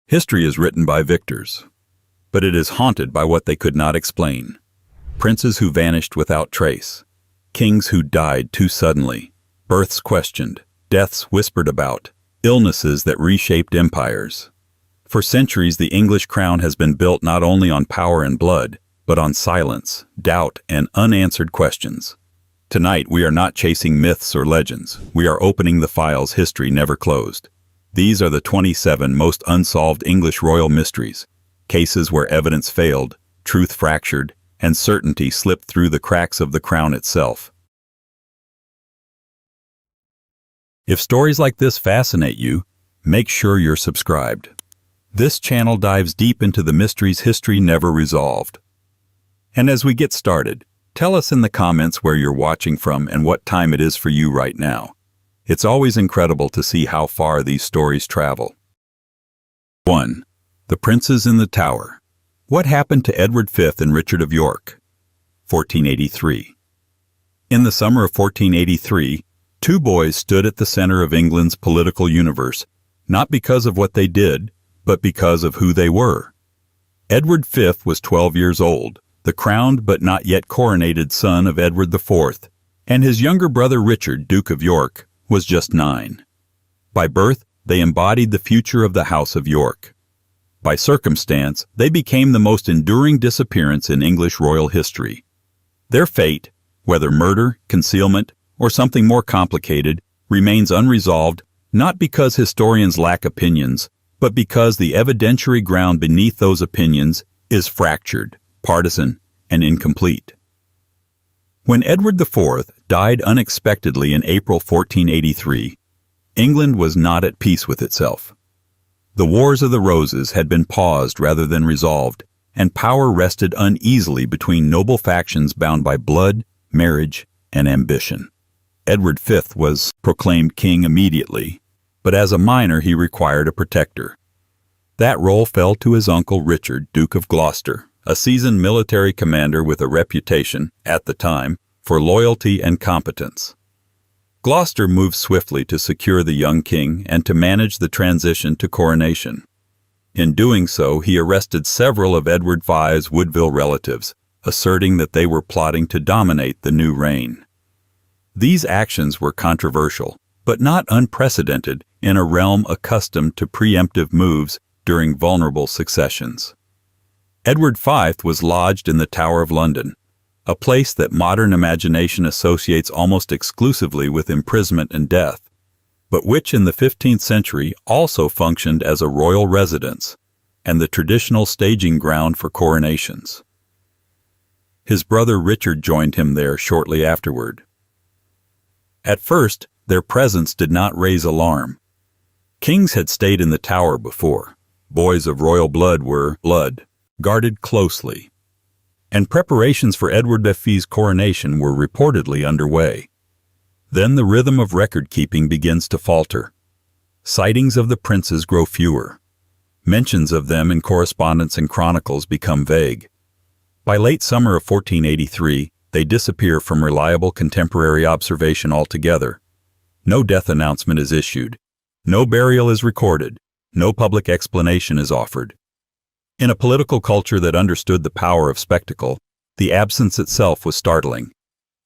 History is written by victors, but it is haunted by what they could not explain. Princes who vanished without trace, kings who died too suddenly, births questioned, deaths whispered about, illnesses that reshaped empires. For centuries, the English crown has been built not only on power and blood, but on silence, doubt, and unanswered questions. Tonight, we are not chasing myths or legends. We are opening the files history never closed. These are the 27 most unsolved English royal mysteries, cases where evidence failed, truth fractured, and certainty slipped through the cracks of the crown itself. If stories like this fascinate you, make sure you're subscribed. This channel dives deep into the mysteries history never resolved. And as we get started, tell us in the comments where you're watching from and what time it is for you right now. It's always incredible to see how far these stories travel. 1. The Princes in the Tower. What happened to Edward V and Richard of York? 1483. In the summer of 1483, two boys stood at the center of England's political universe, not because of what they did, but because of who they were. Edward V was 12 years old, the crowned but not yet coronated son of Edward IV, and his younger brother Richard, Duke of York, was just 9. By birth, they embodied the future of the House of York. By circumstance, they became the most enduring disappearance in English royal history. Their fate, whether murder, concealment, or something more complicated, remains unresolved, not because historians lack opinions, but because the evidentiary ground beneath those opinions is fractured, partisan, and incomplete. When Edward IV died unexpectedly in April 1483, England was not at peace with itself. The Wars of the Roses had been paused rather than resolved, and power rested uneasily between noble factions bound by blood, marriage, and ambition. Edward V was proclaimed king immediately, but as a minor he required a protector. That role fell to his uncle Richard, Duke of Gloucester, a seasoned military commander with a reputation, at the time, for loyalty and competence. Gloucester moved swiftly to secure the young king and to manage the transition to coronation. In doing so, he arrested several of Edward V's Woodville relatives, asserting that they were plotting to dominate the new reign. These actions were controversial, but not unprecedented in a realm accustomed to preemptive moves during vulnerable successions. Edward V was lodged in the Tower of London, a place that modern imagination associates almost exclusively with imprisonment and death, but which in the 15th century also functioned as a royal residence and the traditional staging ground for coronations. His brother Richard joined him there shortly afterward. At first, their presence did not raise alarm. Kings had stayed in the tower before. Boys of royal blood were guarded closely, and preparations for Edward V's coronation were reportedly underway. Then the rhythm of record-keeping begins to falter. Sightings of the princes grow fewer. Mentions of them in correspondence and chronicles become vague. By late summer of 1483, they disappear from reliable contemporary observation altogether. No death announcement is issued. No burial is recorded. No public explanation is offered. In a political culture that understood the power of spectacle, the absence itself was startling.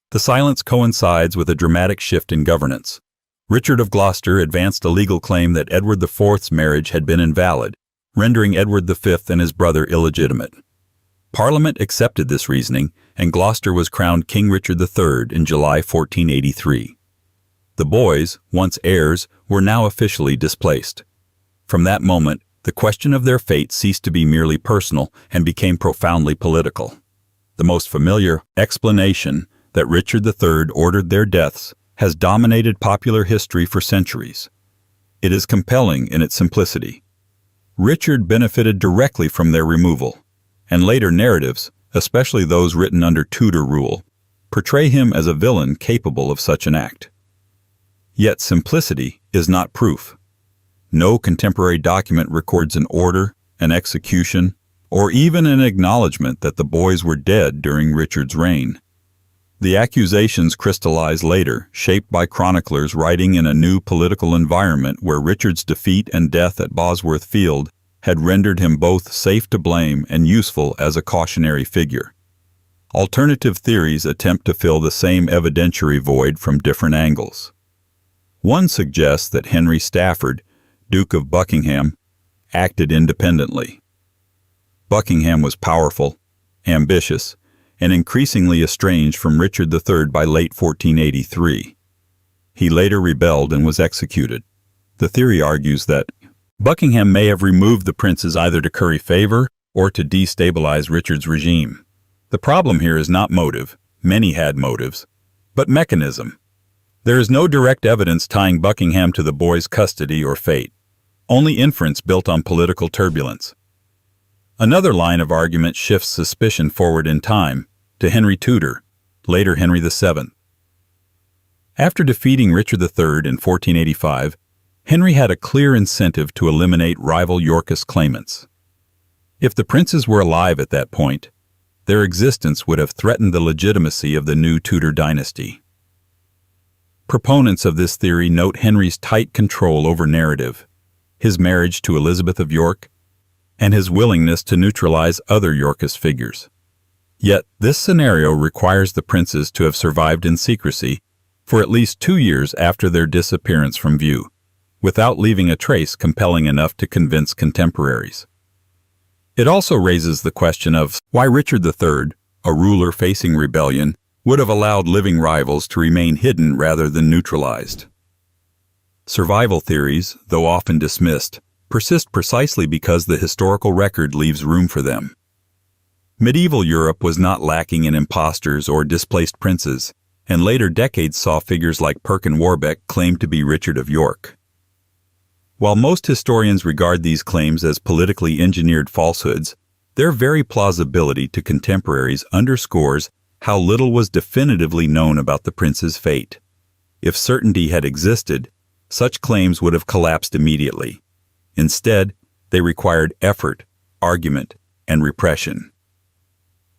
The silence coincides with a dramatic shift in governance. Richard of Gloucester advanced a legal claim that Edward IV's marriage had been invalid, rendering Edward V and his brother illegitimate. Parliament accepted this reasoning, and Gloucester was crowned King Richard III in July 1483. The boys, once heirs, were now officially displaced. From that moment, the question of their fate ceased to be merely personal and became profoundly political. The most familiar explanation, that Richard III ordered their deaths, has dominated popular history for centuries. It is compelling in its simplicity. Richard benefited directly from their removal, and later narratives, especially those written under Tudor rule, portray him as a villain capable of such an act. Yet simplicity is not proof. No contemporary document records an order, an execution, or even an acknowledgement that the boys were dead during Richard's reign. The accusations crystallize later, shaped by chroniclers writing in a new political environment where Richard's defeat and death at Bosworth Field had rendered him both safe to blame and useful as a cautionary figure. Alternative theories attempt to fill the same evidentiary void from different angles. One suggests that Henry Stafford, Duke of Buckingham, acted independently. Buckingham was powerful, ambitious, and increasingly estranged from Richard III by late 1483. He later rebelled and was executed. The theory argues that Buckingham may have removed the princes either to curry favor or to destabilize Richard's regime. The problem here is not motive, many had motives, but mechanism. There is no direct evidence tying Buckingham to the boy's custody or fate, only inference built on political turbulence. Another line of argument shifts suspicion forward in time, to Henry Tudor, later Henry VII. After defeating Richard III in 1485, Henry had a clear incentive to eliminate rival Yorkist claimants. If the princes were alive at that point, their existence would have threatened the legitimacy of the new Tudor dynasty. Proponents of this theory note Henry's tight control over narrative, his marriage to Elizabeth of York, and his willingness to neutralize other Yorkist figures. Yet, this scenario requires the princes to have survived in secrecy for at least 2 years after their disappearance from view, without leaving a trace compelling enough to convince contemporaries. It also raises the question of why Richard III, a ruler facing rebellion, would have allowed living rivals to remain hidden rather than neutralized. Survival theories, though often dismissed, persist precisely because the historical record leaves room for them. Medieval Europe was not lacking in impostors or displaced princes, and later decades saw figures like Perkin Warbeck claimed to be Richard of York. While most historians regard these claims as politically engineered falsehoods, their very plausibility to contemporaries underscores how little was definitively known about the prince's fate. If certainty had existed, such claims would have collapsed immediately. Instead, they required effort, argument, and repression.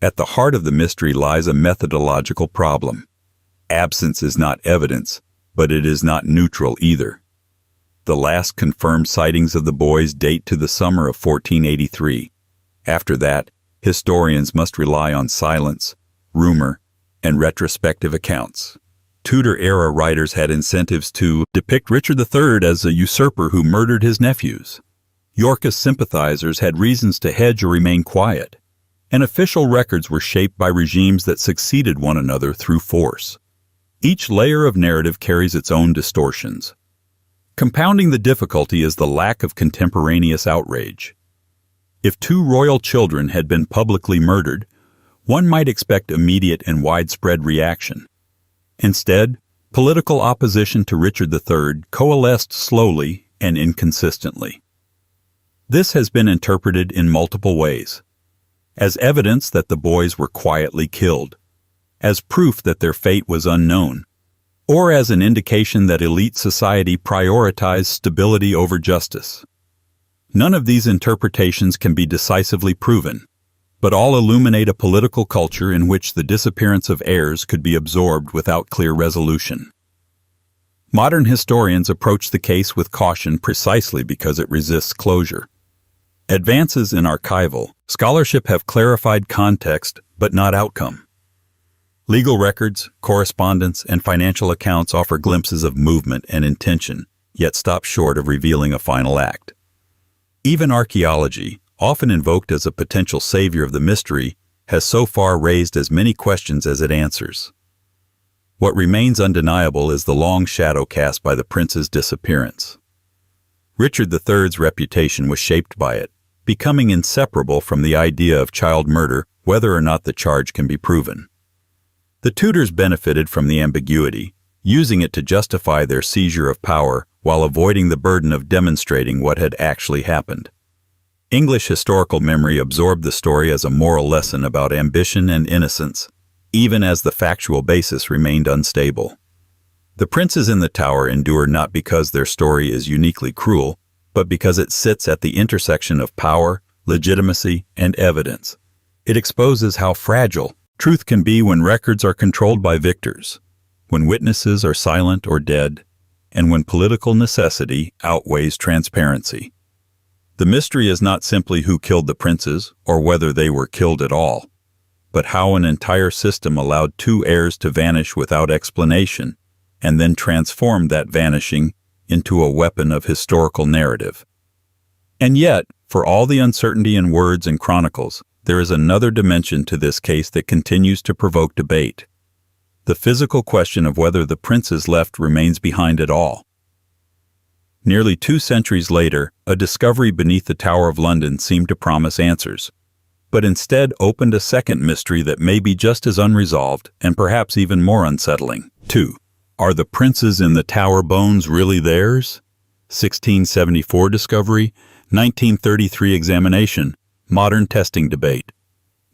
At the heart of the mystery lies a methodological problem. Absence is not evidence, but it is not neutral either. The last confirmed sightings of the boys date to the summer of 1483. After that, historians must rely on silence, rumor, and retrospective accounts. Tudor-era writers had incentives to depict Richard III as a usurper who murdered his nephews. Yorkist sympathizers had reasons to hedge or remain quiet, and official records were shaped by regimes that succeeded one another through force. Each layer of narrative carries its own distortions. Compounding the difficulty is the lack of contemporaneous outrage. If 2 royal children had been publicly murdered, one might expect immediate and widespread reaction. Instead, political opposition to Richard III coalesced slowly and inconsistently. This has been interpreted in multiple ways: as evidence that the boys were quietly killed, as proof that their fate was unknown, or as an indication that elite society prioritized stability over justice. None of these interpretations can be decisively proven, but all illuminate a political culture in which the disappearance of heirs could be absorbed without clear resolution. Modern historians approach the case with caution precisely because it resists closure. Advances in archival scholarship have clarified context but not outcome. Legal records, correspondence, and financial accounts offer glimpses of movement and intention, yet stop short of revealing a final act. Even archaeology, often invoked as a potential savior of the mystery, has so far raised as many questions as it answers. What remains undeniable is the long shadow cast by the prince's disappearance. Richard III's reputation was shaped by it, becoming inseparable from the idea of child murder, whether or not the charge can be proven. The Tudors benefited from the ambiguity, using it to justify their seizure of power while avoiding the burden of demonstrating what had actually happened. English historical memory absorbed the story as a moral lesson about ambition and innocence, even as the factual basis remained unstable. The princes in the Tower endure not because their story is uniquely cruel, but because it sits at the intersection of power, legitimacy, and evidence. It exposes how fragile truth can be when records are controlled by victors, when witnesses are silent or dead, and when political necessity outweighs transparency. The mystery is not simply who killed the princes or whether they were killed at all, but how an entire system allowed two heirs to vanish without explanation and then transformed that vanishing into a weapon of historical narrative. And yet, for all the uncertainty in words and chronicles, there is another dimension to this case that continues to provoke debate. The physical question of whether the princes left remains behind it all. Nearly 2 centuries later, a discovery beneath the Tower of London seemed to promise answers, but instead opened a second mystery that may be just as unresolved and perhaps even more unsettling. 2. Are the princes in the tower bones really theirs? 1674 discovery, 1933 examination, modern testing debate.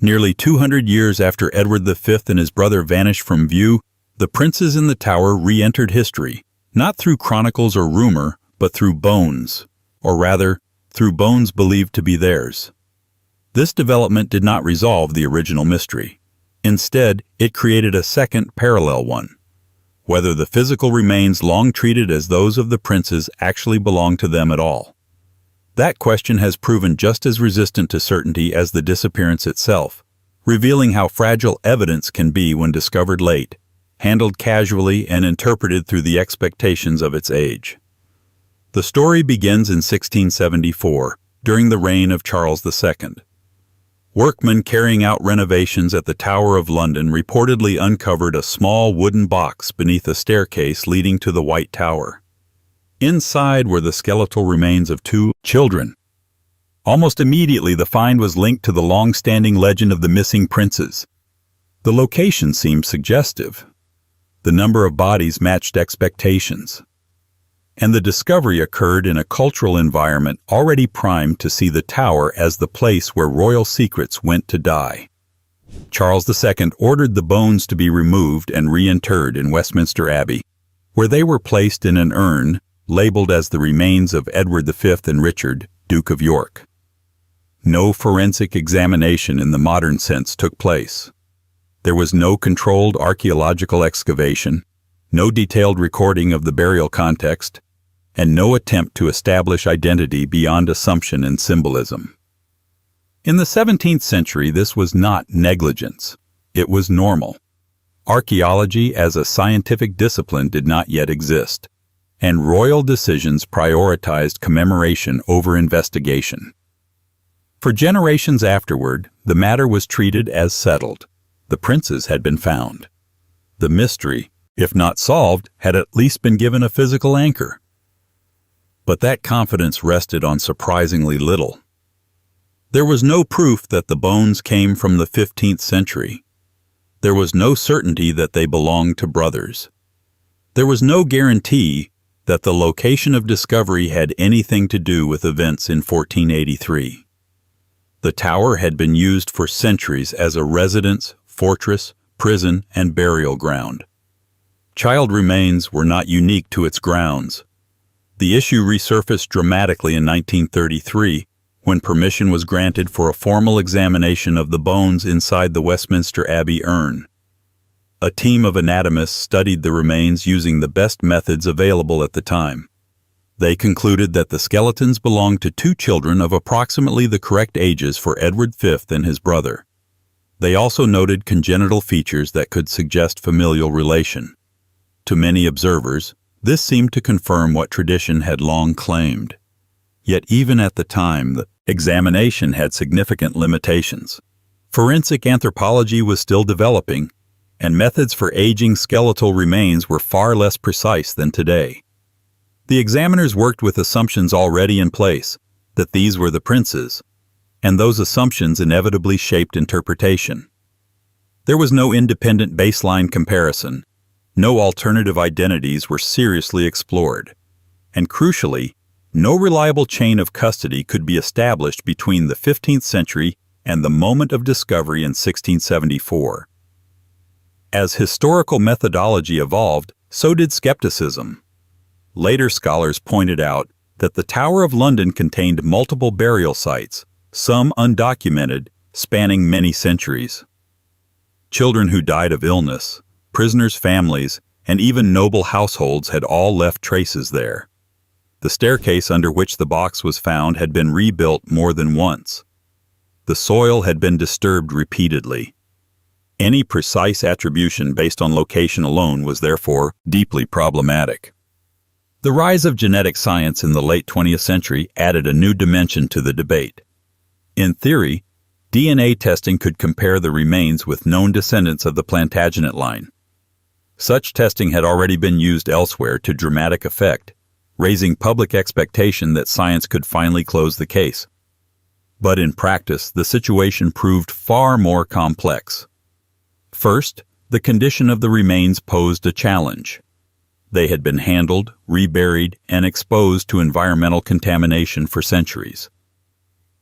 Nearly 200 years after Edward V and his brother vanished from view, the princes in the tower re-entered history, not through chronicles or rumor, but through bones, or rather, through bones believed to be theirs. This development did not resolve the original mystery. Instead, it created a second parallel one. Whether the physical remains long treated as those of the princes actually belong to them at all. That question has proven just as resistant to certainty as the disappearance itself, revealing how fragile evidence can be when discovered late, handled casually and interpreted through the expectations of its age. The story begins in 1674, during the reign of Charles II. Workmen carrying out renovations at the Tower of London reportedly uncovered a small wooden box beneath a staircase leading to the White Tower. Inside were the skeletal remains of 2 children. Almost immediately, the find was linked to the long-standing legend of the missing princes. The location seemed suggestive. The number of bodies matched expectations. And the discovery occurred in a cultural environment already primed to see the tower as the place where royal secrets went to die. Charles II ordered the bones to be removed and reinterred in Westminster Abbey, where they were placed in an urn labeled as the remains of Edward V and Richard, Duke of York. No forensic examination in the modern sense took place. There was no controlled archaeological excavation, no detailed recording of the burial context, and no attempt to establish identity beyond assumption and symbolism. In the 17th century, this was not negligence. It was normal. Archaeology as a scientific discipline did not yet exist, and royal decisions prioritized commemoration over investigation. For generations afterward, the matter was treated as settled. The princes had been found. The mystery, if not solved, had at least been given a physical anchor. But that confidence rested on surprisingly little. There was no proof that the bones came from the 15th century. There was no certainty that they belonged to brothers. There was no guarantee that the location of discovery had anything to do with events in 1483. The tower had been used for centuries as a residence, fortress, prison, and burial ground. Child remains were not unique to its grounds. The issue resurfaced dramatically in 1933 when permission was granted for a formal examination of the bones inside the Westminster Abbey urn. A team of anatomists studied the remains using the best methods available at the time. They concluded that the skeletons belonged to 2 children of approximately the correct ages for Edward V and his brother. They also noted congenital features that could suggest familial relation. To many observers, this seemed to confirm what tradition had long claimed. Yet even at the time, the examination had significant limitations. Forensic anthropology was still developing, and methods for aging skeletal remains were far less precise than today. The examiners worked with assumptions already in place, that these were the princes, and those assumptions inevitably shaped interpretation. There was no independent baseline comparison. No alternative identities were seriously explored, and crucially, no reliable chain of custody could be established between the 15th century and the moment of discovery in 1674. As historical methodology evolved, so did skepticism. Later scholars pointed out that the Tower of London contained multiple burial sites, some undocumented, spanning many centuries. Children who died of illness, prisoners' families, and even noble households had all left traces there. The staircase under which the box was found had been rebuilt more than once. The soil had been disturbed repeatedly. Any precise attribution based on location alone was therefore deeply problematic. The rise of genetic science in the late 20th century added a new dimension to the debate. In theory, DNA testing could compare the remains with known descendants of the Plantagenet line. Such testing had already been used elsewhere to dramatic effect, raising public expectation that science could finally close the case. But in practice, the situation proved far more complex. First, the condition of the remains posed a challenge. They had been handled, reburied, and exposed to environmental contamination for centuries.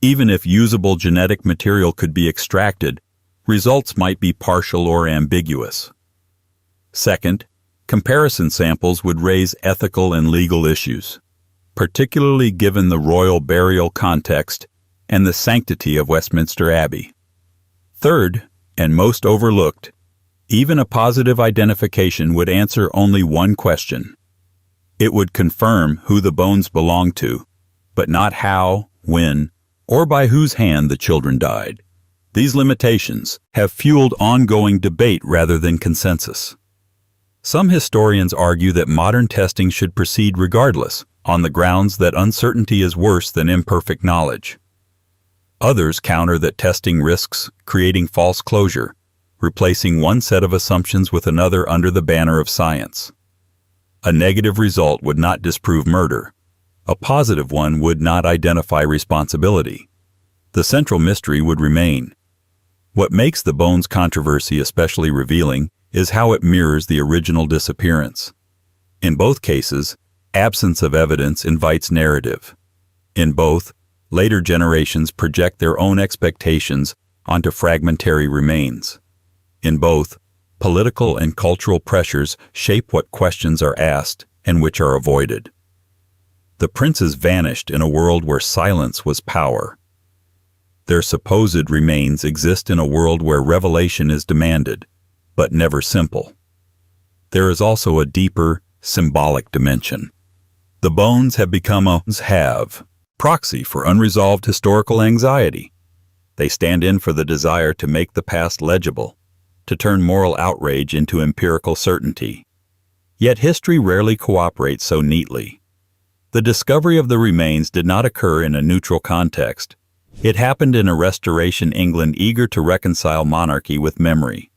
Even if usable genetic material could be extracted, results might be partial or ambiguous. Second, comparison samples would raise ethical and legal issues, particularly given the royal burial context and the sanctity of Westminster Abbey. Third, and most overlooked, even a positive identification would answer only one question. It would confirm who the bones belonged to, but not how, when, or by whose hand the children died. These limitations have fueled ongoing debate rather than consensus. Some historians argue that modern testing should proceed regardless, on the grounds that uncertainty is worse than imperfect knowledge. Others counter that testing risks creating false closure, replacing one set of assumptions with another under the banner of science. A negative result would not disprove murder. A positive one would not identify responsibility. The central mystery would remain. What makes the bones controversy especially revealing is how it mirrors the original disappearance. In both cases, absence of evidence invites narrative. In both, later generations project their own expectations onto fragmentary remains. In both, political and cultural pressures shape what questions are asked and which are avoided. The princes vanished in a world where silence was power. Their supposed remains exist in a world where revelation is demanded, but never simple. There is also a deeper, symbolic dimension. The bones have become a proxy for unresolved historical anxiety. They stand in for the desire to make the past legible, to turn moral outrage into empirical certainty. Yet history rarely cooperates so neatly. The discovery of the remains did not occur in a neutral context. It happened in a Restoration England eager to reconcile monarchy with memory.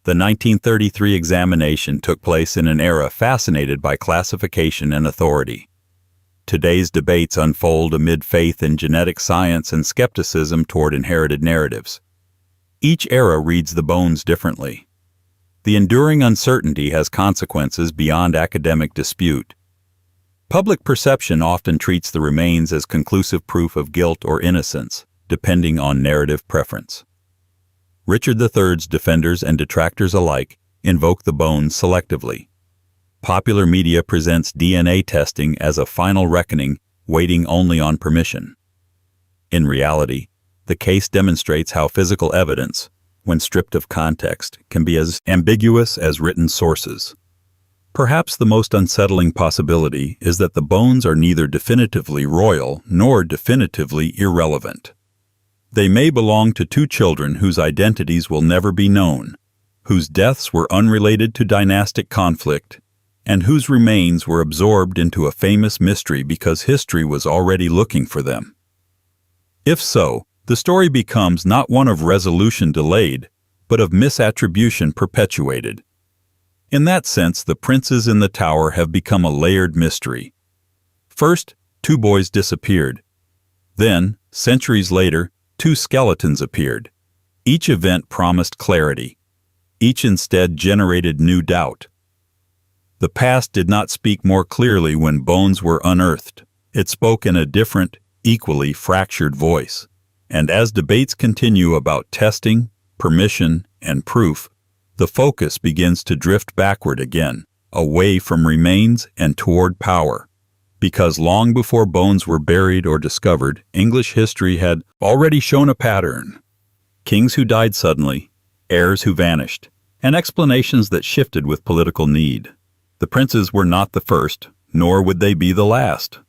The 1933 examination took place in an era fascinated by classification and authority. Today's debates unfold amid faith in genetic science and skepticism toward inherited narratives. Each era reads the bones differently. The enduring uncertainty has consequences beyond academic dispute. Public perception often treats the remains as conclusive proof of guilt or innocence, depending on narrative preference. Richard III's defenders and detractors alike invoke the bones selectively. Popular media presents DNA testing as a final reckoning, waiting only on permission. In reality, the case demonstrates how physical evidence, when stripped of context, can be as ambiguous as written sources. Perhaps the most unsettling possibility is that the bones are neither definitively royal nor definitively irrelevant. They may belong to two children whose identities will never be known, whose deaths were unrelated to dynastic conflict, and whose remains were absorbed into a famous mystery because history was already looking for them. If so, the story becomes not one of resolution delayed, but of misattribution perpetuated. In that sense, the princes in the tower have become a layered mystery. First, two boys disappeared. Then, centuries later, two skeletons appeared. Each event promised clarity. Each instead generated new doubt. The past did not speak more clearly when bones were unearthed. It spoke in a different, equally fractured voice. And as debates continue about testing, permission, and proof, the focus begins to drift backward again, away from remains and toward power. Because long before bones were buried or discovered, English history had already shown a pattern. Kings who died suddenly, heirs who vanished, and explanations that shifted with political need. The princes were not the first, nor would they be the last.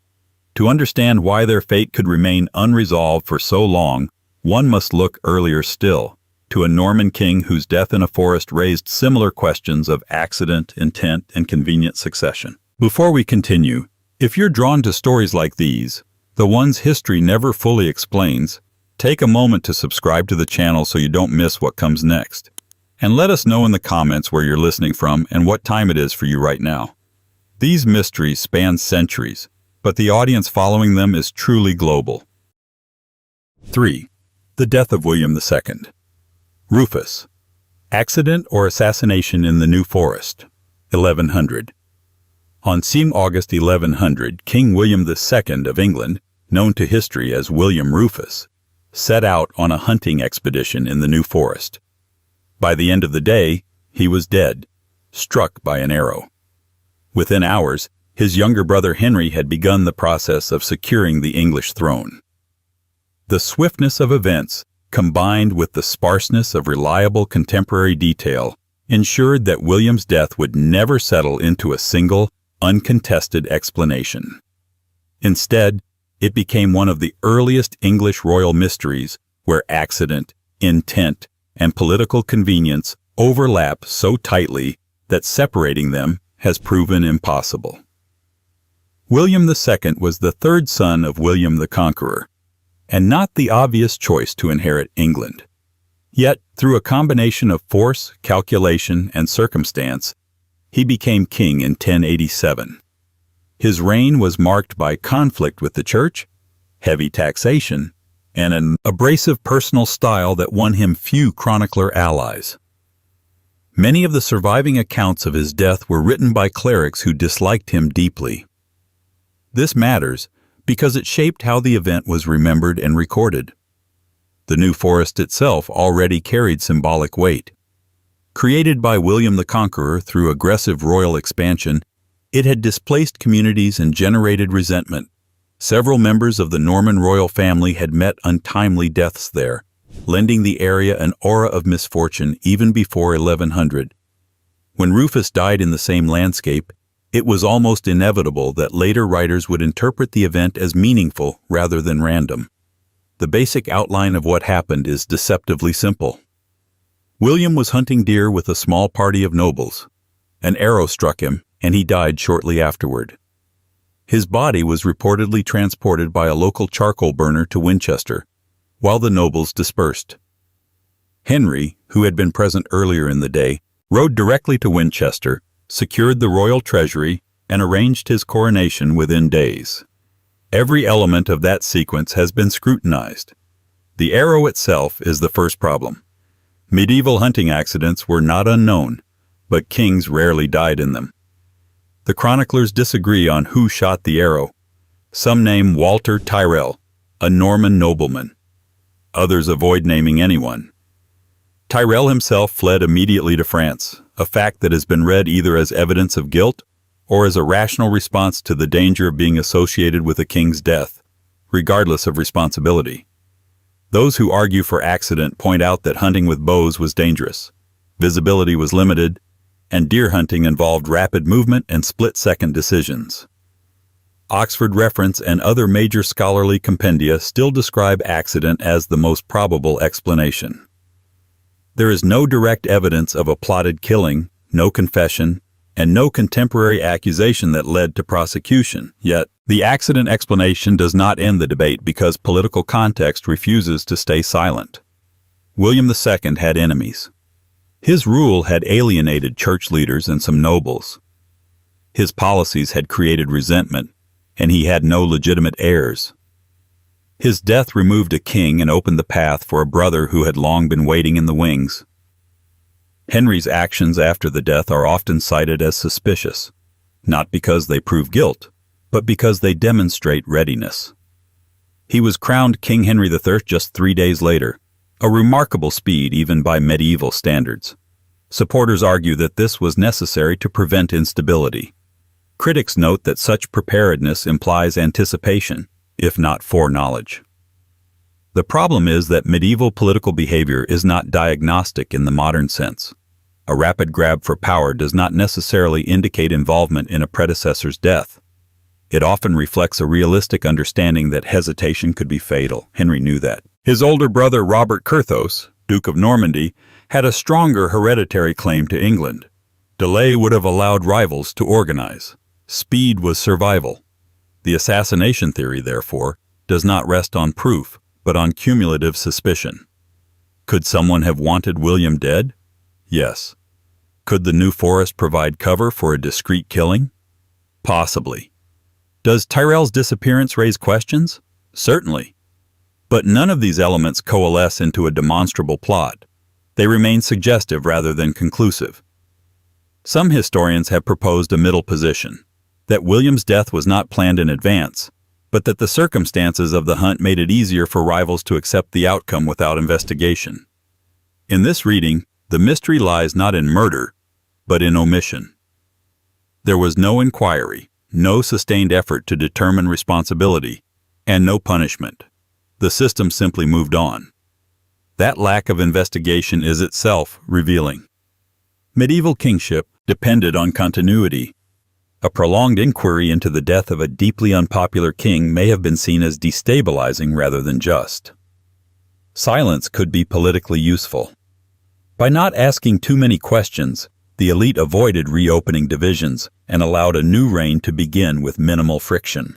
To understand why their fate could remain unresolved for so long, one must look earlier still, to a Norman king whose death in a forest raised similar questions of accident, intent, and convenient succession. Before we continue, if you're drawn to stories like these, the ones history never fully explains, take a moment to subscribe to the channel so you don't miss what comes next. And let us know in the comments where you're listening from and what time it is for you right now. These mysteries span centuries, but the audience following them is truly global. 3. The death of William II. Rufus. Accident or assassination in the New Forest. 1100. On August 1100, King William II of England, known to history as William Rufus, set out on a hunting expedition in the New Forest. By the end of the day, he was dead, struck by an arrow. Within hours, his younger brother Henry had begun the process of securing the English throne. The swiftness of events, combined with the sparseness of reliable contemporary detail, ensured that William's death would never settle into a single, uncontested explanation. Instead, it became one of the earliest English royal mysteries where accident, intent, and political convenience overlap so tightly that separating them has proven impossible. William II was the third son of William the Conqueror, and not the obvious choice to inherit England. Yet, through a combination of force, calculation, and circumstance, he became king in 1087. His reign was marked by conflict with the church, heavy taxation, and an abrasive personal style that won him few chronicler allies. Many of the surviving accounts of his death were written by clerics who disliked him deeply. This matters because it shaped how the event was remembered and recorded. The New Forest itself already carried symbolic weight. Created by William the Conqueror through aggressive royal expansion, it had displaced communities and generated resentment. Several members of the Norman royal family had met untimely deaths there, lending the area an aura of misfortune even before 1100. When Rufus died in the same landscape, it was almost inevitable that later writers would interpret the event as meaningful rather than random. The basic outline of what happened is deceptively simple. William was hunting deer with a small party of nobles. An arrow struck him, and he died shortly afterward. His body was reportedly transported by a local charcoal burner to Winchester, while the nobles dispersed. Henry, who had been present earlier in the day, rode directly to Winchester, secured the royal treasury, and arranged his coronation within days. Every element of that sequence has been scrutinized. The arrow itself is the first problem. Medieval hunting accidents were not unknown, but kings rarely died in them. The chroniclers disagree on who shot the arrow. Some name Walter Tyrrell, a Norman nobleman. Others avoid naming anyone. Tyrrell himself fled immediately to France, a fact that has been read either as evidence of guilt or as a rational response to the danger of being associated with a king's death, regardless of responsibility. Those who argue for accident point out that hunting with bows was dangerous, visibility was limited, and deer hunting involved rapid movement and split-second decisions. Oxford Reference and other major scholarly compendia still describe accident as the most probable explanation. There is no direct evidence of a plotted killing, no confession, and no contemporary accusation that led to prosecution. Yet, the accident explanation does not end the debate because political context refuses to stay silent. William II had enemies. His rule had alienated church leaders and some nobles. His policies had created resentment, and he had no legitimate heirs. His death removed a king and opened the path for a brother who had long been waiting in the wings. Henry's actions after the death are often cited as suspicious, not because they prove guilt, but because they demonstrate readiness. He was crowned King Henry III just 3 days later, a remarkable speed even by medieval standards. Supporters argue that this was necessary to prevent instability. Critics note that such preparedness implies anticipation, if not foreknowledge. The problem is that medieval political behavior is not diagnostic in the modern sense. A rapid grab for power does not necessarily indicate involvement in a predecessor's death. It often reflects a realistic understanding that hesitation could be fatal. Henry knew that. His older brother Robert Curthose, Duke of Normandy, had a stronger hereditary claim to England. Delay would have allowed rivals to organize. Speed was survival. The assassination theory, therefore, does not rest on proof, but on cumulative suspicion. Could someone have wanted William dead? Yes. Could the New Forest provide cover for a discreet killing? Possibly. Does Tyrell's disappearance raise questions? Certainly. But none of these elements coalesce into a demonstrable plot. They remain suggestive rather than conclusive. Some historians have proposed a middle position, that William's death was not planned in advance, but that the circumstances of the hunt made it easier for rivals to accept the outcome without investigation. In this reading, the mystery lies not in murder, but in omission. There was no inquiry, no sustained effort to determine responsibility, and no punishment. The system simply moved on. That lack of investigation is itself revealing. Medieval kingship depended on continuity. A prolonged inquiry into the death of a deeply unpopular king may have been seen as destabilizing rather than just. Silence could be politically useful. By not asking too many questions, the elite avoided reopening divisions and allowed a new reign to begin with minimal friction.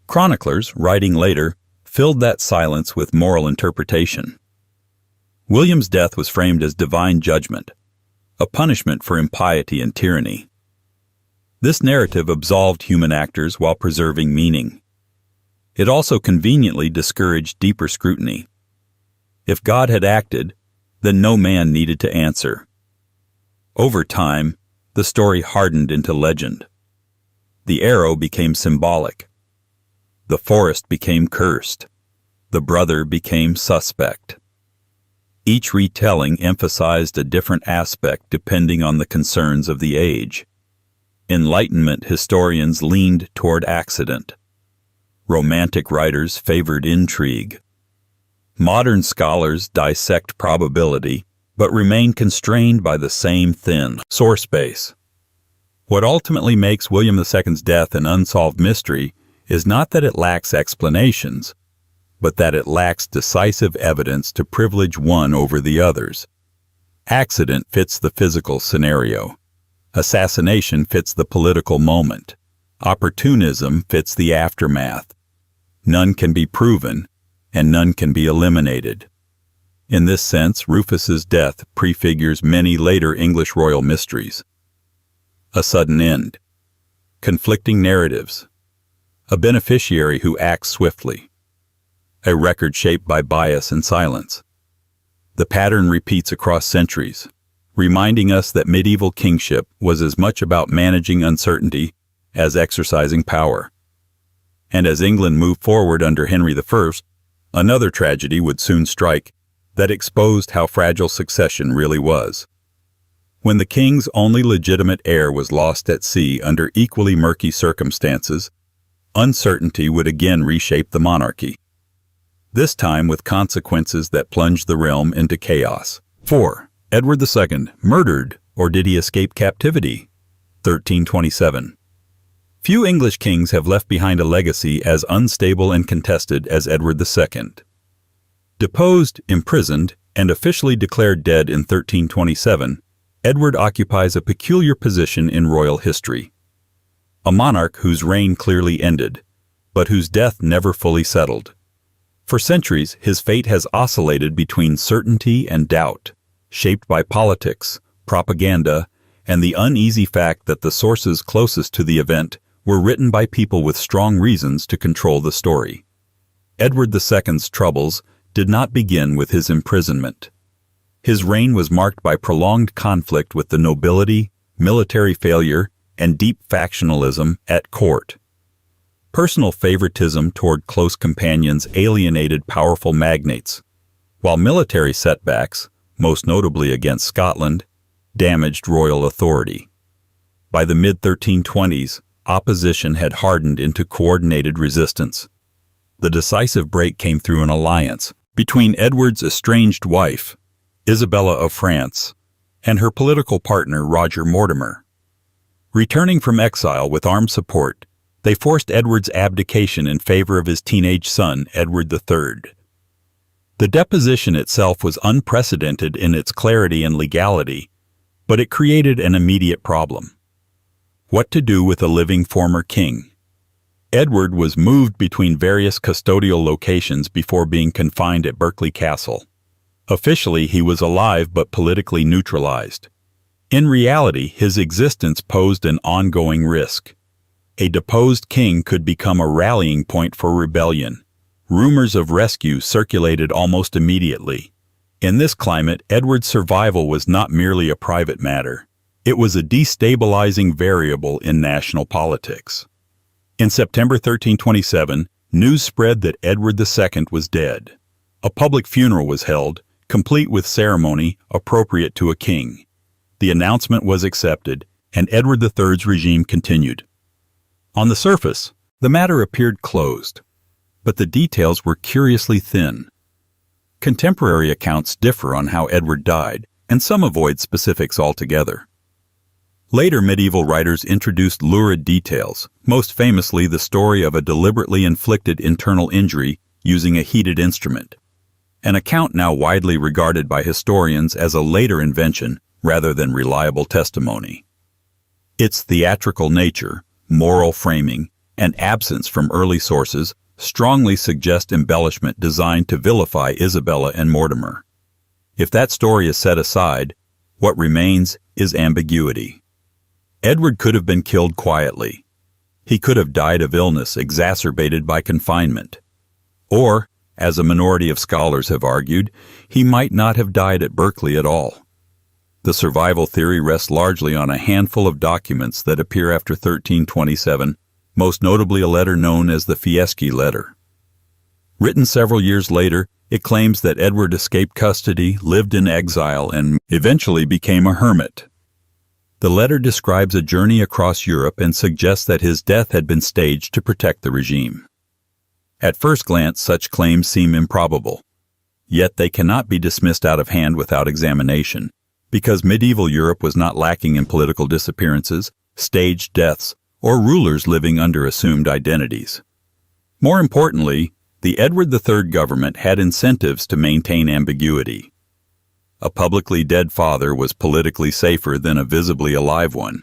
Chroniclers, writing later, filled that silence with moral interpretation. William's death was framed as divine judgment, a punishment for impiety and tyranny. This narrative absolved human actors while preserving meaning. It also conveniently discouraged deeper scrutiny. If God had acted, then no man needed to answer. Over time, the story hardened into legend. The arrow became symbolic. The forest became cursed. The brother became suspect. Each retelling emphasized a different aspect depending on the concerns of the age. Enlightenment historians leaned toward accident. Romantic writers favored intrigue. Modern scholars dissect probability, but remain constrained by the same thin source space. What ultimately makes William II's death an unsolved mystery is not that it lacks explanations, but that it lacks decisive evidence to privilege one over the others. Accident fits the physical scenario. Assassination fits the political moment. Opportunism fits the aftermath. None can be proven, and none can be eliminated. In this sense, Rufus's death prefigures many later English royal mysteries. A sudden end. Conflicting narratives. A beneficiary who acts swiftly. A record shaped by bias and silence. The pattern repeats across centuries, reminding us that medieval kingship was as much about managing uncertainty as exercising power. And as England moved forward under Henry I, another tragedy would soon strike that exposed how fragile succession really was. When the king's only legitimate heir was lost at sea under equally murky circumstances, uncertainty would again reshape the monarchy. This time with consequences that plunged the realm into chaos. 4. Edward II, murdered, or did he escape captivity? 1327. Few English kings have left behind a legacy as unstable and contested as Edward II. Deposed, imprisoned, and officially declared dead in 1327, Edward occupies a peculiar position in royal history. A monarch whose reign clearly ended, but whose death never fully settled. For centuries, his fate has oscillated between certainty and doubt, shaped by politics, propaganda, and the uneasy fact that the sources closest to the event were written by people with strong reasons to control the story. Edward II's troubles did not begin with his imprisonment. His reign was marked by prolonged conflict with the nobility, military failure, and deep factionalism at court. Personal favoritism toward close companions alienated powerful magnates, while military setbacks, most notably against Scotland, damaged royal authority. By the mid-1320s, opposition had hardened into coordinated resistance. The decisive break came through an alliance between Edward's estranged wife, Isabella of France, and her political partner Roger Mortimer. Returning from exile with armed support, They forced Edward's abdication in favor of his teenage son, Edward III. The deposition itself was unprecedented in its clarity and legality, but it created an immediate problem. What to do with a living former king? Edward was moved between various custodial locations before being confined at Berkeley Castle. Officially, he was alive but politically neutralized. In reality, his existence posed an ongoing risk. A deposed king could become a rallying point for rebellion. Rumors of rescue circulated almost immediately. In this climate, Edward's survival was not merely a private matter. It was a destabilizing variable in national politics. In September 1327, news spread that Edward II was dead. A public funeral was held, complete with ceremony appropriate to a king. The announcement was accepted, and Edward III's regime continued. On the surface, the matter appeared closed, but the details were curiously thin. Contemporary accounts differ on how Edward died, and some avoid specifics altogether. Later medieval writers introduced lurid details, most famously the story of a deliberately inflicted internal injury using a heated instrument, an account now widely regarded by historians as a later invention rather than reliable testimony. Its theatrical nature, moral framing, and absence from early sources strongly suggest embellishment designed to vilify Isabella and Mortimer. If that story is set aside, what remains is ambiguity. Edward could have been killed quietly. He could have died of illness exacerbated by confinement. Or, as a minority of scholars have argued, he might not have died at Berkeley at all. The survival theory rests largely on a handful of documents that appear after 1327, most notably a letter known as the Fieschi letter. Written several years later, it claims that Edward escaped custody, lived in exile, and eventually became a hermit. The letter describes a journey across Europe and suggests that his death had been staged to protect the regime. At first glance, such claims seem improbable. Yet they cannot be dismissed out of hand without examination, because medieval Europe was not lacking in political disappearances, staged deaths, or rulers living under assumed identities. More importantly, the Edward III government had incentives to maintain ambiguity. A publicly dead father was politically safer than a visibly alive one,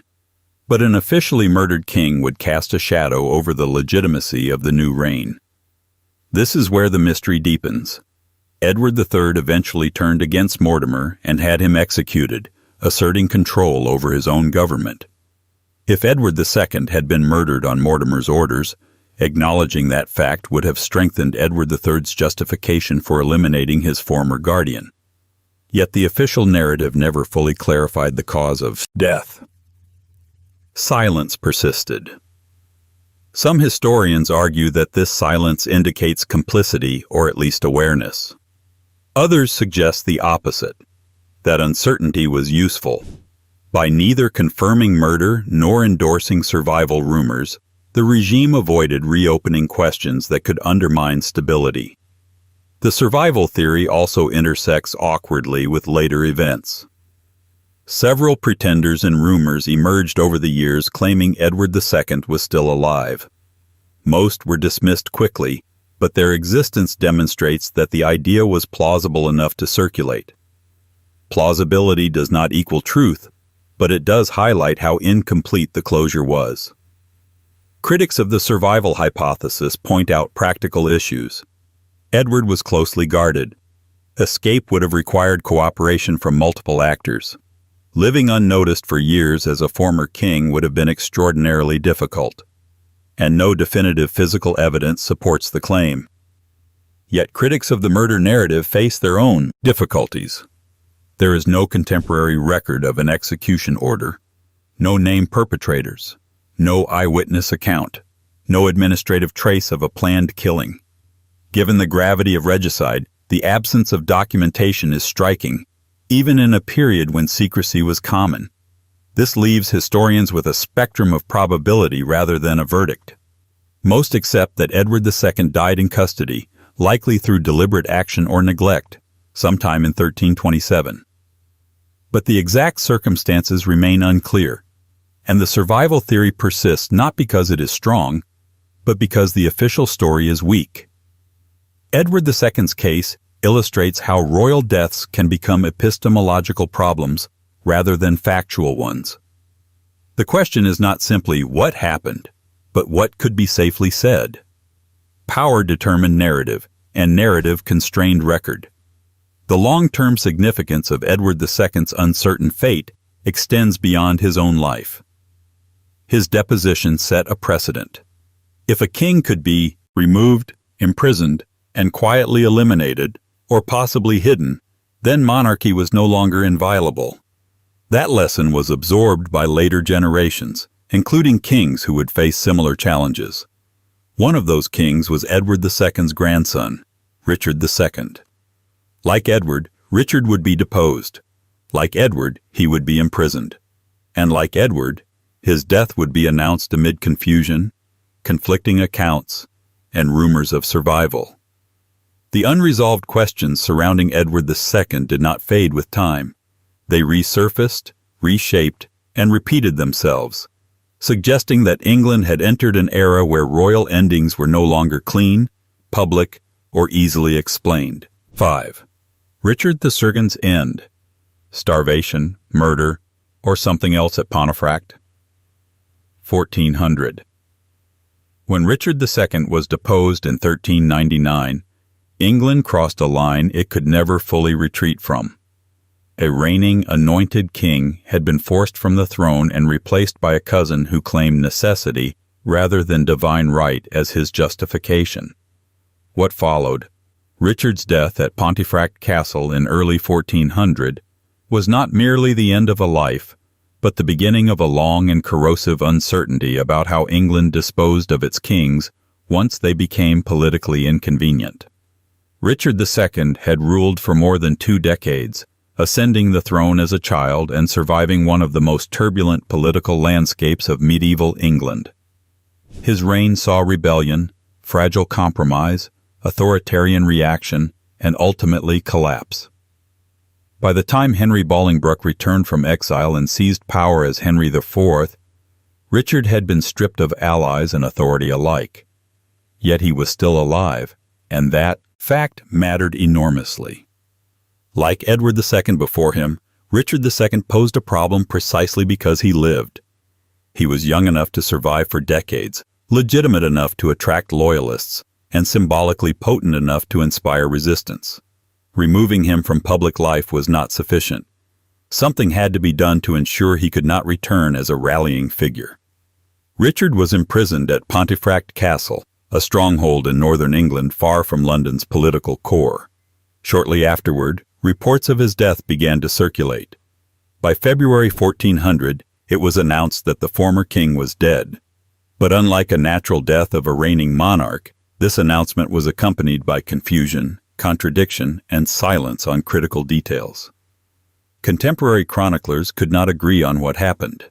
but an officially murdered king would cast a shadow over the legitimacy of the new reign. This is where the mystery deepens. Edward III eventually turned against Mortimer and had him executed, asserting control over his own government. If Edward II had been murdered on Mortimer's orders, acknowledging that fact would have strengthened Edward III's justification for eliminating his former guardian. Yet the official narrative never fully clarified the cause of death. Silence persisted. Some historians argue that this silence indicates complicity or at least awareness. Others suggest the opposite, that uncertainty was useful. By neither confirming murder nor endorsing survival rumors, the regime avoided reopening questions that could undermine stability. The survival theory also intersects awkwardly with later events. Several pretenders and rumors emerged over the years claiming Edward II was still alive. Most were dismissed quickly, but their existence demonstrates that the idea was plausible enough to circulate. Plausibility does not equal truth, but it does highlight how incomplete the closure was. Critics of the survival hypothesis point out practical issues. Edward was closely guarded. Escape would have required cooperation from multiple actors. Living unnoticed for years as a former king would have been extraordinarily difficult, and no definitive physical evidence supports the claim. Yet critics of the murder narrative face their own difficulties. There is no contemporary record of an execution order, no named perpetrators, no eyewitness account, no administrative trace of a planned killing. Given the gravity of regicide, the absence of documentation is striking, even in a period when secrecy was common. This leaves historians with a spectrum of probability rather than a verdict. Most accept that Edward II died in custody, likely through deliberate action or neglect, sometime in 1327. But the exact circumstances remain unclear, and the survival theory persists not because it is strong, but because the official story is weak. Edward II's case illustrates how royal deaths can become epistemological problems rather than factual ones. The question is not simply what happened, but what could be safely said. Power determined narrative, and narrative constrained record. The long-term significance of Edward II's uncertain fate extends beyond his own life. His deposition set a precedent. If a king could be removed, imprisoned, and quietly eliminated, or possibly hidden, then monarchy was no longer inviolable. That lesson was absorbed by later generations, including kings who would face similar challenges. One of those kings was Edward II's grandson, Richard II. Like Edward, Richard would be deposed. Like Edward, he would be imprisoned. And like Edward, his death would be announced amid confusion, conflicting accounts, and rumors of survival. The unresolved questions surrounding Edward II did not fade with time. They resurfaced, reshaped, and repeated themselves, suggesting that England had entered an era where royal endings were no longer clean, public, or easily explained. 5. Richard II's end. Starvation, murder, or something else at Pontefract. 1400. When Richard II was deposed in 1399, England crossed a line it could never fully retreat from. A reigning, anointed king had been forced from the throne and replaced by a cousin who claimed necessity rather than divine right as his justification. What followed, Richard's death at Pontefract Castle in early 1400, was not merely the end of a life, but the beginning of a long and corrosive uncertainty about how England disposed of its kings once they became politically inconvenient. Richard II had ruled for more than 2 decades, ascending the throne as a child and surviving one of the most turbulent political landscapes of medieval England. His reign saw rebellion, fragile compromise, authoritarian reaction, and ultimately collapse. By the time Henry Bolingbroke returned from exile and seized power as Henry IV, Richard had been stripped of allies and authority alike. Yet he was still alive, and that fact mattered enormously. Like Edward II before him, Richard II posed a problem precisely because he lived. He was young enough to survive for decades, legitimate enough to attract loyalists, and symbolically potent enough to inspire resistance. Removing him from public life was not sufficient. Something had to be done to ensure he could not return as a rallying figure. Richard was imprisoned at Pontefract Castle, a stronghold in northern England far from London's political core. Shortly afterward, reports of his death began to circulate. By February 1400, it was announced that the former king was dead. But unlike a natural death of a reigning monarch, this announcement was accompanied by confusion, contradiction, and silence on critical details. Contemporary chroniclers could not agree on what happened.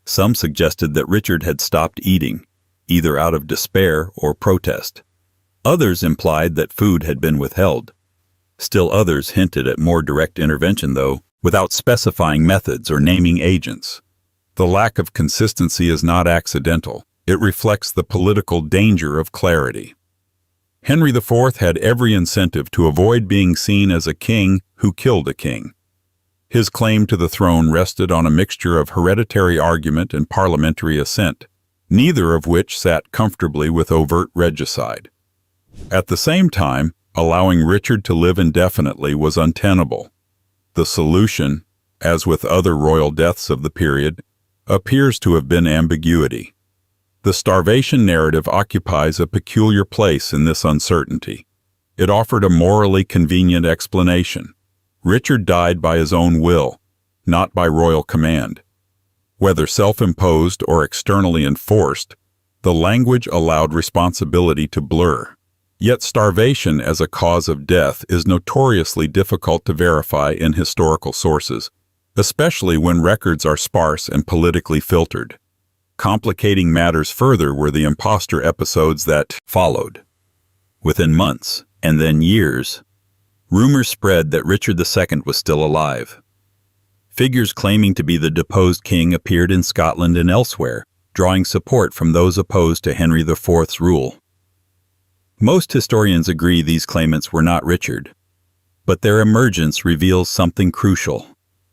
Some suggested that Richard had stopped eating, either out of despair or protest. Others implied that food had been withheld. Still others hinted at more direct intervention, though, without specifying methods or naming agents. The lack of consistency is not accidental. It reflects the political danger of clarity. Henry IV had every incentive to avoid being seen as a king who killed a king. His claim to the throne rested on a mixture of hereditary argument and parliamentary assent, neither of which sat comfortably with overt regicide. At the same time, allowing Richard to live indefinitely was untenable. The solution, as with other royal deaths of the period, appears to have been ambiguity. The starvation narrative occupies a peculiar place in this uncertainty. It offered a morally convenient explanation. Richard died by his own will, not by royal command. Whether self-imposed or externally enforced, the language allowed responsibility to blur. Yet starvation as a cause of death is notoriously difficult to verify in historical sources, especially when records are sparse and politically filtered. Complicating matters further were the imposter episodes that followed. Within months, and then years, rumors spread that Richard II was still alive. Figures claiming to be the deposed king appeared in Scotland and elsewhere, drawing support from those opposed to Henry IV's rule. Most historians agree these claimants were not Richard, but their emergence reveals something crucial.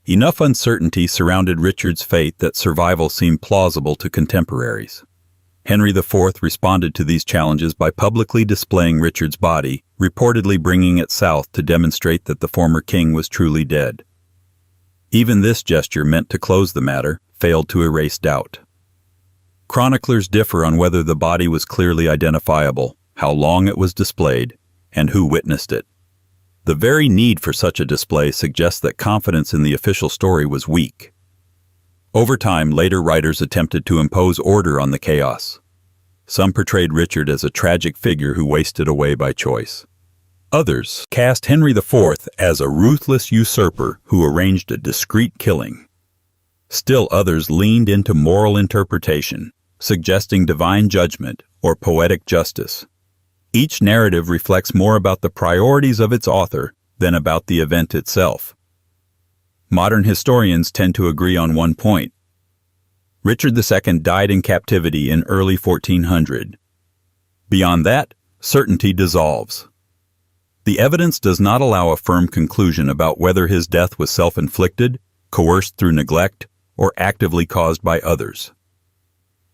Enough uncertainty surrounded Richard's fate that survival seemed plausible to contemporaries. Henry IV responded to these challenges by publicly displaying Richard's body, reportedly bringing it south to demonstrate that the former king was truly dead. Even this gesture, meant to close the matter, failed to erase doubt. Chroniclers differ on whether the body was clearly identifiable, how long it was displayed, and who witnessed it. The very need for such a display suggests that confidence in the official story was weak. Over time, later writers attempted to impose order on the chaos. Some portrayed Richard as a tragic figure who wasted away by choice. Others cast Henry IV as a ruthless usurper who arranged a discreet killing. Still others leaned into moral interpretation, suggesting divine judgment or poetic justice. Each narrative reflects more about the priorities of its author than about the event itself. Modern historians tend to agree on one point. Richard II died in captivity in early 1400. Beyond that, certainty dissolves. The evidence does not allow a firm conclusion about whether his death was self-inflicted, coerced through neglect, or actively caused by others.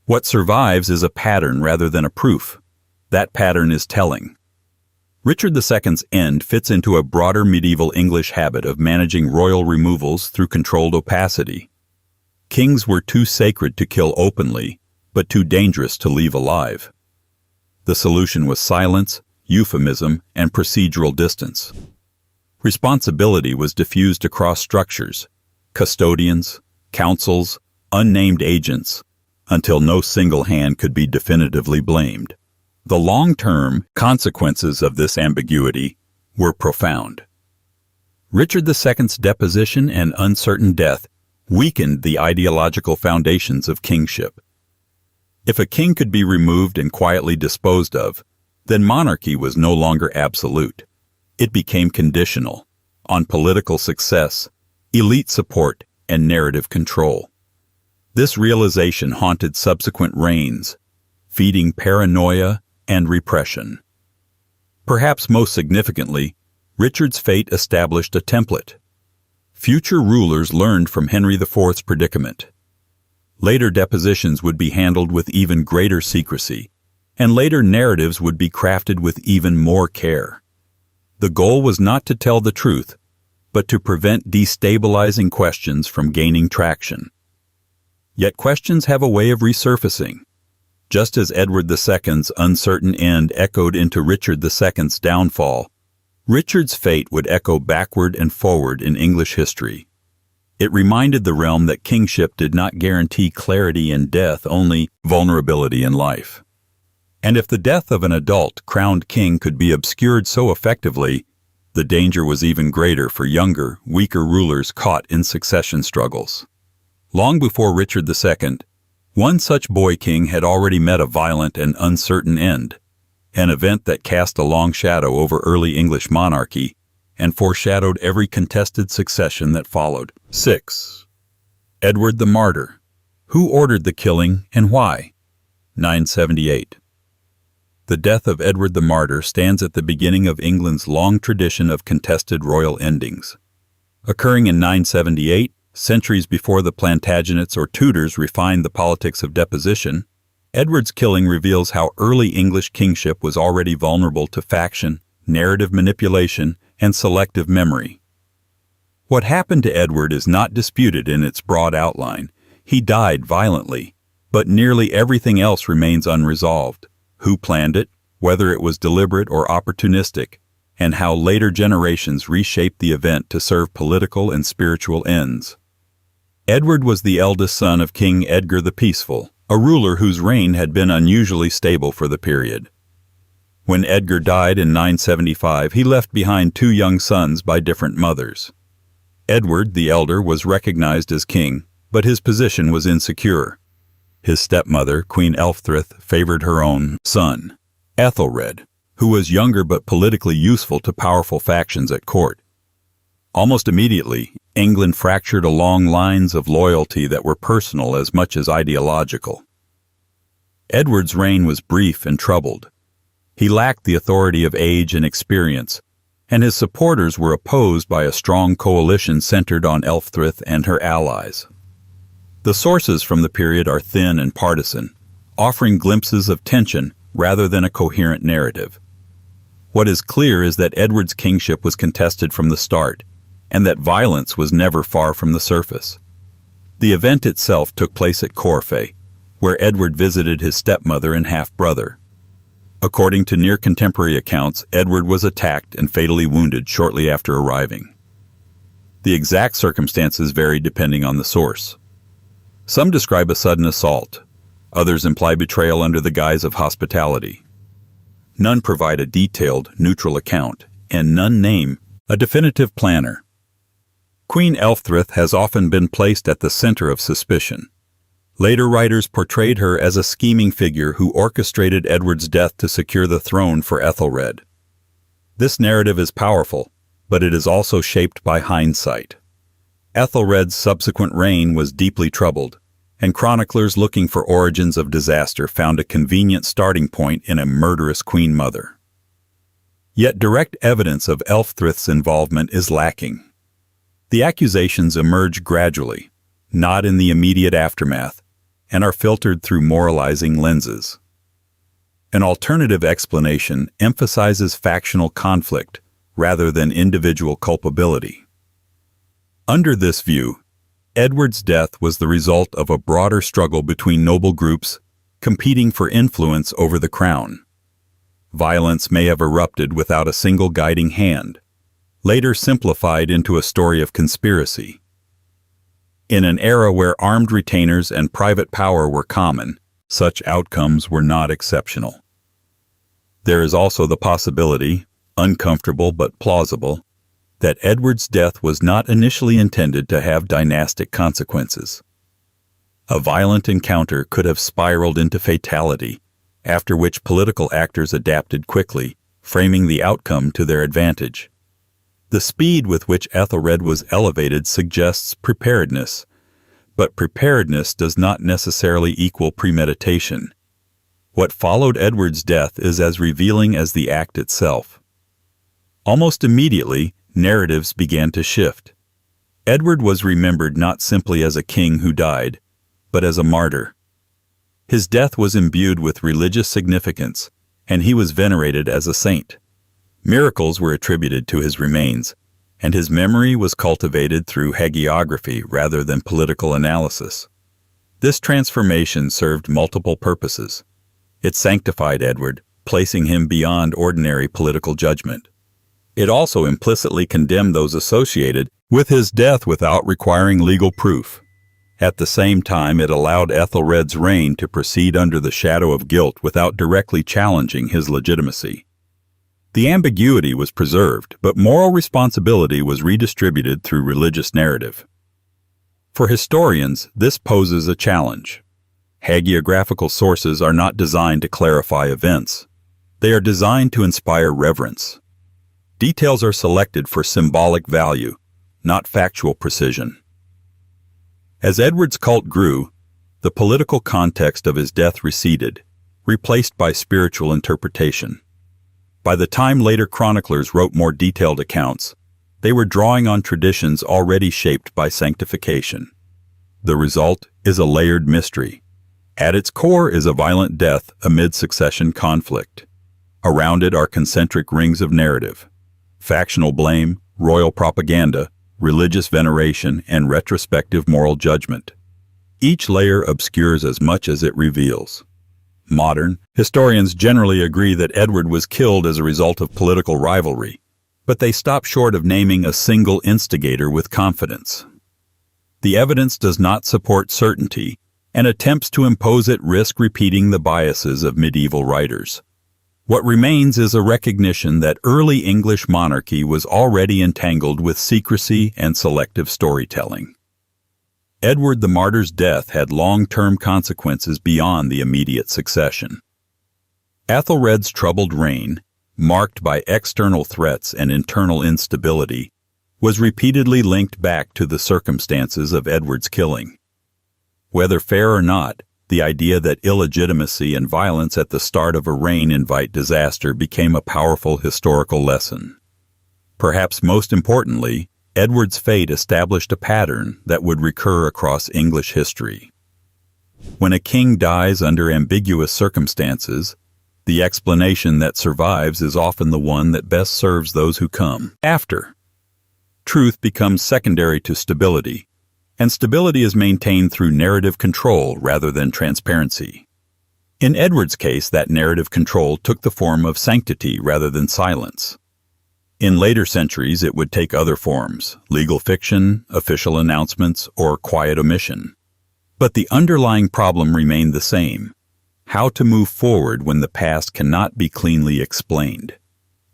What survives is a pattern rather than a proof. That pattern is telling. Richard II's end fits into a broader medieval English habit of managing royal removals through controlled opacity. Kings were too sacred to kill openly, but too dangerous to leave alive. The solution was silence, euphemism, and procedural distance. Responsibility was diffused across structures, custodians, councils, unnamed agents, until no single hand could be definitively blamed. The long-term consequences of this ambiguity were profound. Richard II's deposition and uncertain death weakened the ideological foundations of kingship. If a king could be removed and quietly disposed of, then monarchy was no longer absolute. It became conditional on political success, elite support, and narrative control. This realization haunted subsequent reigns, feeding paranoia and repression. Perhaps most significantly, Richard's fate established a template. Future rulers learned from Henry IV's predicament. Later depositions would be handled with even greater secrecy, and later narratives would be crafted with even more care. The goal was not to tell the truth, but to prevent destabilizing questions from gaining traction. Yet questions have a way of resurfacing. Just as Edward II's uncertain end echoed into Richard II's downfall, Richard's fate would echo backward and forward in English history. It reminded the realm that kingship did not guarantee clarity in death, only vulnerability in life. And if the death of an adult crowned king could be obscured so effectively, the danger was even greater for younger, weaker rulers caught in succession struggles. Long before Richard II, one such boy king had already met a violent and uncertain end, an event that cast a long shadow over early English monarchy and foreshadowed every contested succession that followed. 6. Edward the Martyr. Who ordered the killing and why? 978. The death of Edward the Martyr stands at the beginning of England's long tradition of contested royal endings. Occurring in 978, centuries before the Plantagenets or Tudors refined the politics of deposition, Edward's killing reveals how early English kingship was already vulnerable to faction, narrative manipulation, and selective memory. What happened to Edward is not disputed in its broad outline. He died violently, but nearly everything else remains unresolved. Who planned it, whether it was deliberate or opportunistic, and how later generations reshaped the event to serve political and spiritual ends. Edward was the eldest son of King Edgar the Peaceful, a ruler whose reign had been unusually stable for the period. When Edgar died in 975, he left behind two young sons by different mothers. Edward, the elder, was recognized as king, but his position was insecure. His stepmother, Queen Elfrith, favored her own son, Ethelred, who was younger but politically useful to powerful factions at court. Almost immediately, England fractured along lines of loyalty that were personal as much as ideological. Edward's reign was brief and troubled. He lacked the authority of age and experience, and his supporters were opposed by a strong coalition centered on Elfrith and her allies. The sources from the period are thin and partisan, offering glimpses of tension rather than a coherent narrative. What is clear is that Edward's kingship was contested from the start, and that violence was never far from the surface. The event itself took place at Corfe, where Edward visited his stepmother and half-brother. According to near-contemporary accounts, Edward was attacked and fatally wounded shortly after arriving. The exact circumstances vary depending on the source. Some describe a sudden assault. Others imply betrayal under the guise of hospitality. None provide a detailed, neutral account, and none name a definitive planner. Queen Elfrith has often been placed at the center of suspicion. Later writers portrayed her as a scheming figure who orchestrated Edward's death to secure the throne for Ethelred. This narrative is powerful, but it is also shaped by hindsight. Ethelred's subsequent reign was deeply troubled, and chroniclers looking for origins of disaster found a convenient starting point in a murderous queen mother. Yet direct evidence of Elfrith's involvement is lacking. The accusations emerge gradually, not in the immediate aftermath, and are filtered through moralizing lenses. An alternative explanation emphasizes factional conflict rather than individual culpability. Under this view, Edward's death was the result of a broader struggle between noble groups competing for influence over the crown. Violence may have erupted without a single guiding hand, later simplified into a story of conspiracy. In an era where armed retainers and private power were common, such outcomes were not exceptional. There is also the possibility, uncomfortable but plausible, that Edward's death was not initially intended to have dynastic consequences. A violent encounter could have spiraled into fatality, after which political actors adapted quickly, framing the outcome to their advantage. The speed with which Ethelred was elevated suggests preparedness, but preparedness does not necessarily equal premeditation. What followed Edward's death is as revealing as the act itself. Almost immediately, narratives began to shift. Edward was remembered not simply as a king who died, but as a martyr. His death was imbued with religious significance, and he was venerated as a saint. Miracles were attributed to his remains, and his memory was cultivated through hagiography rather than political analysis. This transformation served multiple purposes. It sanctified Edward, placing him beyond ordinary political judgment. It also implicitly condemned those associated with his death without requiring legal proof. At the same time, it allowed Ethelred's reign to proceed under the shadow of guilt without directly challenging his legitimacy. The ambiguity was preserved, but moral responsibility was redistributed through religious narrative. For historians, this poses a challenge. Hagiographical sources are not designed to clarify events. They are designed to inspire reverence. Details are selected for symbolic value, not factual precision. As Edward's cult grew, the political context of his death receded, replaced by spiritual interpretation. By the time later chroniclers wrote more detailed accounts, they were drawing on traditions already shaped by sanctification. The result is a layered mystery. At its core is a violent death amid succession conflict. Around it are concentric rings of narrative: factional blame, royal propaganda, religious veneration, and retrospective moral judgment. Each layer obscures as much as it reveals. Modern historians generally agree that Edward was killed as a result of political rivalry, but they stop short of naming a single instigator with confidence. The evidence does not support certainty, and attempts to impose it risk repeating the biases of medieval writers. What remains is a recognition that early English monarchy was already entangled with secrecy and selective storytelling. Edward the Martyr's death had long-term consequences beyond the immediate succession. Ethelred's troubled reign, marked by external threats and internal instability, was repeatedly linked back to the circumstances of Edward's killing. Whether fair or not, the idea that illegitimacy and violence at the start of a reign invite disaster became a powerful historical lesson. Perhaps most importantly, Edward's fate established a pattern that would recur across English history. When a king dies under ambiguous circumstances, the explanation that survives is often the one that best serves those who come after. Truth becomes secondary to stability, and stability is maintained through narrative control rather than transparency. In Edward's case, that narrative control took the form of sanctity rather than silence. In later centuries, it would take other forms: legal fiction, official announcements, or quiet omission. But the underlying problem remained the same: how to move forward when the past cannot be cleanly explained.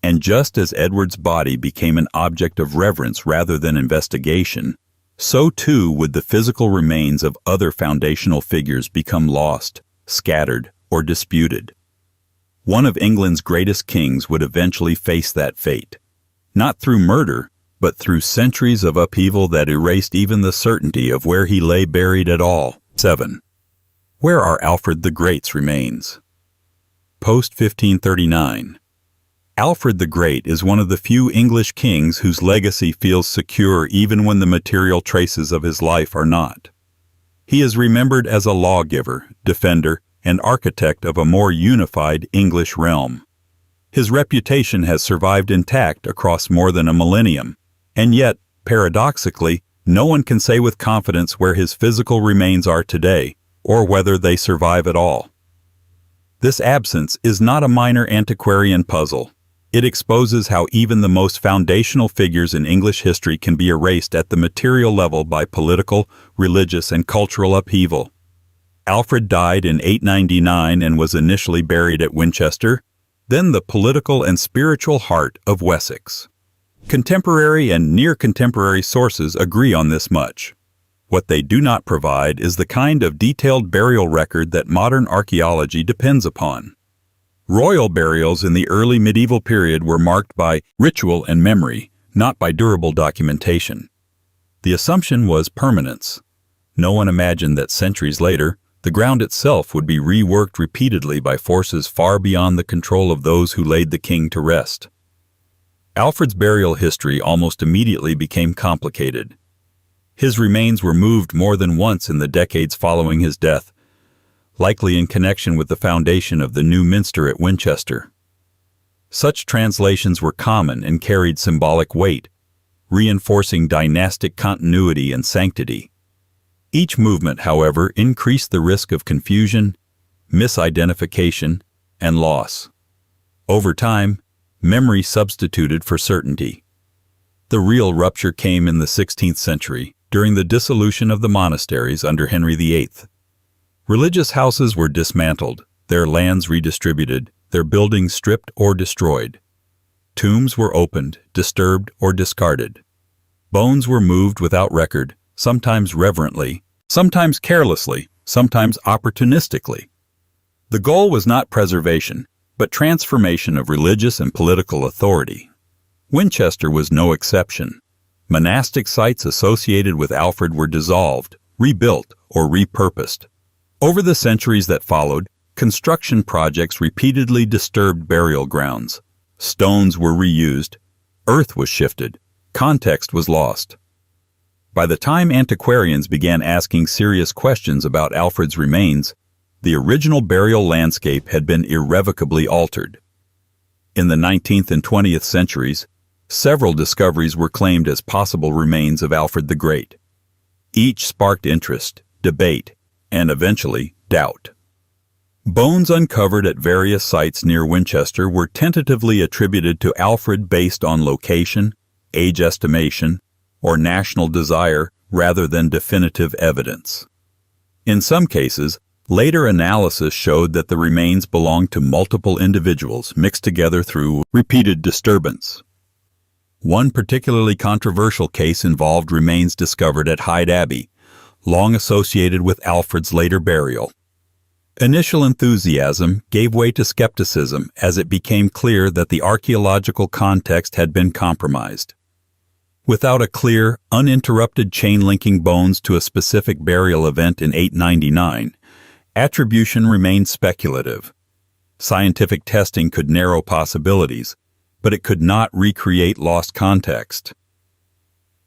And just as Edward's body became an object of reverence rather than investigation, so too would the physical remains of other foundational figures become lost, scattered, or disputed. One of England's greatest kings would eventually face that fate, not through murder, but through centuries of upheaval that erased even the certainty of where he lay buried at all. 7. Where are Alfred the Great's remains? Post-1539. Alfred the Great is one of the few English kings whose legacy feels secure even when the material traces of his life are not. He is remembered as a lawgiver, defender, and architect of a more unified English realm. His reputation has survived intact across more than a millennium, and yet, paradoxically, no one can say with confidence where his physical remains are today, or whether they survive at all. This absence is not a minor antiquarian puzzle. It exposes how even the most foundational figures in English history can be erased at the material level by political, religious, and cultural upheaval. Alfred died in 899 and was initially buried at Winchester, then the political and spiritual heart of Wessex. Contemporary and near-contemporary sources agree on this much. What they do not provide is the kind of detailed burial record that modern archaeology depends upon. Royal burials in the early medieval period were marked by ritual and memory, not by durable documentation. The assumption was permanence. No one imagined that centuries later, the ground itself would be reworked repeatedly by forces far beyond the control of those who laid the king to rest. Alfred's burial history almost immediately became complicated. His remains were moved more than once in the decades following his death, likely in connection with the foundation of the new minster at Winchester. Such translations were common and carried symbolic weight, reinforcing dynastic continuity and sanctity. Each movement, however, increased the risk of confusion, misidentification, and loss. Over time, memory substituted for certainty. The real rupture came in the 16th century, during the dissolution of the monasteries under Henry VIII. Religious houses were dismantled, their lands redistributed, their buildings stripped or destroyed. Tombs were opened, disturbed, or discarded. Bones were moved without record, sometimes reverently, sometimes carelessly, sometimes opportunistically. The goal was not preservation, but transformation of religious and political authority. Winchester was no exception. Monastic sites associated with Alfred were dissolved, rebuilt, or repurposed. Over the centuries that followed, construction projects repeatedly disturbed burial grounds. Stones were reused, earth was shifted, context was lost. By the time antiquarians began asking serious questions about Alfred's remains, the original burial landscape had been irrevocably altered. In the 19th and 20th centuries, several discoveries were claimed as possible remains of Alfred the Great. Each sparked interest, debate, and eventually doubt. Bones uncovered at various sites near Winchester were tentatively attributed to Alfred based on location, age estimation, or national desire rather than definitive evidence. In some cases, later analysis showed that the remains belonged to multiple individuals mixed together through repeated disturbance. One particularly controversial case involved remains discovered at Hyde Abbey, long associated with Alfred's later burial. Initial enthusiasm gave way to skepticism as it became clear that the archaeological context had been compromised. Without a clear, uninterrupted chain linking bones to a specific burial event in 899, Attribution remained speculative. Scientific testing could narrow possibilities, but it could not recreate lost context.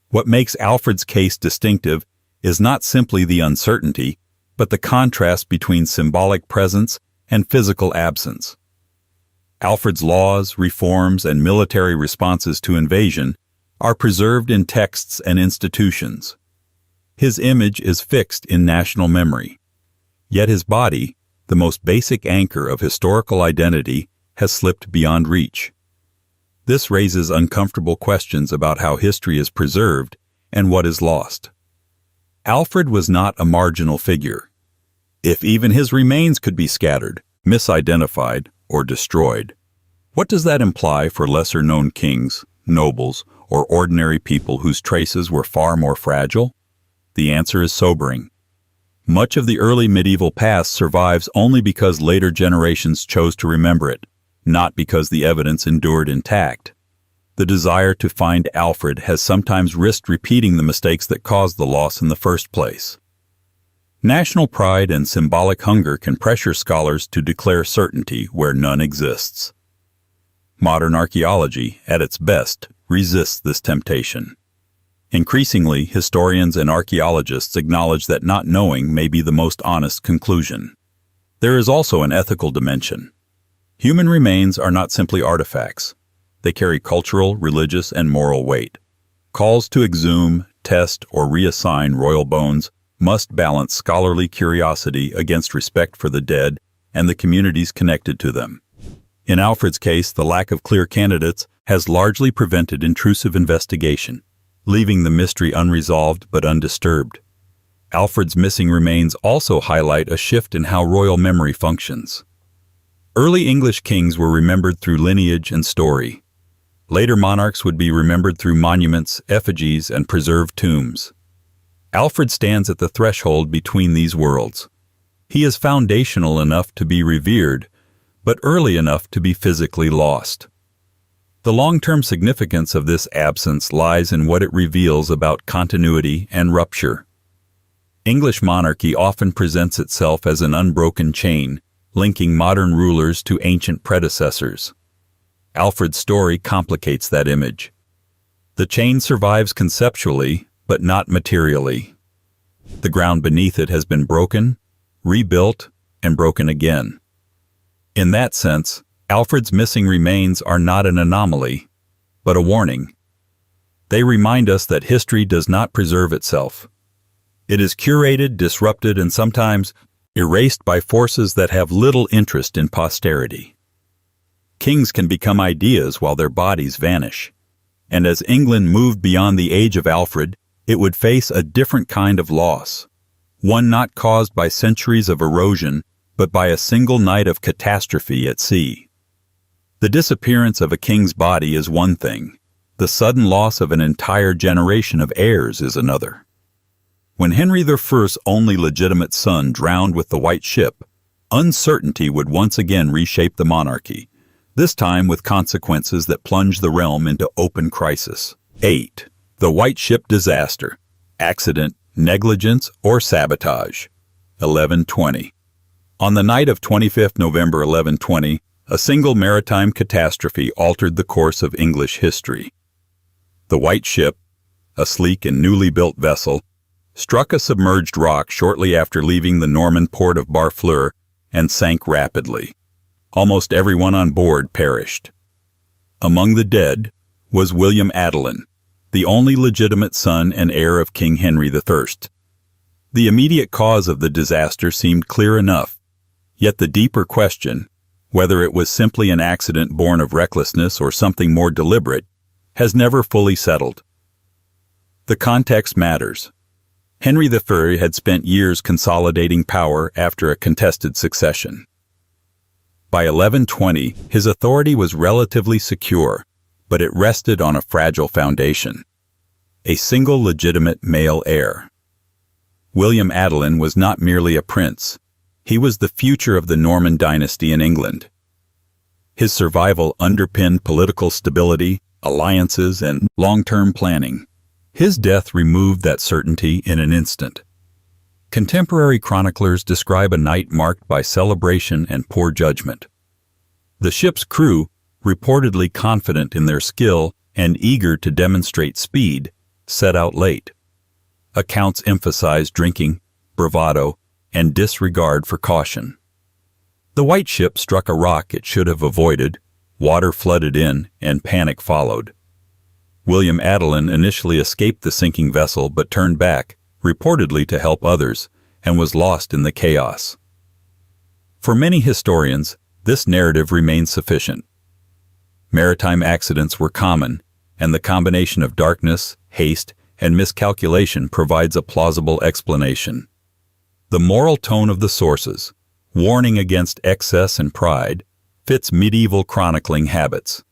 What makes Alfred's case distinctive is not simply the uncertainty, but the contrast between symbolic presence and physical absence. Alfred's laws, reforms, and military responses to invasion are preserved in texts and institutions. His image is fixed in national memory. Yet his body, the most basic anchor of historical identity, has slipped beyond reach. This raises uncomfortable questions about how history is preserved and what is lost. Alfred was not a marginal figure. If even his remains could be scattered, misidentified, or destroyed, what does that imply for lesser-known kings, nobles, or ordinary people whose traces were far more fragile? The answer is sobering. Much of the early medieval past survives only because later generations chose to remember it, not because the evidence endured intact. The desire to find Alfred has sometimes risked repeating the mistakes that caused the loss in the first place. National pride and symbolic hunger can pressure scholars to declare certainty where none exists. Modern archaeology, at its best, resists this temptation. Increasingly, historians and archaeologists acknowledge that not knowing may be the most honest conclusion. There is also an ethical dimension. Human remains are not simply artifacts. They carry cultural, religious, and moral weight. Calls to exhume, test, or reassign royal bones must balance scholarly curiosity against respect for the dead and the communities connected to them. In Alfred's case, the lack of clear candidates has largely prevented intrusive investigation, leaving the mystery unresolved but undisturbed. Alfred's missing remains also highlight a shift in how royal memory functions. Early English kings were remembered through lineage and story. Later monarchs would be remembered through monuments, effigies, and preserved tombs. Alfred stands at the threshold between these worlds. He is foundational enough to be revered, but early enough to be physically lost. The long-term significance of this absence lies in what it reveals about continuity and rupture. English monarchy often presents itself as an unbroken chain, linking modern rulers to ancient predecessors. Alfred's story complicates that image. The chain survives conceptually, but not materially. The ground beneath it has been broken, rebuilt, and broken again. In that sense, Alfred's missing remains are not an anomaly, but a warning. They remind us that history does not preserve itself. It is curated, disrupted, and sometimes erased by forces that have little interest in posterity. Kings can become ideas while their bodies vanish. And as England moved beyond the age of Alfred, it would face a different kind of loss, one not caused by centuries of erosion, but by a single night of catastrophe at sea. The disappearance of a king's body is one thing. The sudden loss of an entire generation of heirs is another. When Henry I's only legitimate son drowned with the White Ship, uncertainty would once again reshape the monarchy, this time with consequences that plunged the realm into open crisis. 8. The White Ship disaster. Accident, negligence, or sabotage. 1120. On the night of 25 November 1120, a single maritime catastrophe altered the course of English history. The White Ship, a sleek and newly built vessel, struck a submerged rock shortly after leaving the Norman port of Barfleur and sank rapidly. Almost everyone on board perished. Among the dead was William Adelin, the only legitimate son and heir of King Henry I. The immediate cause of the disaster seemed clear enough, yet the deeper question, whether it was simply an accident born of recklessness or something more deliberate, has never fully settled. The context matters. Henry III had spent years consolidating power after a contested succession. By 1120, his authority was relatively secure, but it rested on a fragile foundation: a single legitimate male heir. William Adelin was not merely a prince. He was the future of the Norman dynasty in England. His survival underpinned political stability, alliances, and long-term planning. His death removed that certainty in an instant. Contemporary chroniclers describe a night marked by celebration and poor judgment. The ship's crew, reportedly confident in their skill and eager to demonstrate speed, set out late. Accounts emphasize drinking, bravado, and disregard for caution. The white ship struck a rock it should have avoided, water flooded in, and panic followed. William Adelin initially escaped the sinking vessel but turned back, reportedly to help others, and was lost in the chaos. For many historians, this narrative remains sufficient. Maritime accidents were common, and the combination of darkness, haste, and miscalculation provides a plausible explanation. The moral tone of the sources, warning against excess and pride, fits medieval chronicling habits.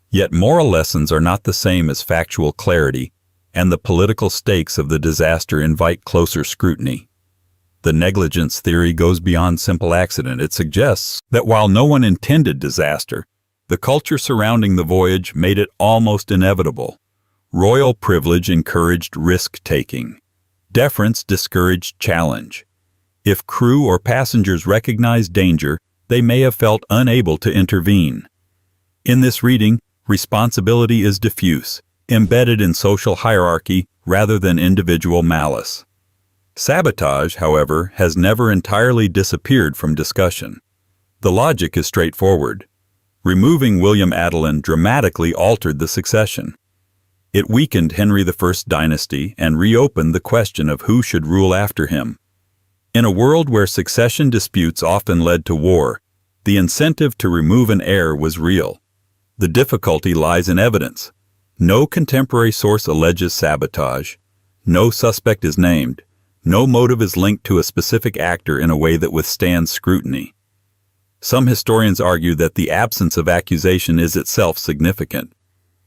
Yet moral lessons are not the same as factual clarity, and the political stakes of the disaster invite closer scrutiny. The negligence theory goes beyond simple accident. It suggests that while no one intended disaster, the culture surrounding the voyage made it almost inevitable. Royal privilege encouraged risk-taking. Deference discouraged challenge. If crew or passengers recognized danger, they may have felt unable to intervene. In this reading, responsibility is diffuse, embedded in social hierarchy rather than individual malice. Sabotage, however, has never entirely disappeared from discussion. The logic is straightforward. Removing William Adelin dramatically altered the succession. It weakened Henry I's dynasty and reopened the question of who should rule after him. In a world where succession disputes often led to war, the incentive to remove an heir was real. The difficulty lies in evidence. No contemporary source alleges sabotage. No suspect is named. No motive is linked to a specific actor in a way that withstands scrutiny. Some historians argue that the absence of accusation is itself significant.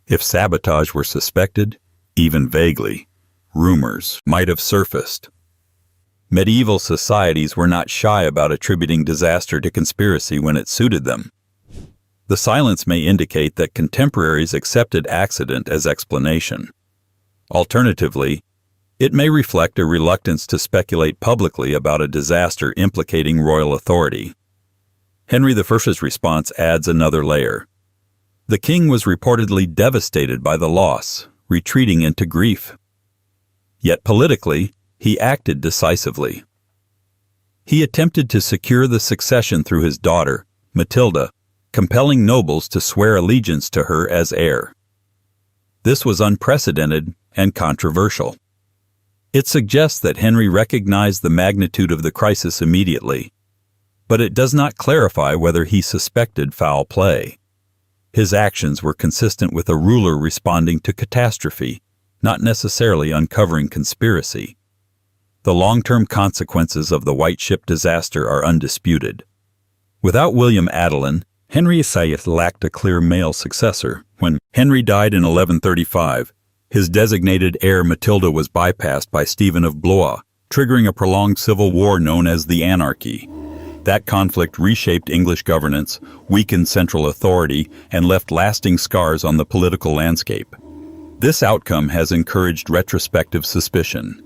If sabotage were suspected, even vaguely, rumors might have surfaced. Medieval societies were not shy about attributing disaster to conspiracy when it suited them. The silence may indicate that contemporaries accepted accident as explanation. Alternatively, it may reflect a reluctance to speculate publicly about a disaster implicating royal authority. Henry I's response adds another layer. The king was reportedly devastated by the loss, retreating into grief. Yet politically, he acted decisively. He attempted to secure the succession through his daughter, Matilda, compelling nobles to swear allegiance to her as heir. This was unprecedented and controversial. It suggests that Henry recognized the magnitude of the crisis immediately, but it does not clarify whether he suspected foul play. His actions were consistent with a ruler responding to catastrophe, not necessarily uncovering conspiracy. The long-term consequences of the White Ship disaster are undisputed. Without William Adelin, Henry VIII lacked a clear male successor. When Henry died in 1135, his designated heir Matilda was bypassed by Stephen of Blois, triggering a prolonged civil war known as the Anarchy. That conflict reshaped English governance, weakened central authority, and left lasting scars on the political landscape. This outcome has encouraged retrospective suspicion.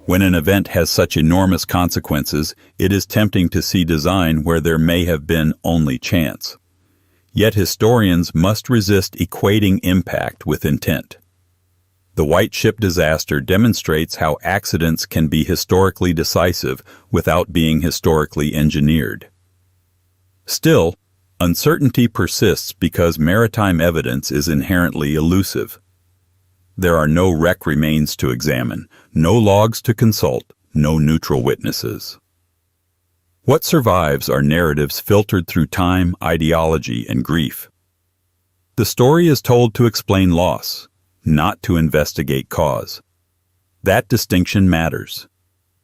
When an event has such enormous consequences, it is tempting to see design where there may have been only chance. Yet historians must resist equating impact with intent. The White Ship disaster demonstrates how accidents can be historically decisive without being historically engineered. Still, uncertainty persists because maritime evidence is inherently elusive. There are no wreck remains to examine, no logs to consult, no neutral witnesses. What survives are narratives filtered through time, ideology, and grief. The story is told to explain loss, not to investigate cause. That distinction matters.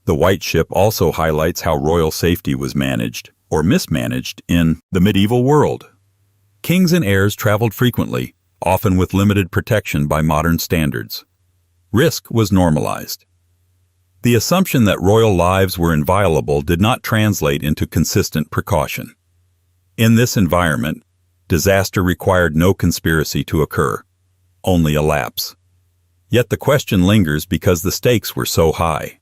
The White Ship also highlights how royal safety was managed, or mismanaged, in the medieval world. Kings and heirs traveled frequently, often with limited protection by modern standards. Risk was normalized. The assumption that royal lives were inviolable did not translate into consistent precaution. In this environment, disaster required no conspiracy to occur, only a lapse. Yet the question lingers because the stakes were so high.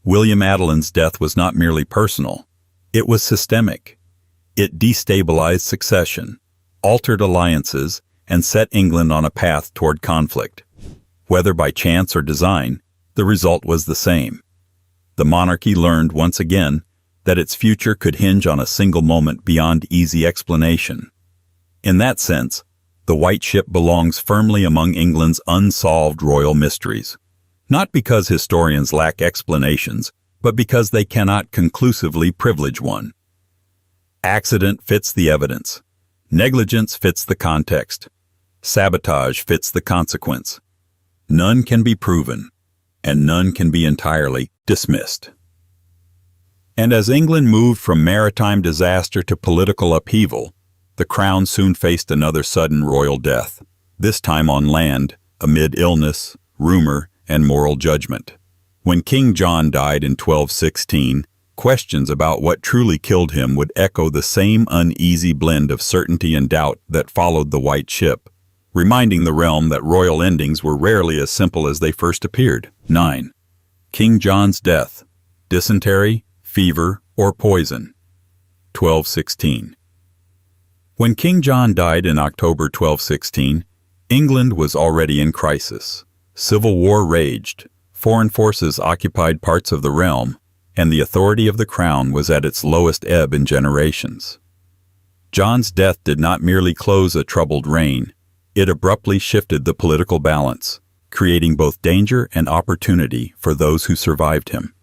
William Adelin's death was not merely personal. It was systemic. It destabilized succession, altered alliances, and set England on a path toward conflict. Whether by chance or design, the result was the same. The monarchy learned once again that its future could hinge on a single moment beyond easy explanation. In that sense, the White Ship belongs firmly among England's unsolved royal mysteries, not because historians lack explanations, but because they cannot conclusively privilege one. Accident fits the evidence. Negligence fits the context. Sabotage fits the consequence. None can be proven, and none can be entirely dismissed. And as England moved from maritime disaster to political upheaval, the crown soon faced another sudden royal death, this time on land, amid illness, rumor, and moral judgment. When King John died in 1216, questions about what truly killed him would echo the same uneasy blend of certainty and doubt that followed the White Ship, reminding the realm that royal endings were rarely as simple as they first appeared. 9. King John's death: dysentery, fever, or poison. 1216. When King John died in October 1216, England was already in crisis. Civil war raged, foreign forces occupied parts of the realm, and the authority of the crown was at its lowest ebb in generations. John's death did not merely close a troubled reign, it abruptly shifted the political balance, creating both danger and opportunity for those who survived him.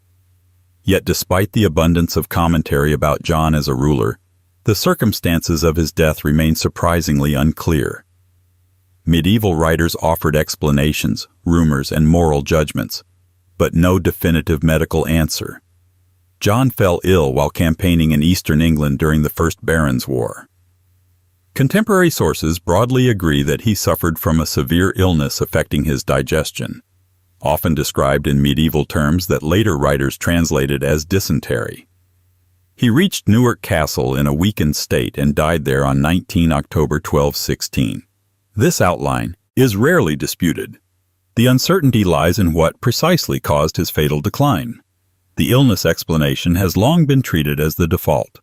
Yet despite the abundance of commentary about John as a ruler, the circumstances of his death remain surprisingly unclear. Medieval writers offered explanations, rumors, and moral judgments, but no definitive medical answer. John fell ill while campaigning in eastern England during the First Barons' War. Contemporary sources broadly agree that he suffered from a severe illness affecting his digestion, often described in medieval terms that later writers translated as dysentery. He reached Newark Castle in a weakened state and died there on 19 October 1216. This outline is rarely disputed. The uncertainty lies in what precisely caused his fatal decline. The illness explanation has long been treated as the default.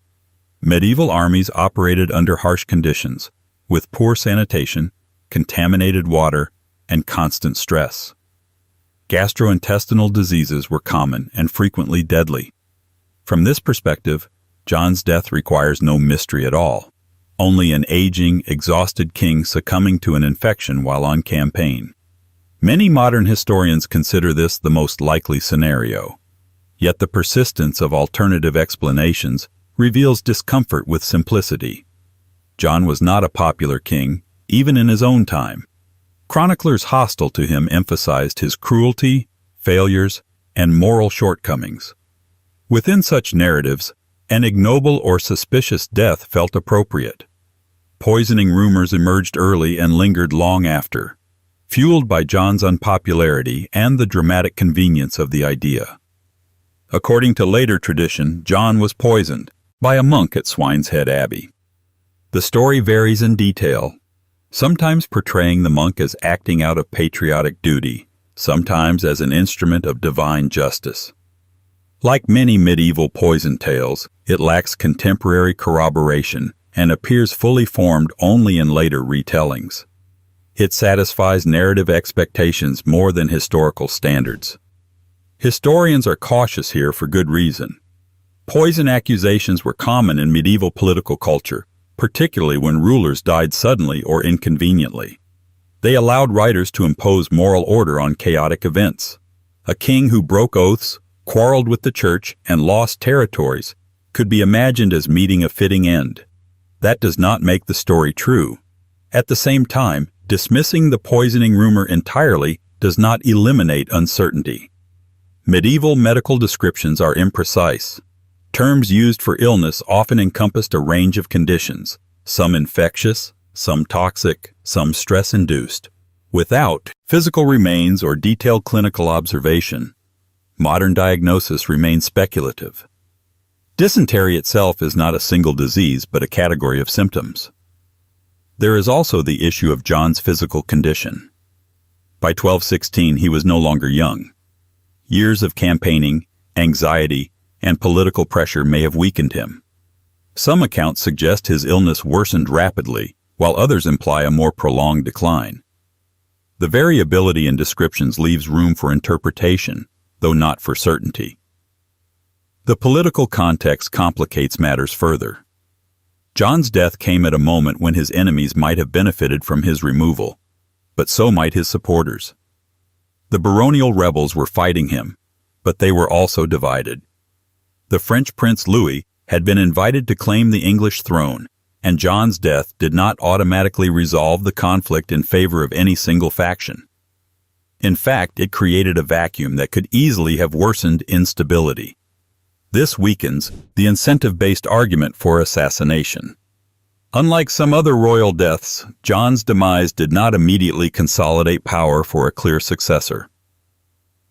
Medieval armies operated under harsh conditions, with poor sanitation, contaminated water, and constant stress. Gastrointestinal diseases were common and frequently deadly. From this perspective, John's death requires no mystery at all, only an aging, exhausted king succumbing to an infection while on campaign. Many modern historians consider this the most likely scenario. Yet the persistence of alternative explanations reveals discomfort with simplicity. John was not a popular king, even in his own time. Chroniclers hostile to him emphasized his cruelty, failures, and moral shortcomings. Within such narratives, an ignoble or suspicious death felt appropriate. Poisoning rumors emerged early and lingered long after, fueled by John's unpopularity and the dramatic convenience of the idea. According to later tradition, John was poisoned by a monk at Swineshead Abbey. The story varies in detail, sometimes portraying the monk as acting out of patriotic duty, sometimes as an instrument of divine justice. Like many medieval poison tales, it lacks contemporary corroboration and appears fully formed only in later retellings. It satisfies narrative expectations more than historical standards. Historians are cautious here for good reason. Poison accusations were common in medieval political culture, particularly when rulers died suddenly or inconveniently. They allowed writers to impose moral order on chaotic events. A king who broke oaths, quarreled with the church, and lost territories could be imagined as meeting a fitting end. That does not make the story true. At the same time, dismissing the poisoning rumor entirely does not eliminate uncertainty. Medieval medical descriptions are imprecise. Terms used for illness often encompassed a range of conditions, some infectious, some toxic, some stress-induced. Without physical remains or detailed clinical observation, modern diagnosis remains speculative. Dysentery itself is not a single disease but a category of symptoms. There is also the issue of John's physical condition. By 1216 he was no longer young. Years of campaigning, anxiety, and political pressure may have weakened him. Some accounts suggest his illness worsened rapidly, while others imply a more prolonged decline. The variability in descriptions leaves room for interpretation, though not for certainty. The political context complicates matters further. John's death came at a moment when his enemies might have benefited from his removal, but so might his supporters. The baronial rebels were fighting him, but they were also divided. The French Prince Louis had been invited to claim the English throne, and John's death did not automatically resolve the conflict in favor of any single faction. In fact, it created a vacuum that could easily have worsened instability. This weakens the incentive-based argument for assassination. Unlike some other royal deaths, John's demise did not immediately consolidate power for a clear successor.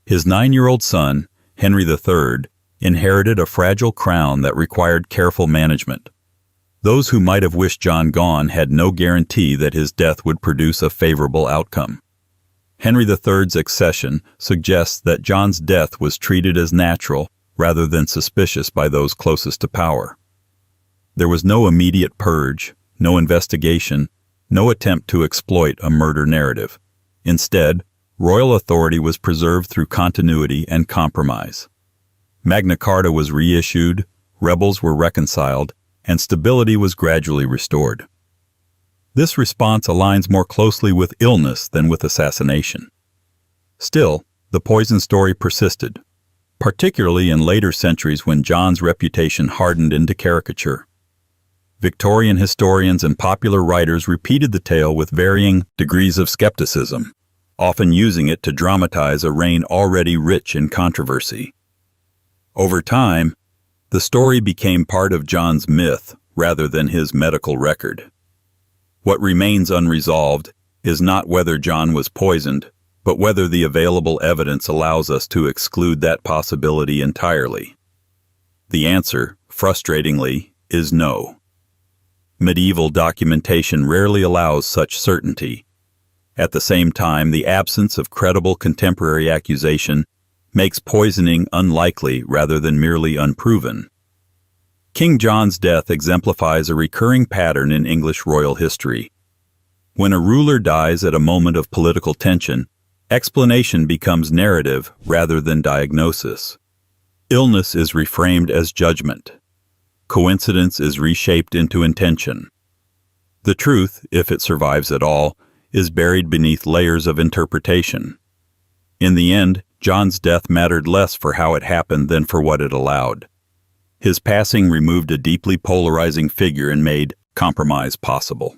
His 9-year-old son, Henry III, inherited a fragile crown that required careful management. Those who might have wished John gone had no guarantee that his death would produce a favorable outcome. Henry III's accession suggests that John's death was treated as natural rather than suspicious by those closest to power. There was no immediate purge, no investigation, no attempt to exploit a murder narrative. Instead, royal authority was preserved through continuity and compromise. Magna Carta was reissued, rebels were reconciled, and stability was gradually restored. This response aligns more closely with illness than with assassination. Still, the poison story persisted, particularly in later centuries when John's reputation hardened into caricature. Victorian historians and popular writers repeated the tale with varying degrees of skepticism, often using it to dramatize a reign already rich in controversy. Over time, the story became part of John's myth rather than his medical record. What remains unresolved is not whether John was poisoned, but whether the available evidence allows us to exclude that possibility entirely. The answer, frustratingly, is no. Medieval documentation rarely allows such certainty. At the same time, the absence of credible contemporary accusation makes poisoning unlikely rather than merely unproven. King John's death exemplifies a recurring pattern in English royal history. When a ruler dies at a moment of political tension, explanation becomes narrative rather than diagnosis. Illness is reframed as judgment. Coincidence is reshaped into intention. The truth, if it survives at all, is buried beneath layers of interpretation. In the end, John's death mattered less for how it happened than for what it allowed. His passing removed a deeply polarizing figure and made compromise possible.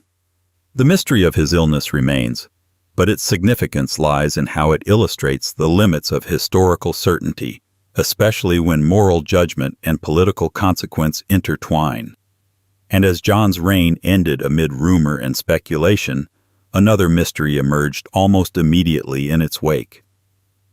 The mystery of his illness remains, but its significance lies in how it illustrates the limits of historical certainty, especially when moral judgment and political consequence intertwine. And as John's reign ended amid rumor and speculation, another mystery emerged almost immediately in its wake.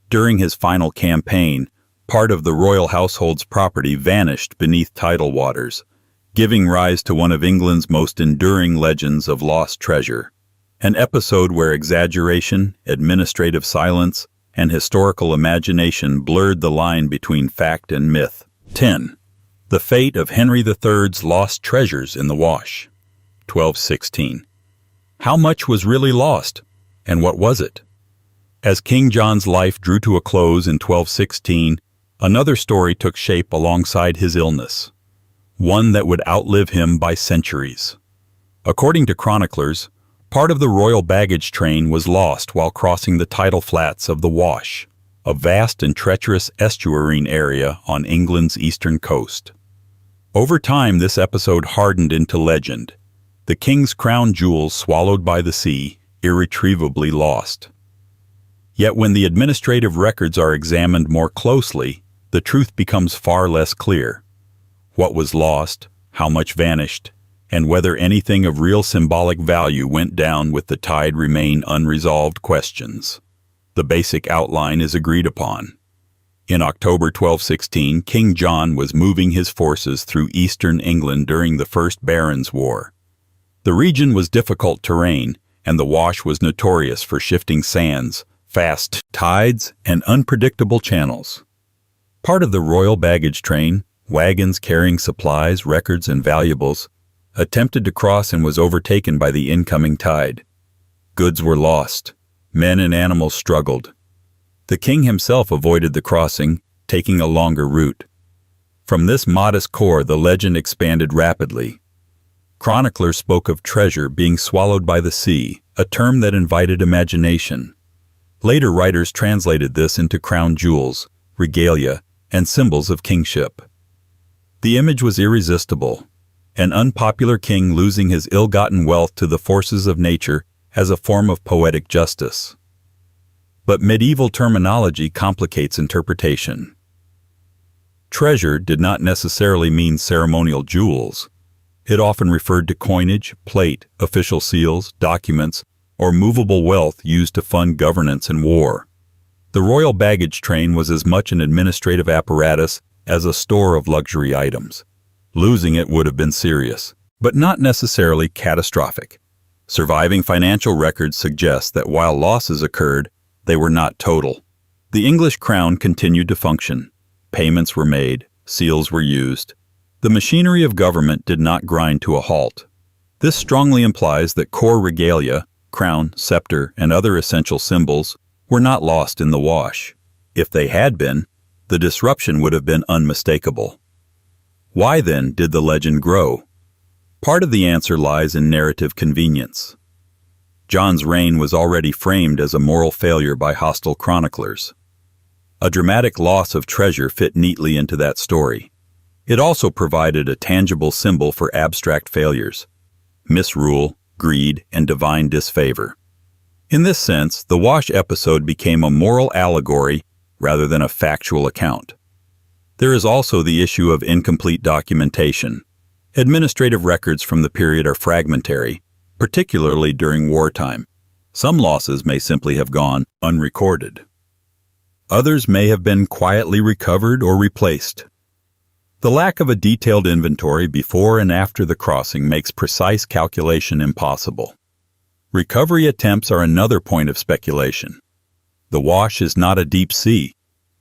During his final campaign, part of the royal household's property vanished beneath tidal waters, giving rise to one of England's most enduring legends of lost treasure, an episode where exaggeration, administrative silence, and historical imagination blurred the line between fact and myth. 10. The fate of Henry III's lost treasures in the wash. 1216. How much was really lost, and what was it? As King John's life drew to a close in 1216, another story took shape alongside his illness, one that would outlive him by centuries. According to chroniclers, part of the royal baggage train was lost while crossing the tidal flats of the Wash, a vast and treacherous estuarine area on England's eastern coast. Over time, this episode hardened into legend, the king's crown jewels swallowed by the sea, irretrievably lost. Yet when the administrative records are examined more closely, the truth becomes far less clear. What was lost, how much vanished, and whether anything of real symbolic value went down with the tide remain unresolved questions. The basic outline is agreed upon. In October 1216, King John was moving his forces through eastern England during the First Barons' War. The region was difficult terrain, and the Wash was notorious for shifting sands, fast tides, and unpredictable channels. Part of the royal baggage train, wagons carrying supplies, records, and valuables, attempted to cross and was overtaken by the incoming tide. Goods were lost. Men and animals struggled. The king himself avoided the crossing, taking a longer route. From this modest core, the legend expanded rapidly. Chroniclers spoke of treasure being swallowed by the sea, a term that invited imagination. Later writers translated this into crown jewels, regalia, and symbols of kingship. The image was irresistible, an unpopular king losing his ill-gotten wealth to the forces of nature as a form of poetic justice. But medieval terminology complicates interpretation. Treasure did not necessarily mean ceremonial jewels. It often referred to coinage, plate, official seals, documents, or movable wealth used to fund governance and war. The royal baggage train was as much an administrative apparatus as a store of luxury items. Losing it would have been serious, but not necessarily catastrophic. Surviving financial records suggest that while losses occurred, they were not total. The English crown continued to function. Payments were made, seals were used. The machinery of government did not grind to a halt. This strongly implies that core regalia, crown, scepter, and other essential symbols, were not lost in the wash. If they had been, the disruption would have been unmistakable. Why then did the legend grow? Part of the answer lies in narrative convenience. John's reign was already framed as a moral failure by hostile chroniclers. A dramatic loss of treasure fit neatly into that story. It also provided a tangible symbol for abstract failures: misrule, greed, and divine disfavor. In this sense, the Wash episode became a moral allegory rather than a factual account. There is also the issue of incomplete documentation. Administrative records from the period are fragmentary, particularly during wartime. Some losses may simply have gone unrecorded. Others may have been quietly recovered or replaced. The lack of a detailed inventory before and after the crossing makes precise calculation impossible. Recovery attempts are another point of speculation. The Wash is not a deep sea.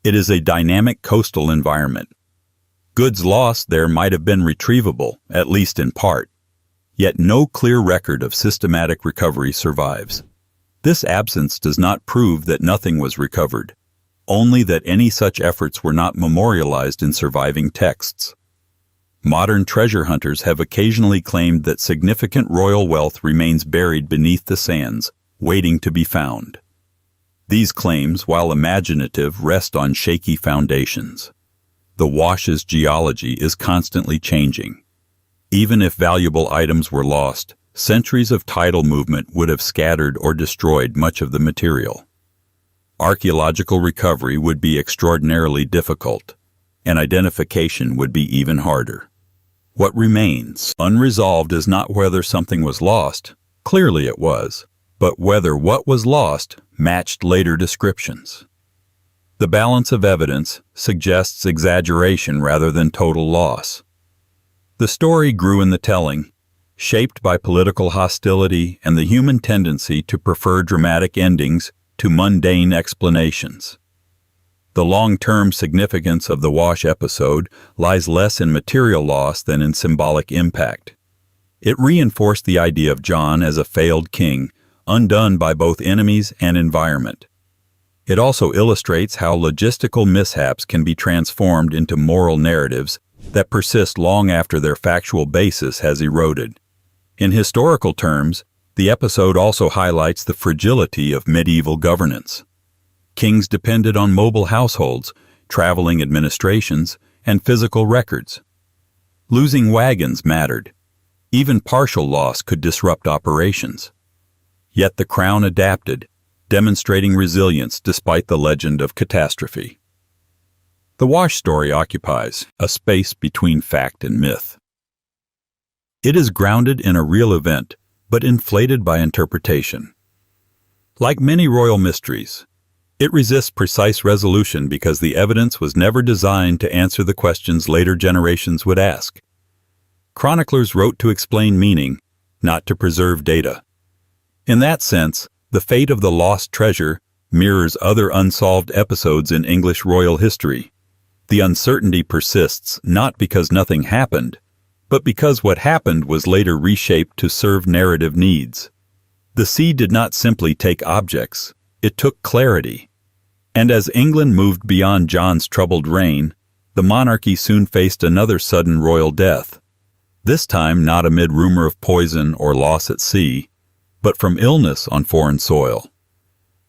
It is a dynamic coastal environment. Goods lost there might have been retrievable, at least in part. Yet no clear record of systematic recovery survives. This absence does not prove that nothing was recovered, only that any such efforts were not memorialized in surviving texts. Modern treasure hunters have occasionally claimed that significant royal wealth remains buried beneath the sands, waiting to be found. These claims, while imaginative, rest on shaky foundations. The Wash's geology is constantly changing. Even if valuable items were lost, centuries of tidal movement would have scattered or destroyed much of the material. Archaeological recovery would be extraordinarily difficult, and identification would be even harder. What remains unresolved is not whether something was lost, clearly it was, but whether what was lost matched later descriptions. The balance of evidence suggests exaggeration rather than total loss. The story grew in the telling, shaped by political hostility and the human tendency to prefer dramatic endings to mundane explanations. The long-term significance of the Wash episode lies less in material loss than in symbolic impact. It reinforced the idea of John as a failed king, undone by both enemies and environment. It also illustrates how logistical mishaps can be transformed into moral narratives that persist long after their factual basis has eroded. In historical terms, the episode also highlights the fragility of medieval governance. Kings depended on mobile households, traveling administrations, and physical records. Losing wagons mattered. Even partial loss could disrupt operations. Yet the crown adapted, demonstrating resilience despite the legend of catastrophe. The Wash story occupies a space between fact and myth. It is grounded in a real event, but inflated by interpretation. Like many royal mysteries, it resists precise resolution because the evidence was never designed to answer the questions later generations would ask. Chroniclers wrote to explain meaning, not to preserve data. In that sense, the fate of the lost treasure mirrors other unsolved episodes in English royal history. The uncertainty persists not because nothing happened, but because what happened was later reshaped to serve narrative needs. The sea did not simply take objects, it took clarity. And as England moved beyond John's troubled reign, the monarchy soon faced another sudden royal death. This time not amid rumor of poison or loss at sea, but from illness on foreign soil.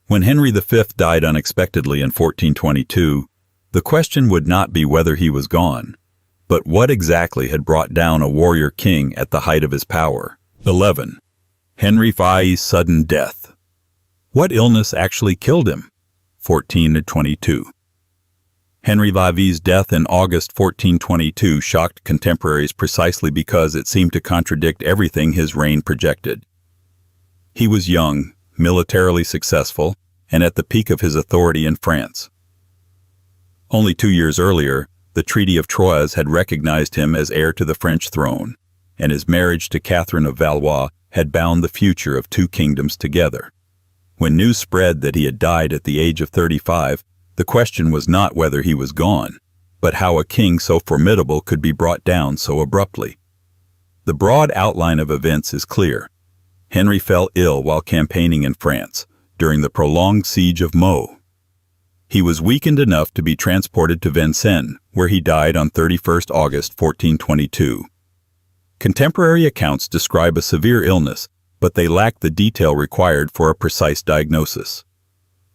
When Henry V died unexpectedly in 1422, the question would not be whether he was gone, but what exactly had brought down a warrior king at the height of his power. 11. Henry V's sudden death. What illness actually killed him? 1422. Henry V's death in August 1422 shocked contemporaries precisely because it seemed to contradict everything his reign projected. He was young, militarily successful, and at the peak of his authority in France. Only 2 years earlier, the Treaty of Troyes had recognized him as heir to the French throne, and his marriage to Catherine of Valois had bound the future of two kingdoms together. When news spread that he had died at the age of 35, the question was not whether he was gone, but how a king so formidable could be brought down so abruptly. The broad outline of events is clear. Henry fell ill while campaigning in France during the prolonged siege of Meaux. He was weakened enough to be transported to Vincennes, where he died on 31 August 1422. Contemporary accounts describe a severe illness, but they lack the detail required for a precise diagnosis.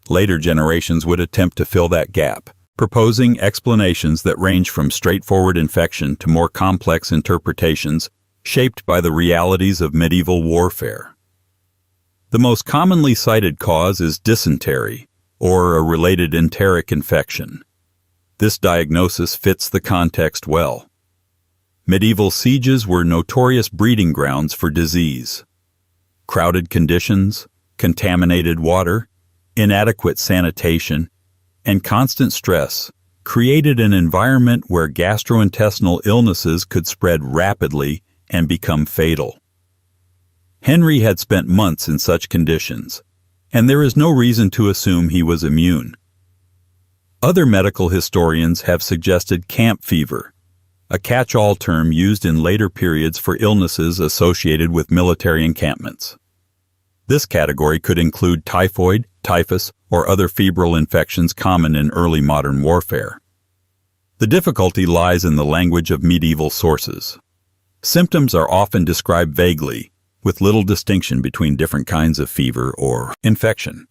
Later generations would attempt to fill that gap, proposing explanations that range from straightforward infection to more complex interpretations shaped by the realities of medieval warfare. The most commonly cited cause is dysentery, or a related enteric infection. This diagnosis fits the context well. Medieval sieges were notorious breeding grounds for disease. Crowded conditions, contaminated water, inadequate sanitation, and constant stress created an environment where gastrointestinal illnesses could spread rapidly and become fatal. Henry had spent months in such conditions, and there is no reason to assume he was immune. Other medical historians have suggested camp fever, a catch-all term used in later periods for illnesses associated with military encampments. This category could include typhoid, typhus, or other febrile infections common in early modern warfare. The difficulty lies in the language of medieval sources. Symptoms are often described vaguely, with little distinction between different kinds of fever or infection.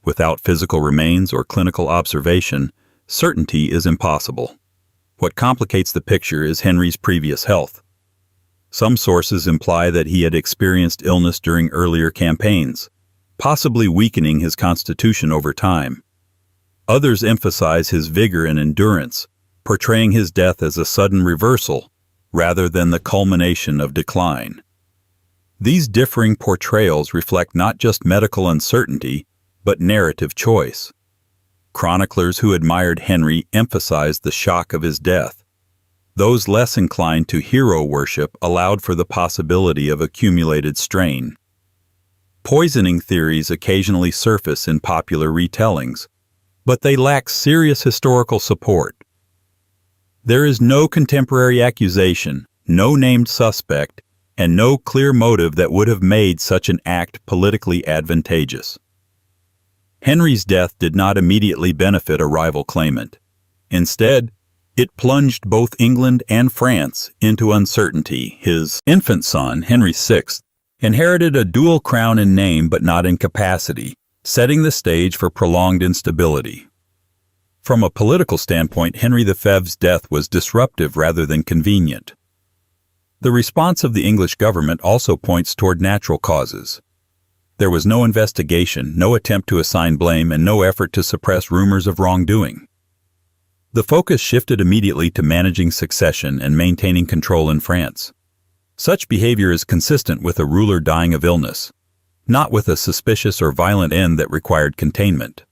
Without physical remains or clinical observation, certainty is impossible. What complicates the picture is Henry's previous health. Some sources imply that he had experienced illness during earlier campaigns, possibly weakening his constitution over time. Others emphasize his vigor and endurance, portraying his death as a sudden reversal rather than the culmination of decline. These differing portrayals reflect not just medical uncertainty, but narrative choice. Chroniclers who admired Henry emphasized the shock of his death. Those less inclined to hero worship allowed for the possibility of accumulated strain. Poisoning theories occasionally surface in popular retellings, but they lack serious historical support. There is no contemporary accusation, no named suspect, and no clear motive that would have made such an act politically advantageous. Henry's death did not immediately benefit a rival claimant. Instead, it plunged both England and France into uncertainty. His infant son, Henry VI, inherited a dual crown in name but not in capacity, setting the stage for prolonged instability. From a political standpoint, Henry V's death was disruptive rather than convenient. The response of the English government also points toward natural causes. There was no investigation, no attempt to assign blame, and no effort to suppress rumors of wrongdoing. The focus shifted immediately to managing succession and maintaining control in France. Such behavior is consistent with a ruler dying of illness, not with a suspicious or violent end that required containment.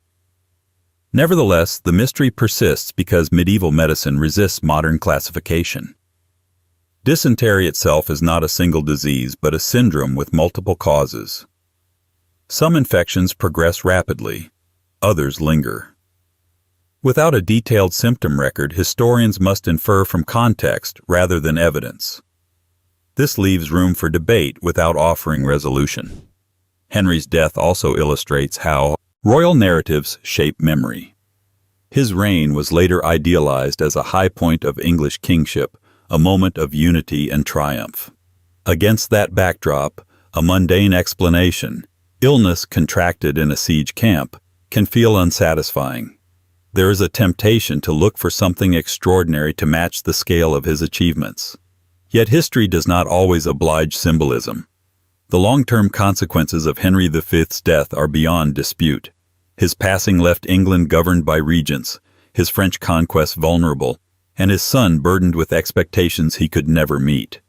Nevertheless, the mystery persists because medieval medicine resists modern classification. Dysentery itself is not a single disease, but a syndrome with multiple causes. Some infections progress rapidly, others linger. Without a detailed symptom record, historians must infer from context rather than evidence. This leaves room for debate without offering resolution. Henry's death also illustrates how royal narratives shape memory. His reign was later idealized as a high point of English kingship, a moment of unity and triumph. Against that backdrop, a mundane explanation, illness contracted in a siege camp, can feel unsatisfying. There is a temptation to look for something extraordinary to match the scale of his achievements. Yet history does not always oblige symbolism. The long-term consequences of Henry V's death are beyond dispute. His passing left England governed by regents, his French conquest vulnerable, and his son burdened with expectations he could never meet.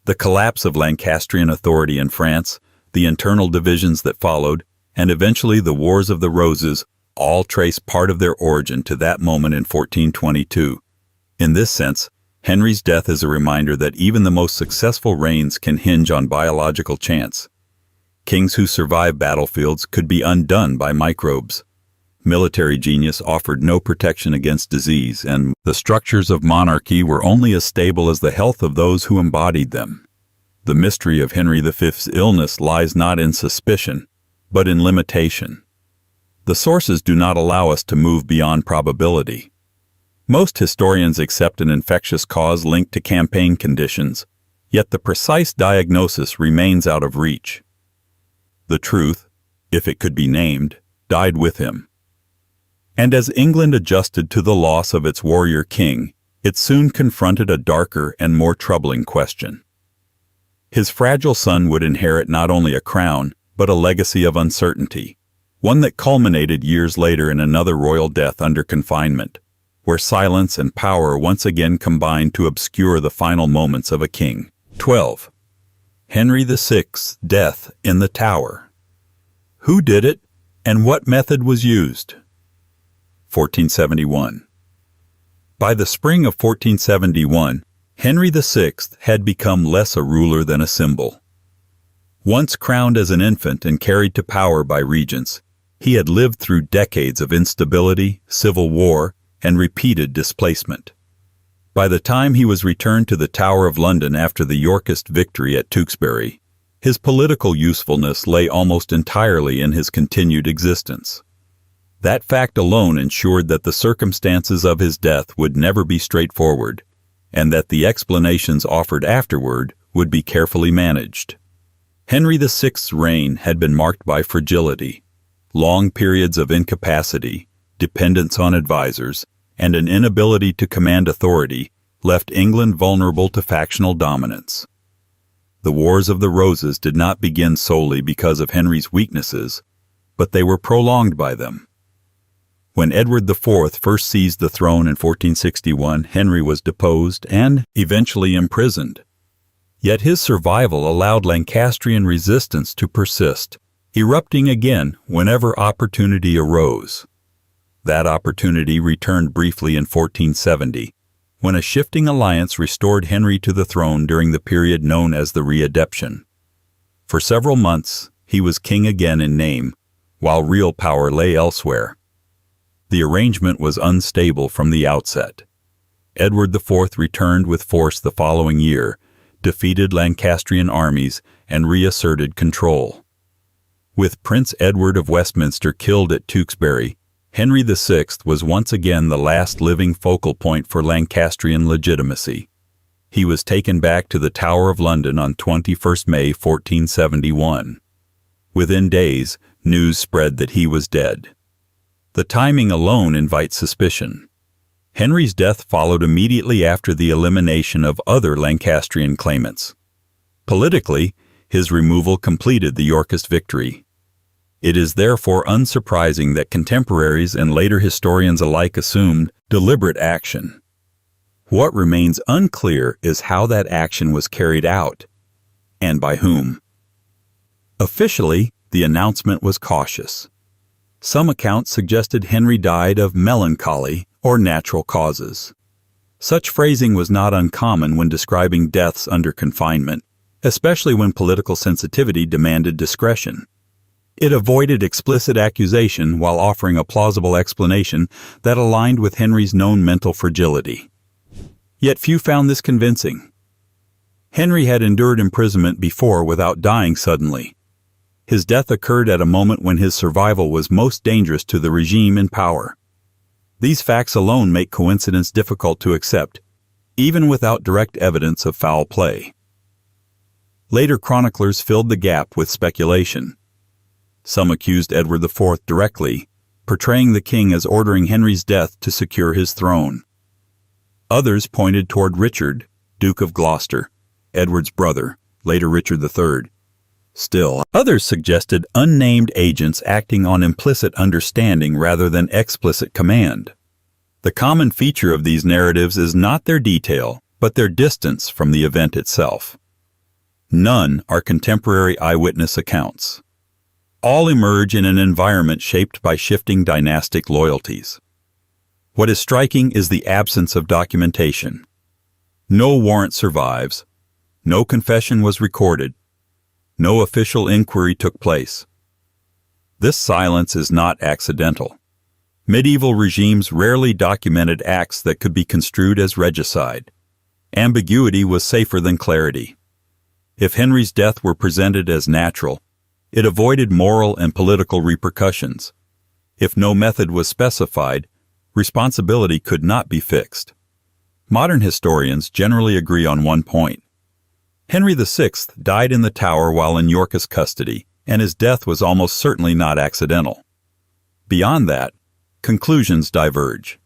The collapse of Lancastrian authority in France, the internal divisions that followed, and eventually the Wars of the Roses, all trace part of their origin to that moment in 1422. In this sense, Henry's death is a reminder that even the most successful reigns can hinge on biological chance. Kings who survive battlefields could be undone by microbes. Military genius offered no protection against disease, and the structures of monarchy were only as stable as the health of those who embodied them. The mystery of Henry V's illness lies not in suspicion, but in limitation. The sources do not allow us to move beyond probability. Most historians accept an infectious cause linked to campaign conditions, yet the precise diagnosis remains out of reach. The truth, if it could be named, died with him. And as England adjusted to the loss of its warrior king, it soon confronted a darker and more troubling question. His fragile son would inherit not only a crown, but a legacy of uncertainty, one that culminated years later in another royal death under confinement, where silence and power once again combined to obscure the final moments of a king. 12. Henry VI's death in the Tower. Who did it, and what method was used? 1471. By the spring of 1471, Henry VI had become less a ruler than a symbol. Once crowned as an infant and carried to power by regents, he had lived through decades of instability, civil war, and repeated displacement. By the time he was returned to the Tower of London after the Yorkist victory at Tewkesbury, his political usefulness lay almost entirely in his continued existence. That fact alone ensured that the circumstances of his death would never be straightforward, and that the explanations offered afterward would be carefully managed. Henry VI's reign had been marked by fragility, long periods of incapacity, dependence on advisors, and an inability to command authority left England vulnerable to factional dominance. The Wars of the Roses did not begin solely because of Henry's weaknesses, but they were prolonged by them. When Edward IV first seized the throne in 1461, Henry was deposed and eventually imprisoned. Yet his survival allowed Lancastrian resistance to persist, erupting again whenever opportunity arose. That opportunity returned briefly in 1470, when a shifting alliance restored Henry to the throne during the period known as the Readeption. For several months, he was king again in name, while real power lay elsewhere. The arrangement was unstable from the outset. Edward IV returned with force the following year, defeated Lancastrian armies, and reasserted control. With Prince Edward of Westminster killed at Tewkesbury, Henry VI was once again the last living focal point for Lancastrian legitimacy. He was taken back to the Tower of London on 21st May 1471. Within days, news spread that he was dead. The timing alone invites suspicion. Henry's death followed immediately after the elimination of other Lancastrian claimants. Politically, his removal completed the Yorkist victory. It is therefore unsurprising that contemporaries and later historians alike assumed deliberate action. What remains unclear is how that action was carried out, and by whom. Officially, the announcement was cautious. Some accounts suggested Henry died of melancholy or natural causes. Such phrasing was not uncommon when describing deaths under confinement, especially when political sensitivity demanded discretion. It avoided explicit accusation while offering a plausible explanation that aligned with Henry's known mental fragility. Yet few found this convincing. Henry had endured imprisonment before without dying suddenly. His death occurred at a moment when his survival was most dangerous to the regime in power. These facts alone make coincidence difficult to accept, even without direct evidence of foul play. Later chroniclers filled the gap with speculation. Some accused Edward IV directly, portraying the king as ordering Henry's death to secure his throne. Others pointed toward Richard, Duke of Gloucester, Edward's brother, later Richard III. Still, others suggested unnamed agents acting on implicit understanding rather than explicit command. The common feature of these narratives is not their detail, but their distance from the event itself. None are contemporary eyewitness accounts. All emerge in an environment shaped by shifting dynastic loyalties. What is striking is the absence of documentation. No warrant survives. No confession was recorded. No official inquiry took place. This silence is not accidental. Medieval regimes rarely documented acts that could be construed as regicide. Ambiguity was safer than clarity. If Henry's death were presented as natural, it avoided moral and political repercussions. If no method was specified, responsibility could not be fixed. Modern historians generally agree on one point. Henry VI died in the Tower while in Yorkist custody, and his death was almost certainly not accidental. Beyond that, conclusions diverge.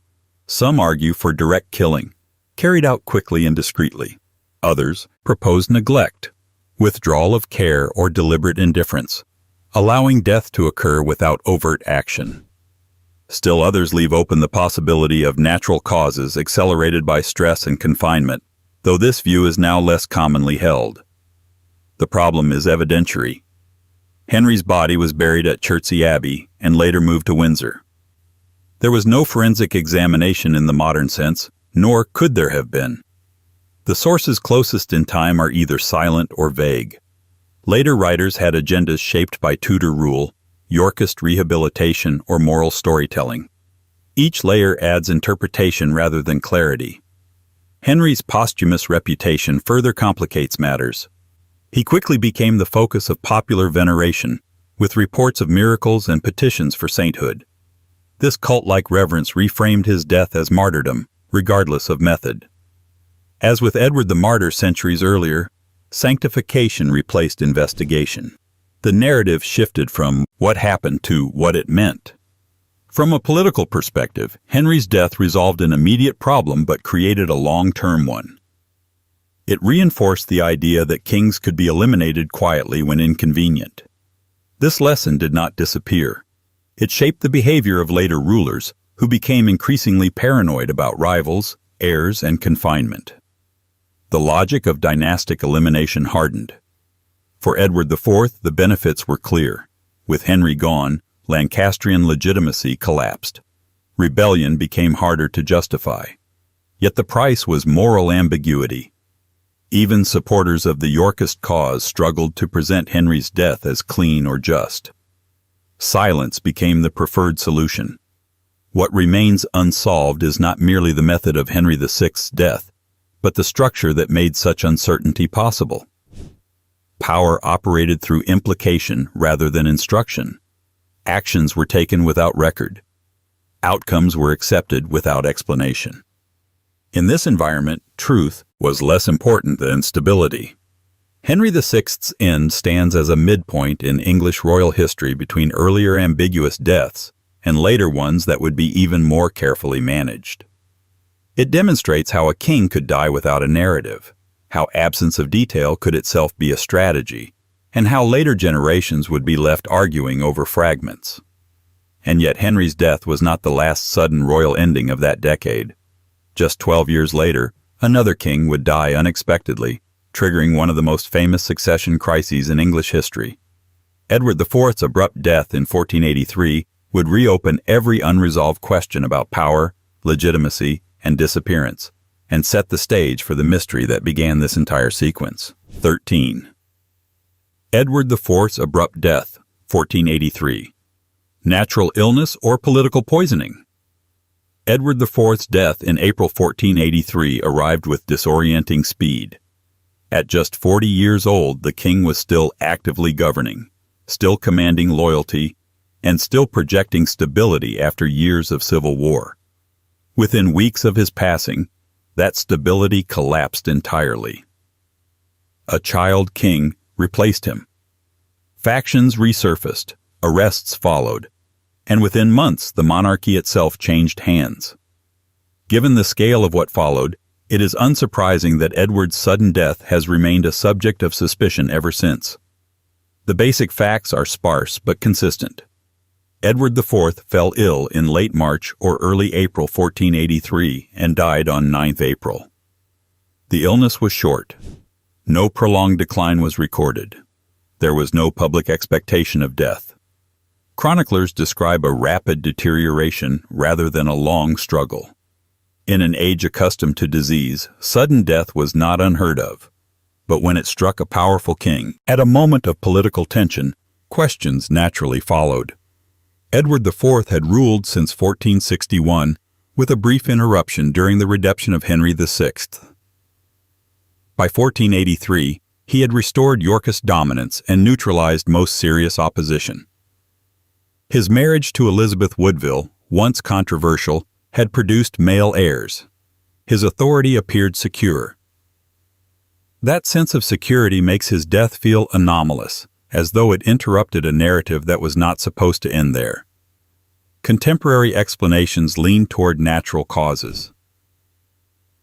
Some argue for direct killing, carried out quickly and discreetly. Others propose neglect, withdrawal of care or deliberate indifference, allowing death to occur without overt action. Still others leave open the possibility of natural causes accelerated by stress and confinement, though this view is now less commonly held. The problem is evidentiary. Henry's body was buried at Chertsey Abbey and later moved to Windsor. There was no forensic examination in the modern sense, nor could there have been. The sources closest in time are either silent or vague. Later writers had agendas shaped by Tudor rule, Yorkist rehabilitation, or moral storytelling. Each layer adds interpretation rather than clarity. Henry's posthumous reputation further complicates matters. He quickly became the focus of popular veneration, with reports of miracles and petitions for sainthood. This cult-like reverence reframed his death as martyrdom, regardless of method. As with Edward the Martyr centuries earlier, sanctification replaced investigation. The narrative shifted from what happened to what it meant. From a political perspective, Henry's death resolved an immediate problem but created a long-term one. It reinforced the idea that kings could be eliminated quietly when inconvenient. This lesson did not disappear. It shaped the behavior of later rulers, who became increasingly paranoid about rivals, heirs, and confinement. The logic of dynastic elimination hardened. For Edward IV, the benefits were clear. With Henry gone, Lancastrian legitimacy collapsed. Rebellion became harder to justify. Yet the price was moral ambiguity. Even supporters of the Yorkist cause struggled to present Henry's death as clean or just. Silence became the preferred solution. What remains unsolved is not merely the method of Henry VI's death, but the structure that made such uncertainty possible. Power operated through implication rather than instruction. Actions were taken without record. Outcomes were accepted without explanation. In this environment, truth was less important than stability. Henry VI's end stands as a midpoint in English royal history between earlier ambiguous deaths and later ones that would be even more carefully managed. It demonstrates how a king could die without a narrative, how absence of detail could itself be a strategy, and how later generations would be left arguing over fragments. And yet Henry's death was not the last sudden royal ending of that decade. Just 12 years later, another king would die unexpectedly, triggering one of the most famous succession crises in English history. Edward IV's abrupt death in 1483 would reopen every unresolved question about power, legitimacy, and disappearance, and set the stage for the mystery that began this entire sequence. 13. Edward IV's abrupt death, 1483. Natural illness or political poisoning? Edward IV's death in April 1483 arrived with disorienting speed. At just 40 years old, the king was still actively governing, still commanding loyalty, and still projecting stability after years of civil war. Within weeks of his passing, that stability collapsed entirely. A child king replaced him. Factions resurfaced, arrests followed, and within months the monarchy itself changed hands. Given the scale of what followed, it is unsurprising that Edward's sudden death has remained a subject of suspicion ever since. The basic facts are sparse but consistent. Edward IV fell ill in late March or early April 1483 and died on 9th April. The illness was short. No prolonged decline was recorded. There was no public expectation of death. Chroniclers describe a rapid deterioration rather than a long struggle. In an age accustomed to disease, sudden death was not unheard of. But when it struck a powerful king, at a moment of political tension, questions naturally followed. Edward IV had ruled since 1461, with a brief interruption during the redemption of Henry VI. By 1483, he had restored Yorkist dominance and neutralized most serious opposition. His marriage to Elizabeth Woodville, once controversial, had produced male heirs. His authority appeared secure. That sense of security makes his death feel anomalous, as though it interrupted a narrative that was not supposed to end there. Contemporary explanations lean toward natural causes.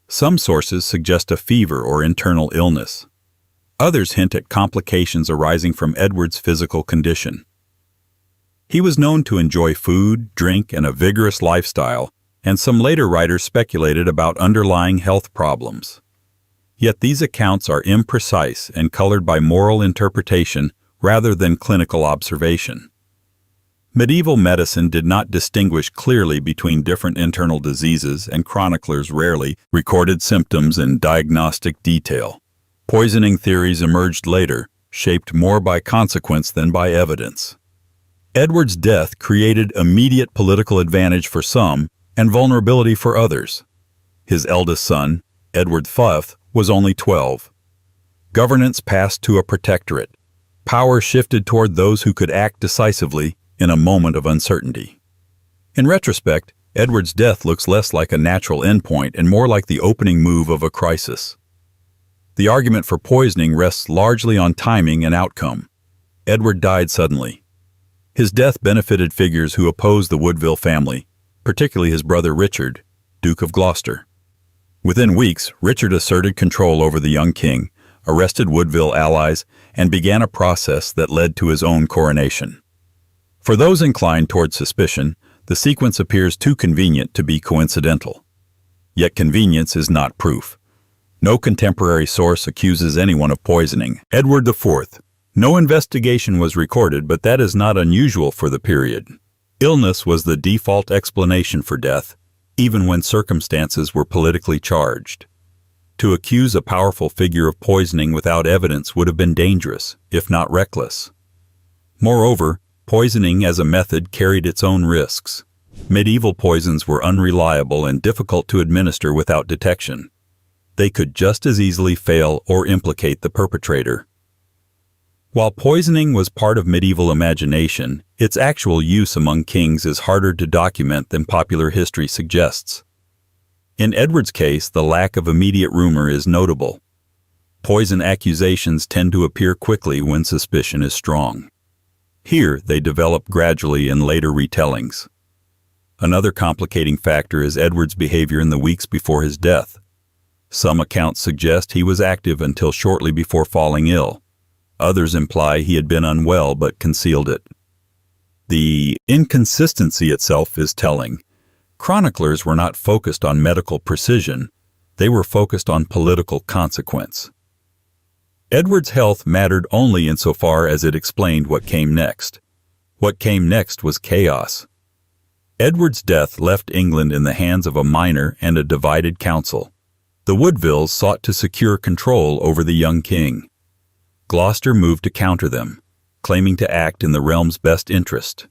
Some sources suggest a fever or internal illness. Others hint at complications arising from Edward's physical condition. He was known to enjoy food, drink, and a vigorous lifestyle, and some later writers speculated about underlying health problems. Yet these accounts are imprecise and colored by moral interpretation rather than clinical observation. Medieval medicine did not distinguish clearly between different internal diseases, and chroniclers rarely recorded symptoms in diagnostic detail. Poisoning theories emerged later, shaped more by consequence than by evidence. Edward's death created immediate political advantage for some and vulnerability for others. His eldest son, Edward V, was only 12. Governance passed to a protectorate. Power shifted toward those who could act decisively in a moment of uncertainty. In retrospect, Edward's death looks less like a natural endpoint and more like the opening move of a crisis. The argument for poisoning rests largely on timing and outcome. Edward died suddenly. His death benefited figures who opposed the Woodville family, particularly his brother Richard, Duke of Gloucester. Within weeks, Richard asserted control over the young king, arrested Woodville allies, and began a process that led to his own coronation. For those inclined toward suspicion, the sequence appears too convenient to be coincidental. Yet convenience is not proof. No contemporary source accuses anyone of poisoning. Edward IV. No investigation was recorded, but that is not unusual for the period. Illness was the default explanation for death, even when circumstances were politically charged. To accuse a powerful figure of poisoning without evidence would have been dangerous, if not reckless. Moreover, poisoning as a method carried its own risks. Medieval poisons were unreliable and difficult to administer without detection. They could just as easily fail or implicate the perpetrator. While poisoning was part of medieval imagination, its actual use among kings is harder to document than popular history suggests. In Edward's case, the lack of immediate rumor is notable. Poison accusations tend to appear quickly when suspicion is strong. Here, they develop gradually in later retellings. Another complicating factor is Edward's behavior in the weeks before his death. Some accounts suggest he was active until shortly before falling ill. Others imply he had been unwell but concealed it. The inconsistency itself is telling. Chroniclers were not focused on medical precision, they were focused on political consequence. Edward's health mattered only insofar as it explained what came next. What came next was chaos. Edward's death left England in the hands of a minor and a divided council. The Woodvilles sought to secure control over the young king. Gloucester moved to counter them, claiming to act in the realm's best interest.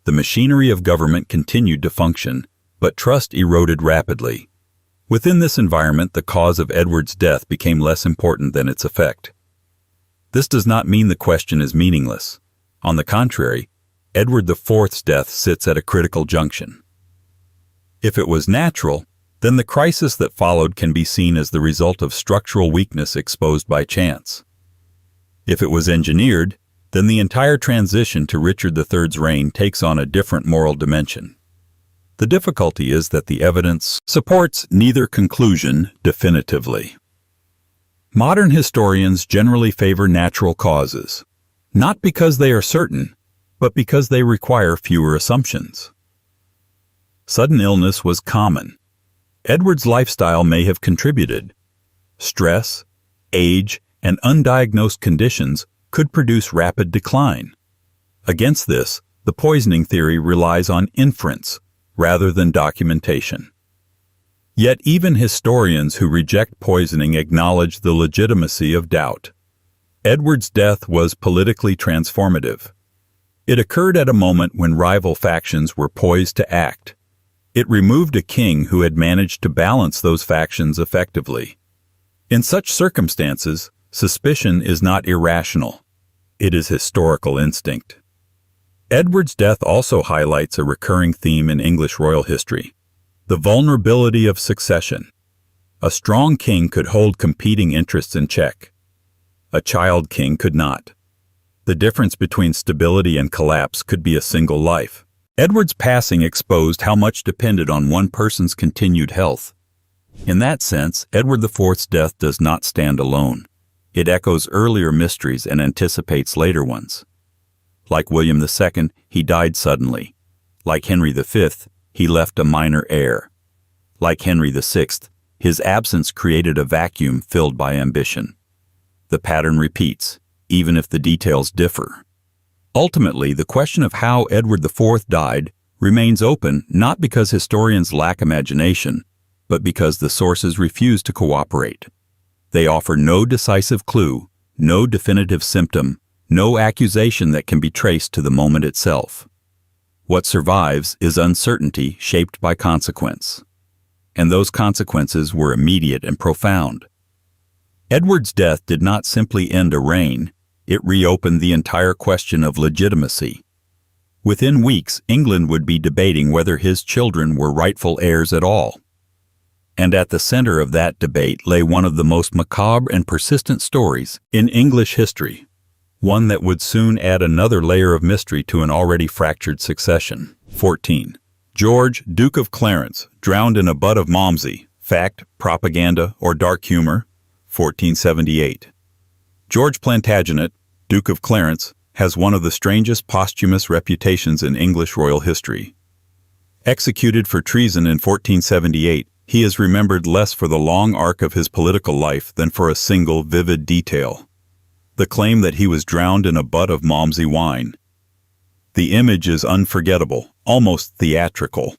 The machinery of government continued to function, but trust eroded rapidly. Within this environment, the cause of Edward's death became less important than its effect. This does not mean the question is meaningless. On the contrary, Edward IV's death sits at a critical junction. If it was natural, then the crisis that followed can be seen as the result of structural weakness exposed by chance. If it was engineered, then the entire transition to Richard III's reign takes on a different moral dimension. The difficulty is that the evidence supports neither conclusion definitively. Modern historians generally favor natural causes, not because they are certain, but because they require fewer assumptions. Sudden illness was common. Edward's lifestyle may have contributed. Stress, age, and undiagnosed conditions could produce rapid decline. Against this, the poisoning theory relies on inference rather than documentation. Yet even historians who reject poisoning acknowledge the legitimacy of doubt. Edward's death was politically transformative. It occurred at a moment when rival factions were poised to act. It removed a king who had managed to balance those factions effectively. In such circumstances, suspicion is not irrational. It is historical instinct. Edward's death also highlights a recurring theme in English royal history: the vulnerability of succession. A strong king could hold competing interests in check. A child king could not. The difference between stability and collapse could be a single life. Edward's passing exposed how much depended on one person's continued health. In that sense, Edward IV's death does not stand alone. It echoes earlier mysteries and anticipates later ones. Like William II, he died suddenly. Like Henry V, he left a minor heir. Like Henry VI, his absence created a vacuum filled by ambition. The pattern repeats, even if the details differ. Ultimately, the question of how Edward IV died remains open not because historians lack imagination, but because the sources refuse to cooperate. They offer no decisive clue, no definitive symptom, no accusation that can be traced to the moment itself. What survives is uncertainty shaped by consequence. And those consequences were immediate and profound. Edward's death did not simply end a reign, it reopened the entire question of legitimacy. Within weeks, England would be debating whether his children were rightful heirs at all. And at the center of that debate lay one of the most macabre and persistent stories in English history, one that would soon add another layer of mystery to an already fractured succession. 14. George, Duke of Clarence, drowned in a butt of Malmsey. Fact, propaganda, or dark humor? 1478. George Plantagenet, Duke of Clarence, has one of the strangest posthumous reputations in English royal history. Executed for treason in 1478, he is remembered less for the long arc of his political life than for a single vivid detail: the claim that he was drowned in a butt of Malmsey wine. The image is unforgettable, almost theatrical.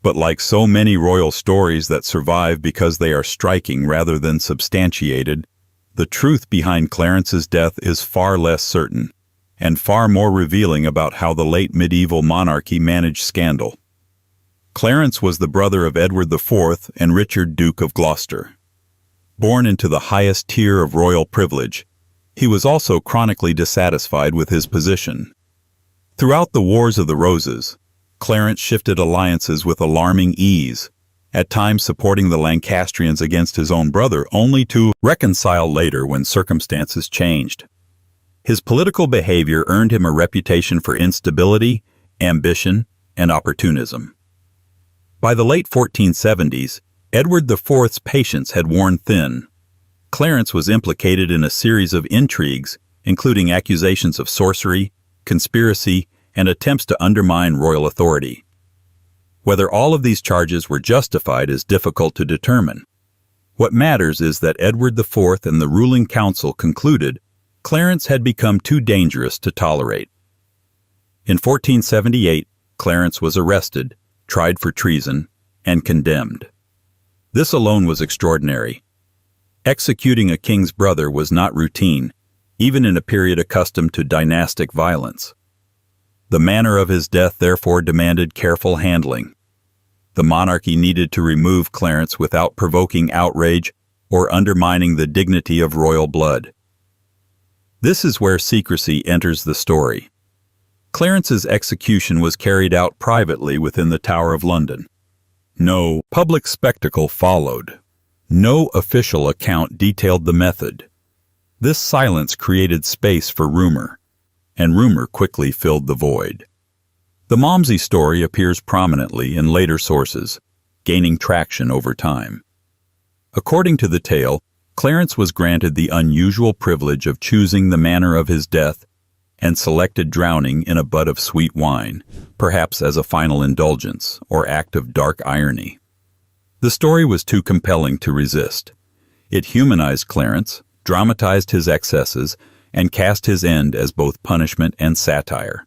But like so many royal stories that survive because they are striking rather than substantiated, the truth behind Clarence's death is far less certain, and far more revealing about how the late medieval monarchy managed scandal. Clarence was the brother of Edward IV and Richard, Duke of Gloucester. Born into the highest tier of royal privilege, he was also chronically dissatisfied with his position. Throughout the Wars of the Roses, Clarence shifted alliances with alarming ease, at times supporting the Lancastrians against his own brother, only to reconcile later when circumstances changed. His political behavior earned him a reputation for instability, ambition, and opportunism. By the late 1470s, Edward IV's patience had worn thin. Clarence was implicated in a series of intrigues, including accusations of sorcery, conspiracy, and attempts to undermine royal authority. Whether all of these charges were justified is difficult to determine. What matters is that Edward IV and the ruling council concluded Clarence had become too dangerous to tolerate. In 1478, Clarence was arrested, tried for treason, and condemned. This alone was extraordinary. Executing a king's brother was not routine. even in a period accustomed to dynastic violence. The manner of his death therefore demanded careful handling. The monarchy needed to remove Clarence without provoking outrage or undermining the dignity of royal blood. This is where secrecy enters the story. Clarence's execution was carried out privately within the Tower of London. No public spectacle followed. No official account detailed the method. This silence created space for rumor, and rumor quickly filled the void. The Malmsey story appears prominently in later sources, gaining traction over time. According to the tale, Clarence was granted the unusual privilege of choosing the manner of his death and selected drowning in a butt of sweet wine, perhaps as a final indulgence or act of dark irony. The story was too compelling to resist. It humanized Clarence, dramatized his excesses, and cast his end as both punishment and satire.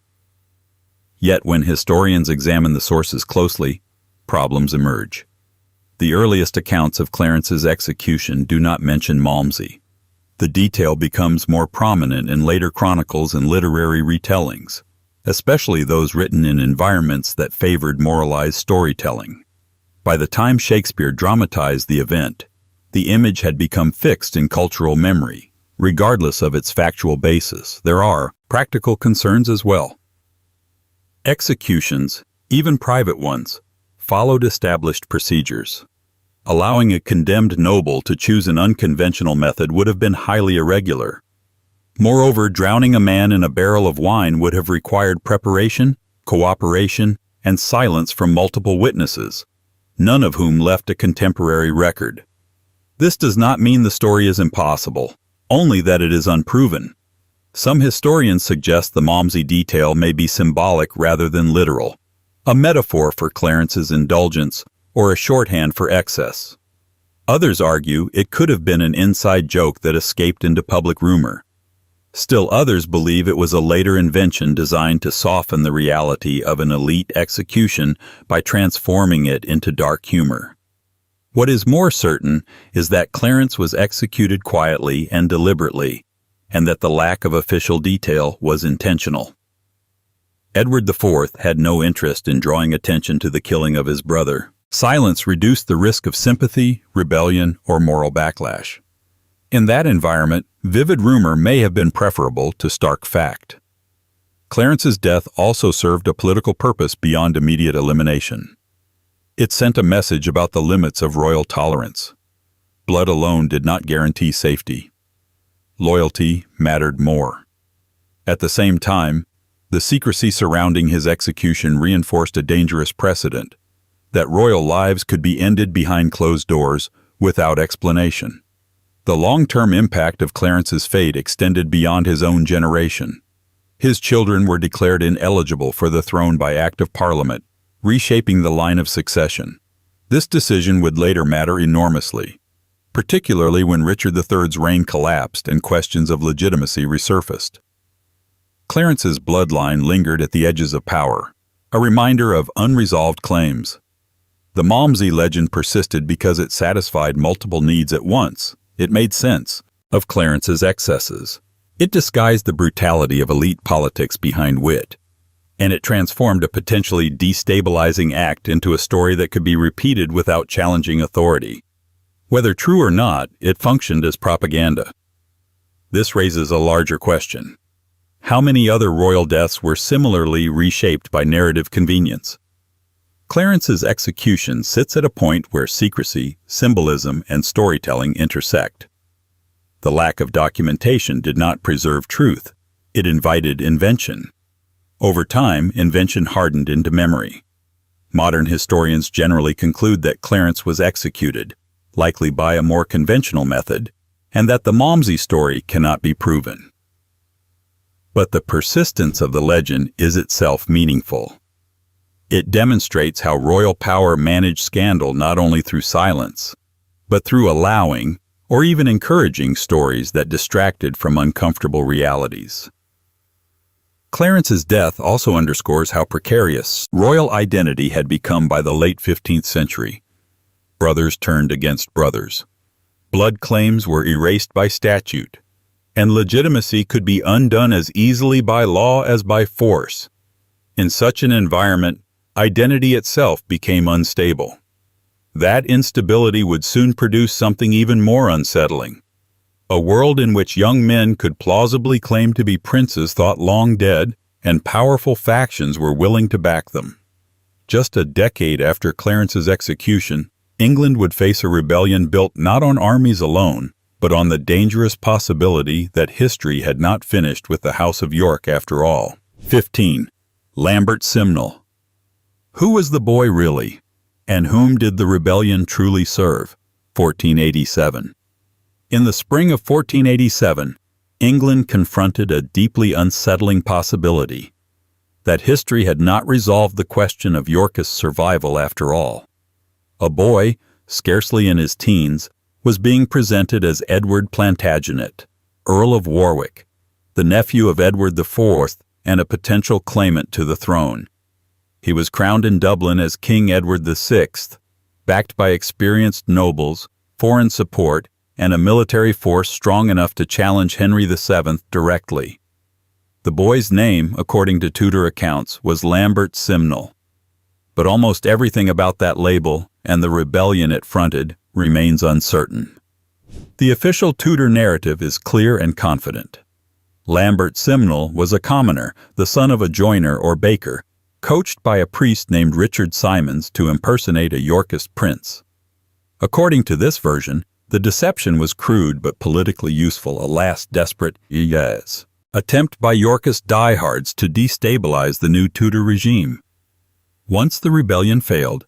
Yet when historians examine the sources closely, problems emerge. The earliest accounts of Clarence's execution do not mention Malmsey. The detail becomes more prominent in later chronicles and literary retellings, especially those written in environments that favored moralized storytelling. By the time Shakespeare dramatized the event, the image had become fixed in cultural memory. Regardless of its factual basis, there are practical concerns as well. Executions, even private ones, followed established procedures. Allowing a condemned noble to choose an unconventional method would have been highly irregular. Moreover, drowning a man in a barrel of wine would have required preparation, cooperation, and silence from multiple witnesses, none of whom left a contemporary record. This does not mean the story is impossible, only that it is unproven. Some historians suggest the Malmsey detail may be symbolic rather than literal, a metaphor for Clarence's indulgence or a shorthand for excess. Others argue it could have been an inside joke that escaped into public rumor. Still others believe it was a later invention designed to soften the reality of an elite execution by transforming it into dark humor. What is more certain is that Clarence was executed quietly and deliberately, and that the lack of official detail was intentional. Edward IV had no interest in drawing attention to the killing of his brother. Silence reduced the risk of sympathy, rebellion, or moral backlash. In that environment, vivid rumor may have been preferable to stark fact. Clarence's death also served a political purpose beyond immediate elimination. It sent a message about the limits of royal tolerance. Blood alone did not guarantee safety. Loyalty mattered more. At the same time, the secrecy surrounding his execution reinforced a dangerous precedent, that royal lives could be ended behind closed doors without explanation. The long-term impact of Clarence's fate extended beyond his own generation. His children were declared ineligible for the throne by Act of Parliament, reshaping the line of succession. This decision would later matter enormously, particularly when Richard III's reign collapsed and questions of legitimacy resurfaced. Clarence's bloodline lingered at the edges of power, a reminder of unresolved claims. The Malmsey legend persisted because it satisfied multiple needs at once. It made sense of Clarence's excesses. It disguised the brutality of elite politics behind wit, and it transformed a potentially destabilizing act into a story that could be repeated without challenging authority. Whether true or not, it functioned as propaganda. This raises a larger question. How many other royal deaths were similarly reshaped by narrative convenience? Clarence's execution sits at a point where secrecy, symbolism, and storytelling intersect. The lack of documentation did not preserve truth. It invited invention. Over time, invention hardened into memory. Modern historians generally conclude that Clarence was executed, likely by a more conventional method, and that the Malmsey story cannot be proven. But the persistence of the legend is itself meaningful. It demonstrates how royal power managed scandal not only through silence, but through allowing or even encouraging stories that distracted from uncomfortable realities. Clarence's death also underscores how precarious royal identity had become by the late 15th century. Brothers turned against brothers. Blood claims were erased by statute. and legitimacy could be undone as easily by law as by force. In such an environment, identity itself became unstable. That instability would soon produce something even more unsettling. A world in which young men could plausibly claim to be princes thought long dead, and powerful factions were willing to back them. Just a decade after Clarence's execution, England would face a rebellion built not on armies alone, but on the dangerous possibility that history had not finished with the House of York after all. 15. Lambert Simnel. Who was the boy really? And whom did the rebellion truly serve? 1487. In the spring of 1487, England confronted a deeply unsettling possibility: that history had not resolved the question of Yorkist survival after all. A boy, scarcely in his teens, was being presented as Edward Plantagenet, Earl of Warwick, the nephew of Edward IV and a potential claimant to the throne. He was crowned in Dublin as King Edward VI, backed by experienced nobles, foreign support, and a military force strong enough to challenge Henry VII directly. The boy's name, according to Tudor accounts, was Lambert Simnel. But almost everything about that label and the rebellion it fronted remains uncertain. The official Tudor narrative is clear and confident. Lambert Simnel was a commoner, the son of a joiner or baker, coached by a priest named Richard Simons to impersonate a Yorkist prince. According to this version, the deception was crude but politically useful, a last desperate attempt by Yorkist diehards to destabilize the new Tudor regime. Once the rebellion failed,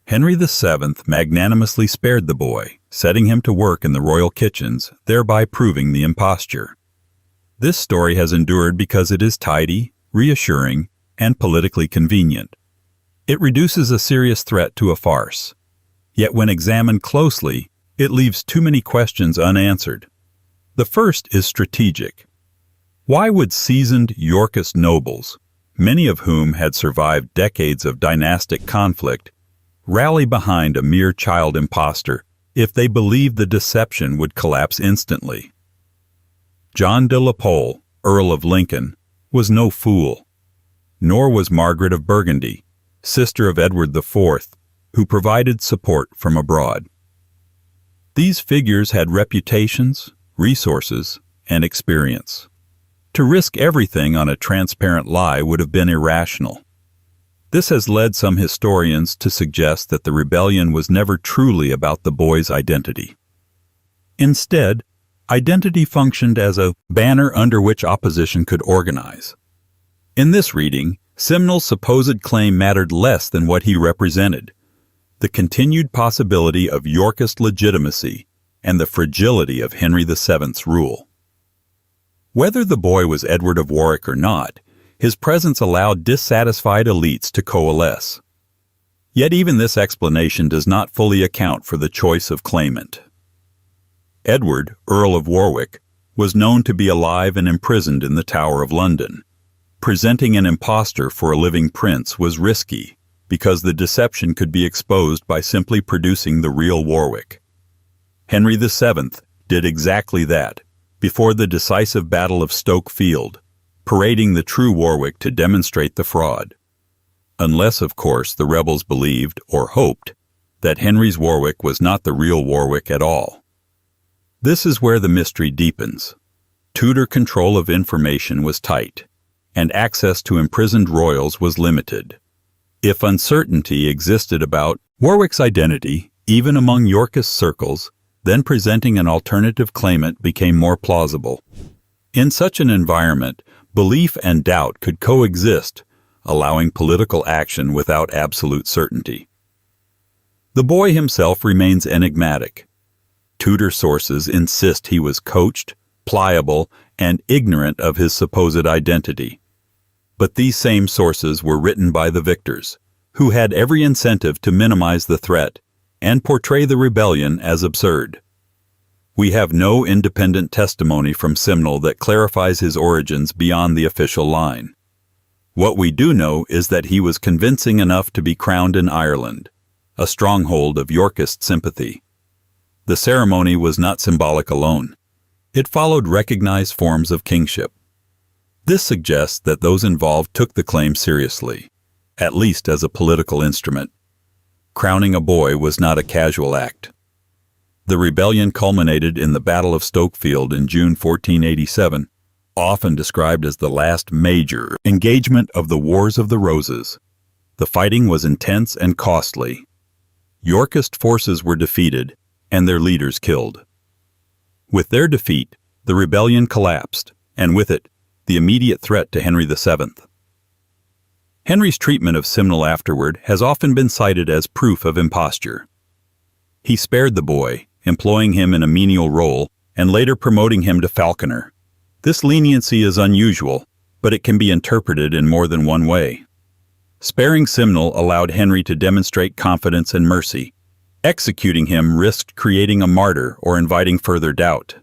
Henry VII magnanimously spared the boy, setting him to work in the royal kitchens, thereby proving the imposture. This story has endured because it is tidy, reassuring, and politically convenient. It reduces a serious threat to a farce. Yet when examined closely, it leaves too many questions unanswered. The first is strategic. Why would seasoned Yorkist nobles, many of whom had survived decades of dynastic conflict, rally behind a mere child impostor if they believed the deception would collapse instantly? John de la Pole, Earl of Lincoln, was no fool. Nor was Margaret of Burgundy, sister of Edward IV, who provided support from abroad. These figures had reputations, resources, and experience. To risk everything on a transparent lie would have been irrational. This has led some historians to suggest that the rebellion was never truly about the boy's identity. Instead, identity functioned as a banner under which opposition could organize. In this reading, Simnel's supposed claim mattered less than what he represented: the continued possibility of Yorkist legitimacy and the fragility of Henry VII's rule. Whether the boy was Edward of Warwick or not, his presence allowed dissatisfied elites to coalesce. Yet even this explanation does not fully account for the choice of claimant. Edward, Earl of Warwick, was known to be alive and imprisoned in the Tower of London. Presenting an impostor for a living prince was risky, because the deception could be exposed by simply producing the real Warwick. Henry VII did exactly that, before the decisive Battle of Stoke Field, parading the true Warwick to demonstrate the fraud. Unless, of course, the rebels believed, or hoped, that Henry's Warwick was not the real Warwick at all. This is where the mystery deepens. Tudor control of information was tight, and access to imprisoned royals was limited. If uncertainty existed about Warwick's identity, even among Yorkist circles, then presenting an alternative claimant became more plausible. In such an environment, belief and doubt could coexist, allowing political action without absolute certainty. The boy himself remains enigmatic. Tudor sources insist he was coached, pliable, and ignorant of his supposed identity. But these same sources were written by the victors, who had every incentive to minimize the threat and portray the rebellion as absurd. We have no independent testimony from Simnel that clarifies his origins beyond the official line. What we do know is that he was convincing enough to be crowned in Ireland, a stronghold of Yorkist sympathy. The ceremony was not symbolic alone. It followed recognized forms of kingship. This suggests that those involved took the claim seriously, at least as a political instrument. Crowning a boy was not a casual act. The rebellion culminated in the Battle of Stokefield in June 1487, often described as the last major engagement of the Wars of the Roses. The fighting was intense and costly. Yorkist forces were defeated, and their leaders killed. With their defeat, the rebellion collapsed, and with it, the immediate threat to Henry VII. Henry's treatment of Simnel afterward has often been cited as proof of imposture. He spared the boy, employing him in a menial role, and later promoting him to falconer. This leniency is unusual, but it can be interpreted in more than one way. Sparing Simnel allowed Henry to demonstrate confidence and mercy. Executing him risked creating a martyr or inviting further doubt.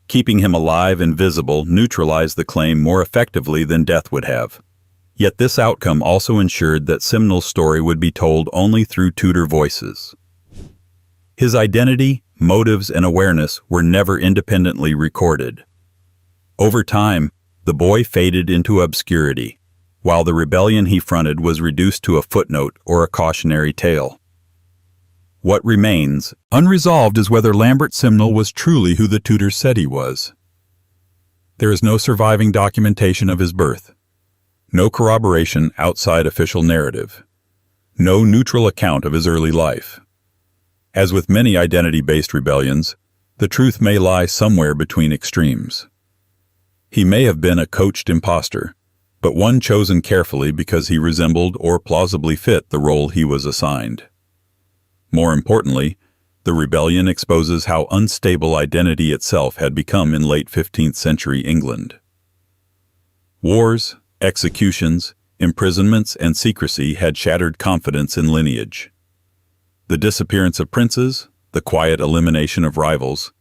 Keeping him alive and visible neutralized the claim more effectively than death would have. Yet this outcome also ensured that Simnel's story would be told only through Tudor voices. His identity, motives, and awareness were never independently recorded. Over time, the boy faded into obscurity, while the rebellion he fronted was reduced to a footnote or a cautionary tale. What remains unresolved is whether Lambert Simnel was truly who the Tudors said he was. There is no surviving documentation of his birth, no corroboration outside official narrative, no neutral account of his early life. As with many identity-based rebellions, the truth may lie somewhere between extremes. He may have been a coached impostor, but one chosen carefully because he resembled or plausibly fit the role he was assigned. More importantly, the rebellion exposes how unstable identity itself had become in late 15th century England. Wars, executions, imprisonments, and secrecy had shattered confidence in lineage. The disappearance of princes, the quiet elimination of rivals,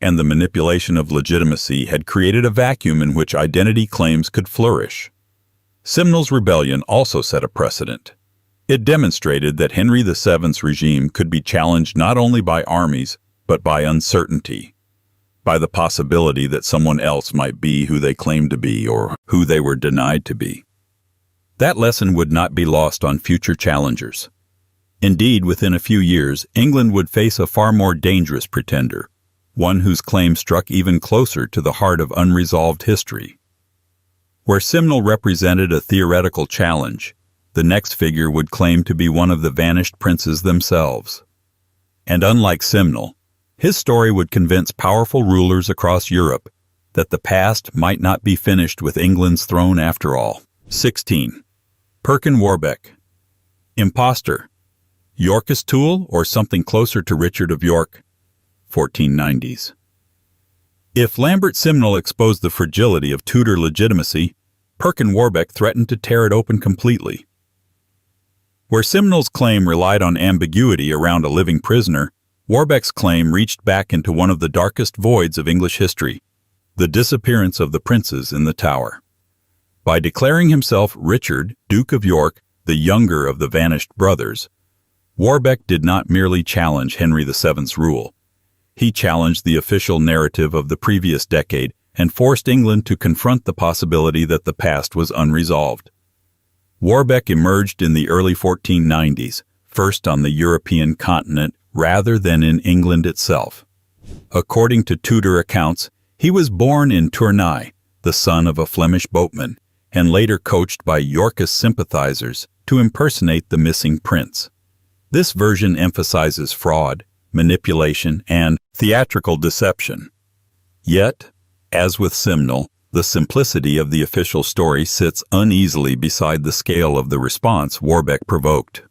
and the manipulation of legitimacy had created a vacuum in which identity claims could flourish. Simnel's rebellion also set a precedent. It demonstrated that Henry VII's regime could be challenged not only by armies, but by uncertainty, by the possibility that someone else might be who they claimed to be or who they were denied to be. That lesson would not be lost on future challengers. Indeed, within a few years, England would face a far more dangerous pretender, one whose claim struck even closer to the heart of unresolved history. Where Simnel represented a theoretical challenge, the next figure would claim to be one of the vanished princes themselves. And unlike Simnel, his story would convince powerful rulers across Europe that the past might not be finished with England's throne after all. 16. Perkin Warbeck. Imposter. Yorkist tool or something closer to Richard of York? 1490s. If Lambert Simnel exposed the fragility of Tudor legitimacy, Perkin Warbeck threatened to tear it open completely. Where Simnel's claim relied on ambiguity around a living prisoner, Warbeck's claim reached back into one of the darkest voids of English history, the disappearance of the princes in the Tower. By declaring himself Richard, Duke of York, the younger of the vanished brothers, Warbeck did not merely challenge Henry VII's rule. He challenged the official narrative of the previous decade and forced England to confront the possibility that the past was unresolved. Warbeck emerged in the early 1490s, first on the European continent rather than in England itself. According to Tudor accounts, he was born in Tournai, the son of a Flemish boatman, and later coached by Yorkist sympathizers to impersonate the missing prince. This version emphasizes fraud, manipulation, and theatrical deception. Yet, as with Simnel, the simplicity of the official story sits uneasily beside the scale of the response Warbeck provoked.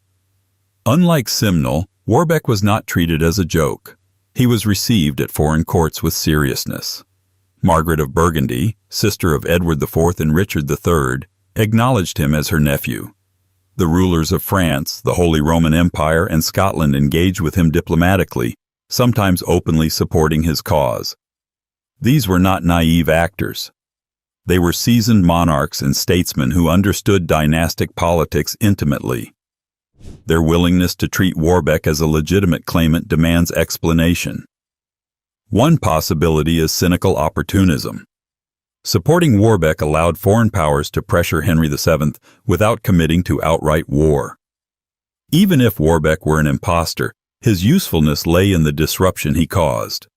Unlike Simnel, Warbeck was not treated as a joke. He was received at foreign courts with seriousness. Margaret of Burgundy, sister of Edward IV and Richard III, acknowledged him as her nephew. The rulers of France, the Holy Roman Empire, and Scotland engaged with him diplomatically, sometimes openly supporting his cause. These were not naive actors. They were seasoned monarchs and statesmen who understood dynastic politics intimately. Their willingness to treat Warbeck as a legitimate claimant demands explanation. One possibility is cynical opportunism. Supporting Warbeck allowed foreign powers to pressure Henry VII without committing to outright war. Even if Warbeck were an impostor, his usefulness lay in the disruption he caused.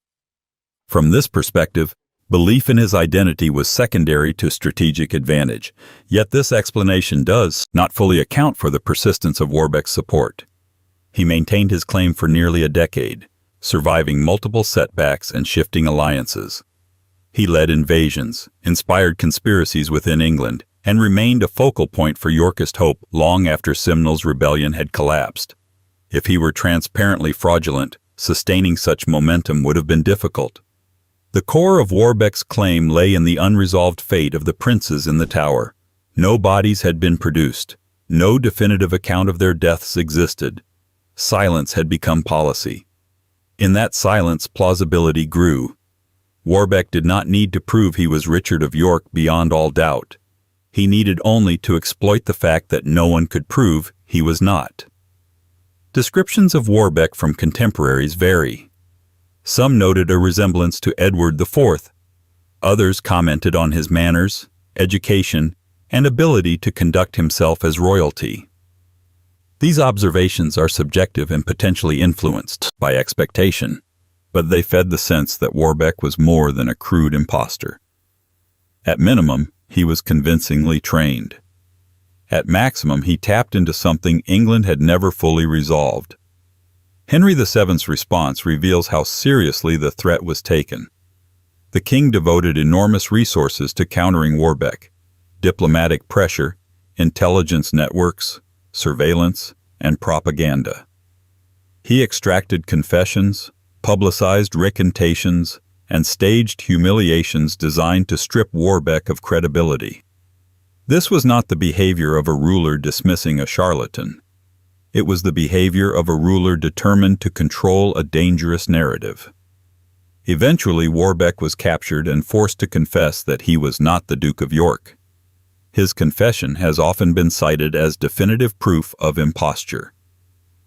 From this perspective, belief in his identity was secondary to strategic advantage, yet this explanation does not fully account for the persistence of Warbeck's support. He maintained his claim for nearly a decade, surviving multiple setbacks and shifting alliances. He led invasions, inspired conspiracies within England, and remained a focal point for Yorkist hope long after Simnel's rebellion had collapsed. If he were transparently fraudulent, sustaining such momentum would have been difficult. The core of Warbeck's claim lay in the unresolved fate of the princes in the Tower. No bodies had been produced. No definitive account of their deaths existed. Silence had become policy. In that silence, plausibility grew. Warbeck did not need to prove he was Richard of York beyond all doubt. He needed only to exploit the fact that no one could prove he was not. Descriptions of Warbeck from contemporaries vary. Some noted a resemblance to Edward IV. Others commented on his manners, education, and ability to conduct himself as royalty. These observations are subjective and potentially influenced by expectation, but they fed the sense that Warbeck was more than a crude impostor. At minimum, he was convincingly trained. At maximum, he tapped into something England had never fully resolved. Henry VII's response reveals how seriously the threat was taken. The king devoted enormous resources to countering Warbeck: diplomatic pressure, intelligence networks, surveillance, and propaganda. He extracted confessions, publicized recantations, and staged humiliations designed to strip Warbeck of credibility. This was not the behavior of a ruler dismissing a charlatan. It was the behavior of a ruler determined to control a dangerous narrative. Eventually, Warbeck was captured and forced to confess that he was not the Duke of York. His confession has often been cited as definitive proof of imposture.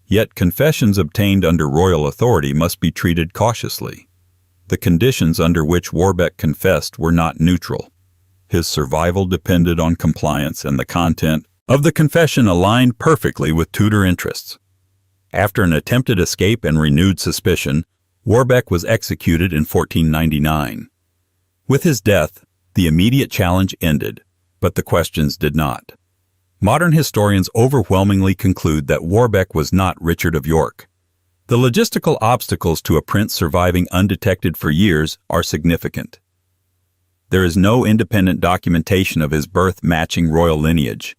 Yet confessions obtained under royal authority must be treated cautiously. The conditions under which Warbeck confessed were not neutral. His survival depended on compliance, and the content of the confession aligned perfectly with Tudor interests. After an attempted escape and renewed suspicion, Warbeck was executed in 1499. With his death, the immediate challenge ended, but the questions did not. Modern historians overwhelmingly conclude that Warbeck was not Richard of York. The logistical obstacles to a prince surviving undetected for years are significant. There is no independent documentation of his birth matching royal lineage,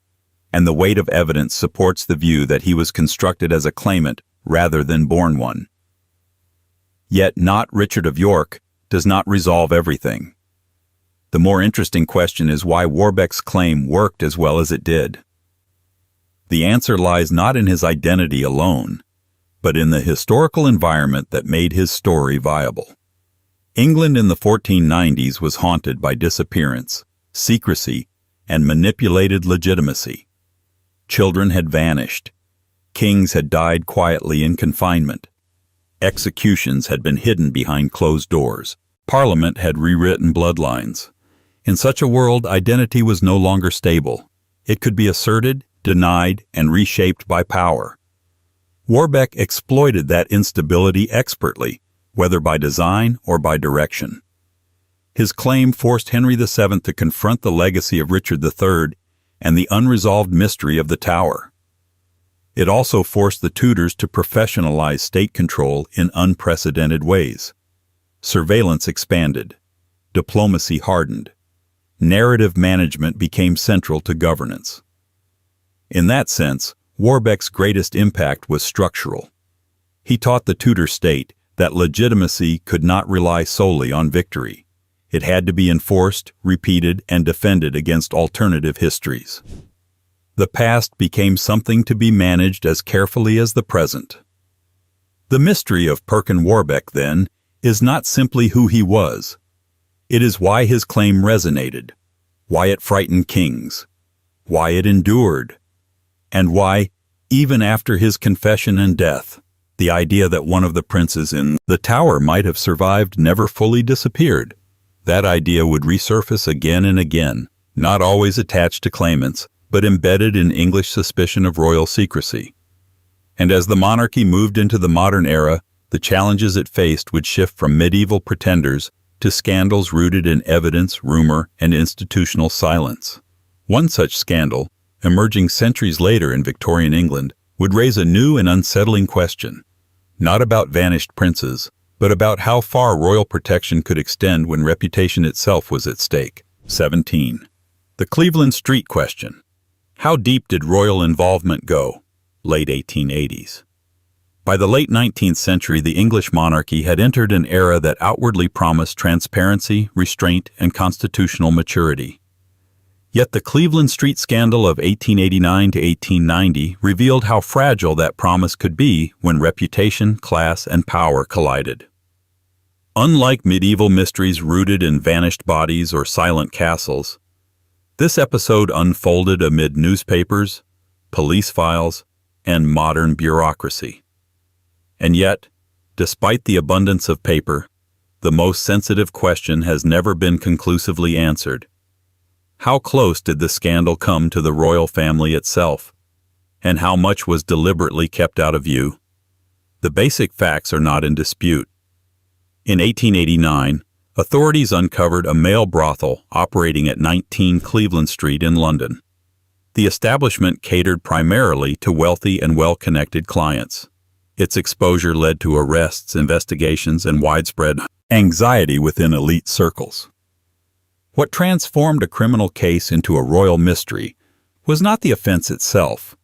and the weight of evidence supports the view that he was constructed as a claimant rather than born one. Yet not Richard of York does not resolve everything. The more interesting question is why Warbeck's claim worked as well as it did. The answer lies not in his identity alone, but in the historical environment that made his story viable. England in the 1490s was haunted by disappearance, secrecy, and manipulated legitimacy. Children had vanished. Kings had died quietly in confinement. Executions had been hidden behind closed doors. Parliament had rewritten bloodlines. In such a world, identity was no longer stable. It could be asserted, denied, and reshaped by power. Warbeck exploited that instability expertly, whether by design or by direction. His claim forced Henry VII to confront the legacy of Richard III and the unresolved mystery of the Tower. It also forced the Tudors to professionalize state control in unprecedented ways. Surveillance expanded. Diplomacy hardened. Narrative management became central to governance. In that sense, Warbeck's greatest impact was structural. He taught the Tudor state that legitimacy could not rely solely on victory. It had to be enforced, repeated, and defended against alternative histories. The past became something to be managed as carefully as the present. The mystery of Perkin Warbeck, then, is not simply who he was. It is why his claim resonated, why it frightened kings, why it endured, and why, even after his confession and death, The idea that one of the princes in the tower might have survived never fully disappeared. That idea would resurface again and again, not always attached to claimants, but embedded in English suspicion of royal secrecy. And as the monarchy moved into the modern era, the challenges it faced would shift from medieval pretenders to scandals rooted in evidence, rumor, and institutional silence. One such scandal, emerging centuries later in Victorian England, would raise a new and unsettling question, not about vanished princes, but about how far royal protection could extend when reputation itself was at stake. 17. The Cleveland Street Question. How deep did royal involvement go? Late 1880s. By the late 19th century, the English monarchy had entered an era that outwardly promised transparency, restraint, and constitutional maturity. Yet the Cleveland Street Scandal of 1889 to 1890 revealed how fragile that promise could be when reputation, class, and power collided. Unlike medieval mysteries rooted in vanished bodies or silent castles, this episode unfolded amid newspapers, police files, and modern bureaucracy. And yet, despite the abundance of paper, the most sensitive question has never been conclusively answered. How close did the scandal come to the royal family itself? And how much was deliberately kept out of view? The basic facts are not in dispute. In 1889, authorities uncovered a male brothel operating at 19 Cleveland Street in London. The establishment catered primarily to wealthy and well-connected clients. Its exposure led to arrests, investigations, and widespread anxiety within elite circles. What transformed a criminal case into a royal mystery was not the offense itself,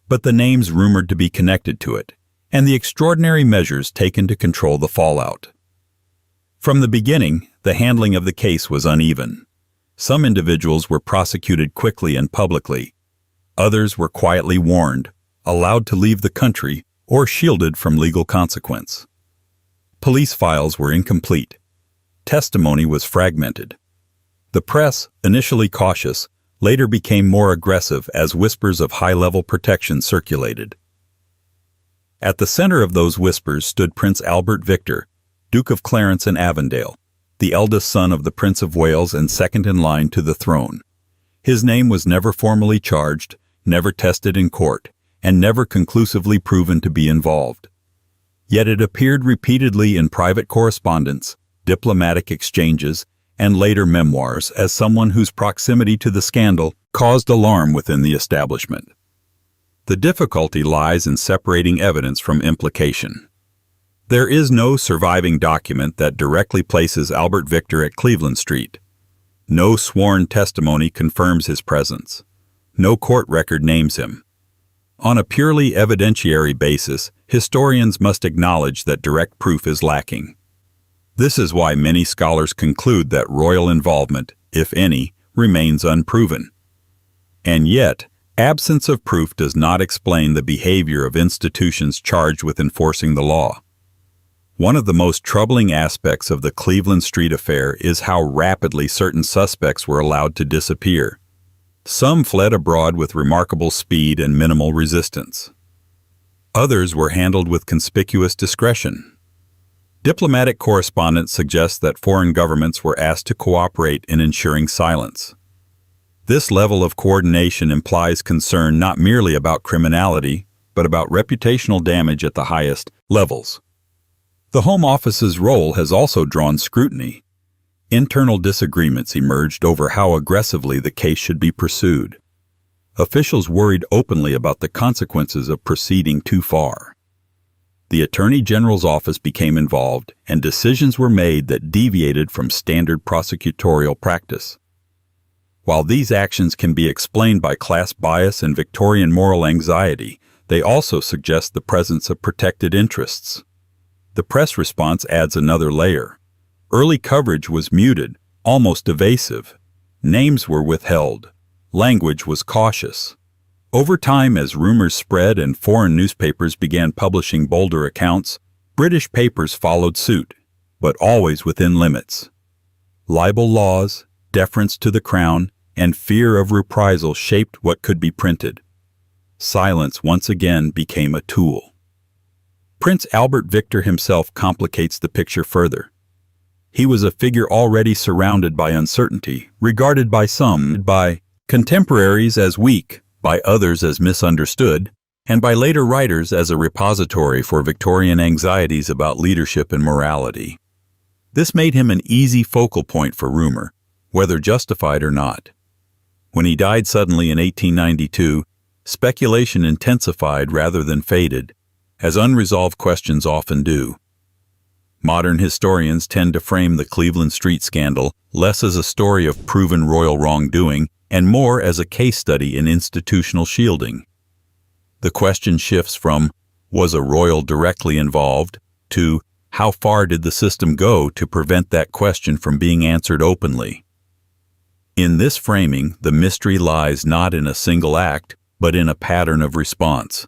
but the names rumored to be connected to it, and the extraordinary measures taken to control the fallout. From the beginning, the handling of the case was uneven. Some individuals were prosecuted quickly and publicly. Others were quietly warned, allowed to leave the country, or shielded from legal consequence. Police files were incomplete. Testimony was fragmented. The press, initially cautious, later became more aggressive as whispers of high-level protection circulated. At the center of those whispers stood Prince Albert Victor, Duke of Clarence and Avondale, the eldest son of the Prince of Wales and second in line to the throne. His name was never formally charged, never tested in court, and never conclusively proven to be involved. Yet it appeared repeatedly in private correspondence, diplomatic exchanges, and later memoirs as someone whose proximity to the scandal caused alarm within the establishment. The difficulty lies in separating evidence from implication. There is no surviving document that directly places Albert Victor at Cleveland Street. No sworn testimony confirms his presence. No court record names him. On a purely evidentiary basis, historians must acknowledge that direct proof is lacking. This is why many scholars conclude that royal involvement, if any, remains unproven. And yet, absence of proof does not explain the behavior of institutions charged with enforcing the law. One of the most troubling aspects of the Cleveland Street affair is how rapidly certain suspects were allowed to disappear. Some fled abroad with remarkable speed and minimal resistance. Others were handled with conspicuous discretion. Diplomatic correspondence suggests that foreign governments were asked to cooperate in ensuring silence. This level of coordination implies concern not merely about criminality, but about reputational damage at the highest levels. The Home Office's role has also drawn scrutiny. Internal disagreements emerged over how aggressively the case should be pursued. Officials worried openly about the consequences of proceeding too far. The Attorney General's office became involved, and decisions were made that deviated from standard prosecutorial practice. While these actions can be explained by class bias and Victorian moral anxiety, they also suggest the presence of protected interests. The press response adds another layer. Early coverage was muted, almost evasive. Names were withheld. Language was cautious. Over time, as rumors spread and foreign newspapers began publishing bolder accounts, British papers followed suit, but always within limits. Libel laws, deference to the crown, and fear of reprisal shaped what could be printed. Silence once again became a tool. Prince Albert Victor himself complicates the picture further. He was a figure already surrounded by uncertainty, regarded by some, by contemporaries as weak, by others as misunderstood, and by later writers as a repository for Victorian anxieties about leadership and morality. This made him an easy focal point for rumor, whether justified or not. When he died suddenly in 1892, speculation intensified rather than faded, as unresolved questions often do. Modern historians tend to frame the Cleveland Street scandal less as a story of proven royal wrongdoing and more as a case study in institutional shielding. The question shifts from, was a royal directly involved, to, how far did the system go to prevent that question from being answered openly? In this framing, the mystery lies not in a single act, but in a pattern of response.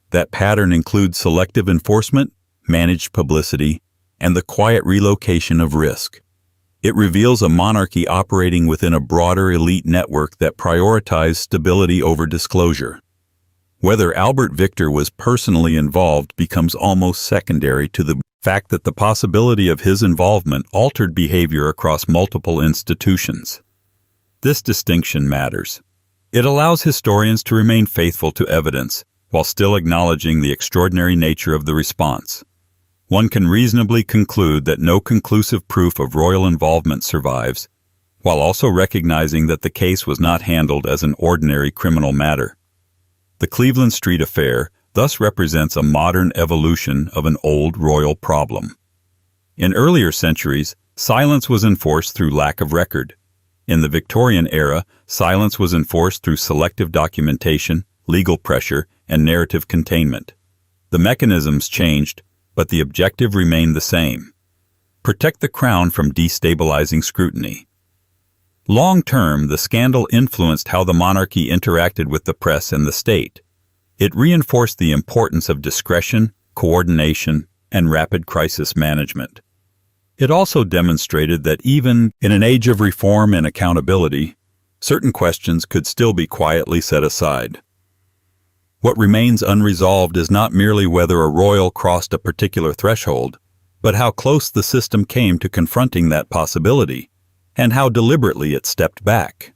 That pattern includes selective enforcement, managed publicity, and the quiet relocation of risk. It reveals a monarchy operating within a broader elite network that prioritized stability over disclosure. Whether Albert Victor was personally involved becomes almost secondary to the fact that the possibility of his involvement altered behavior across multiple institutions. This distinction matters. It allows historians to remain faithful to evidence, while still acknowledging the extraordinary nature of the response. One can reasonably conclude that no conclusive proof of royal involvement survives, while also recognizing that the case was not handled as an ordinary criminal matter. The Cleveland Street affair thus represents a modern evolution of an old royal problem. In earlier centuries, silence was enforced through lack of record. In the Victorian era, silence was enforced through selective documentation, legal pressure, and narrative containment. The mechanisms changed, but the objective remained the same: protect the crown from destabilizing scrutiny. Long-term, the scandal influenced how the monarchy interacted with the press and the state. It reinforced the importance of discretion, coordination, and rapid crisis management. It also demonstrated that even in an age of reform and accountability, certain questions could still be quietly set aside. What remains unresolved is not merely whether a royal crossed a particular threshold, but how close the system came to confronting that possibility, and how deliberately it stepped back.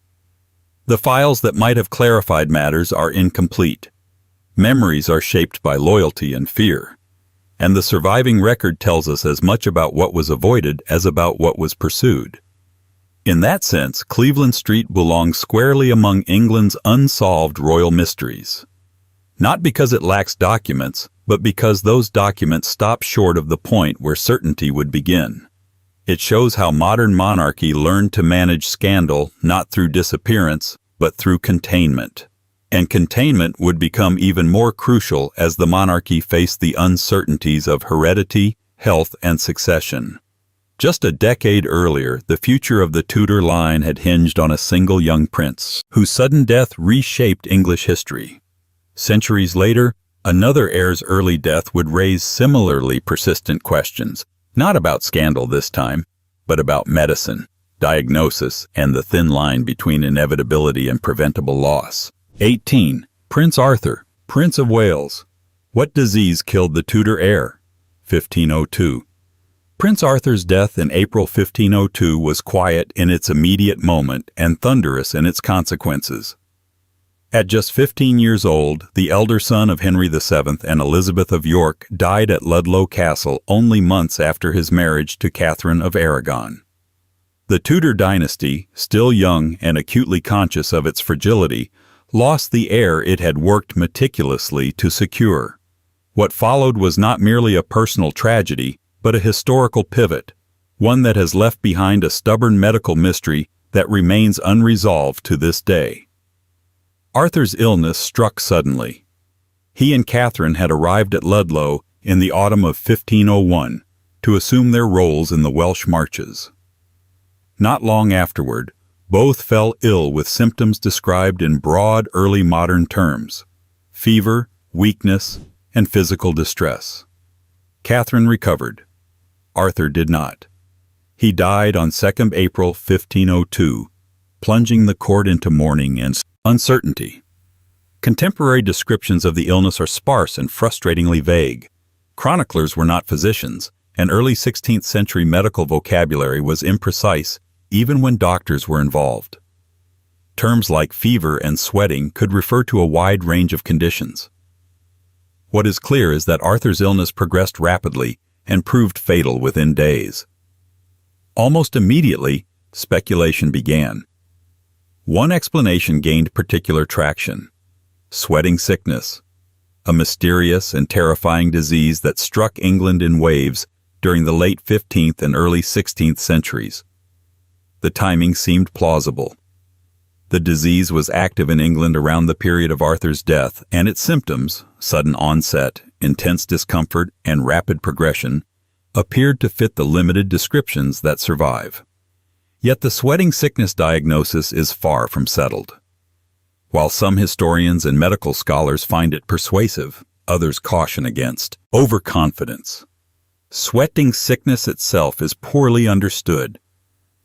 The files that might have clarified matters are incomplete. Memories are shaped by loyalty and fear, and the surviving record tells us as much about what was avoided as about what was pursued. In that sense, Cleveland Street belongs squarely among England's unsolved royal mysteries. Not because it lacks documents, but because those documents stop short of the point where certainty would begin. It shows how modern monarchy learned to manage scandal not through disappearance, but through containment. And containment would become even more crucial as the monarchy faced the uncertainties of heredity, health, and succession. Just a decade earlier, the future of the Tudor line had hinged on a single young prince, whose sudden death reshaped English history. Centuries later, another heir's early death would raise similarly persistent questions, not about scandal this time, but about medicine, diagnosis, and the thin line between inevitability and preventable loss. 18. Prince Arthur, Prince of Wales. What disease killed the Tudor heir? 1502. Prince Arthur's death in April 1502 was quiet in its immediate moment and thunderous in its consequences. At just 15 years old, the elder son of Henry VII and Elizabeth of York died at Ludlow Castle only months after his marriage to Catherine of Aragon. The Tudor dynasty, still young and acutely conscious of its fragility, lost the heir it had worked meticulously to secure. What followed was not merely a personal tragedy, but a historical pivot, one that has left behind a stubborn medical mystery that remains unresolved to this day. Arthur's illness struck suddenly. He and Catherine had arrived at Ludlow in the autumn of 1501 to assume their roles in the Welsh marches. Not long afterward, both fell ill with symptoms described in broad early modern terms: fever, weakness, and physical distress. Catherine recovered. Arthur did not. He died on 2nd April 1502, plunging the court into mourning and uncertainty. Contemporary descriptions of the illness are sparse and frustratingly vague. Chroniclers were not physicians, and early 16th century medical vocabulary was imprecise even when doctors were involved. Terms like fever and sweating could refer to a wide range of conditions. What is clear is that Arthur's illness progressed rapidly and proved fatal within days. Almost immediately, speculation began. One explanation gained particular traction: sweating sickness, a mysterious and terrifying disease that struck England in waves during the late 15th and early 16th centuries. The timing seemed plausible. The disease was active in England around the period of Arthur's death, and its symptoms, sudden onset, intense discomfort, and rapid progression, appeared to fit the limited descriptions that survive. Yet the sweating sickness diagnosis is far from settled. While some historians and medical scholars find it persuasive, others caution against overconfidence. Sweating sickness itself is poorly understood.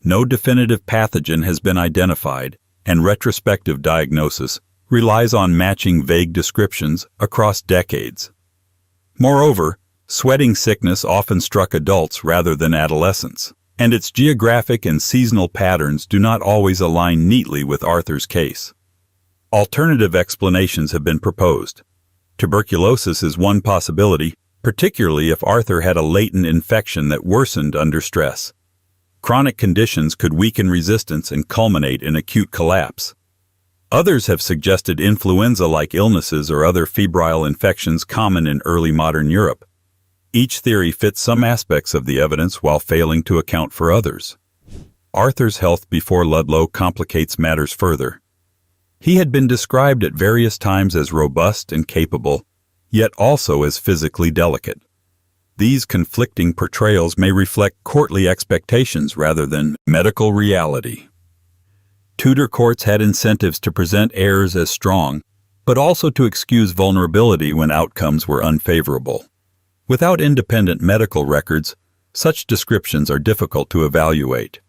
No definitive pathogen has been identified, and retrospective diagnosis relies on matching vague descriptions across decades. Moreover, sweating sickness often struck adults rather than adolescents, and its geographic and seasonal patterns do not always align neatly with Arthur's case. Alternative explanations have been proposed. Tuberculosis is one possibility, particularly if Arthur had a latent infection that worsened under stress. Chronic conditions could weaken resistance and culminate in acute collapse. Others have suggested influenza-like illnesses or other febrile infections common in early modern Europe. Each theory fits some aspects of the evidence while failing to account for others. Arthur's health before Ludlow complicates matters further. He had been described at various times as robust and capable, yet also as physically delicate. These conflicting portrayals may reflect courtly expectations rather than medical reality. Tudor courts had incentives to present heirs as strong, but also to excuse vulnerability when outcomes were unfavorable. Without independent medical records, such descriptions are difficult to evaluate.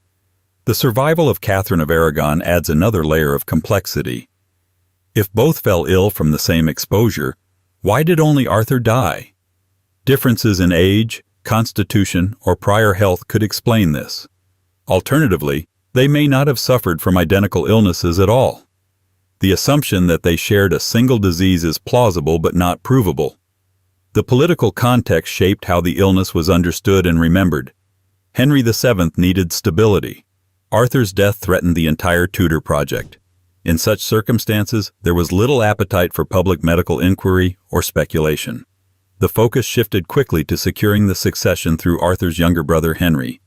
The survival of Catherine of Aragon adds another layer of complexity. If both fell ill from the same exposure, why did only Arthur die? Differences in age, constitution, or prior health could explain this. Alternatively, they may not have suffered from identical illnesses at all. The assumption that they shared a single disease is plausible but not provable. The political context shaped how the illness was understood and remembered. Henry VII needed stability. Arthur's death threatened the entire Tudor project. In such circumstances, there was little appetite for public medical inquiry or speculation. The focus shifted quickly to securing the succession through Arthur's younger brother Henry,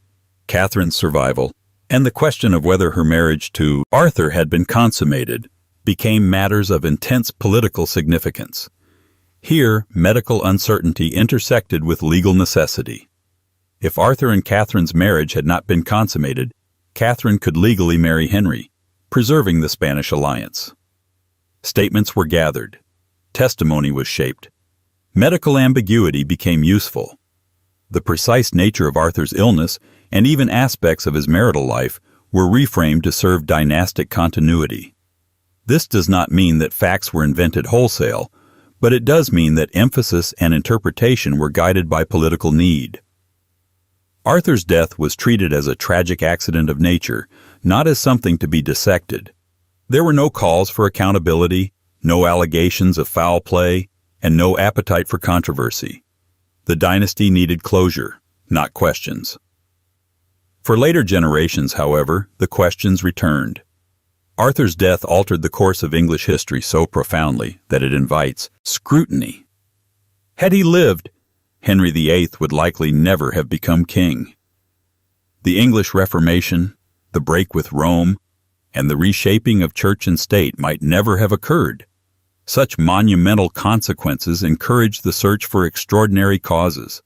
Catherine's survival, and the question of whether her marriage to Arthur had been consummated became matters of intense political significance. Here, medical uncertainty intersected with legal necessity. If Arthur and Catherine's marriage had not been consummated, Catherine could legally marry Henry, preserving the Spanish alliance. Statements were gathered. Testimony was shaped. Medical ambiguity became useful. The precise nature of Arthur's illness and even aspects of his marital life were reframed to serve dynastic continuity. This does not mean that facts were invented wholesale, but it does mean that emphasis and interpretation were guided by political need. Arthur's death was treated as a tragic accident of nature, not as something to be dissected. There were no calls for accountability, no allegations of foul play, and no appetite for controversy. The dynasty needed closure, not questions. For later generations, however, the questions returned. Arthur's death altered the course of English history so profoundly that it invites scrutiny. Had he lived, Henry VIII would likely never have become king. The English Reformation, the break with Rome, and the reshaping of church and state might never have occurred. Such monumental consequences encouraged the search for extraordinary causes.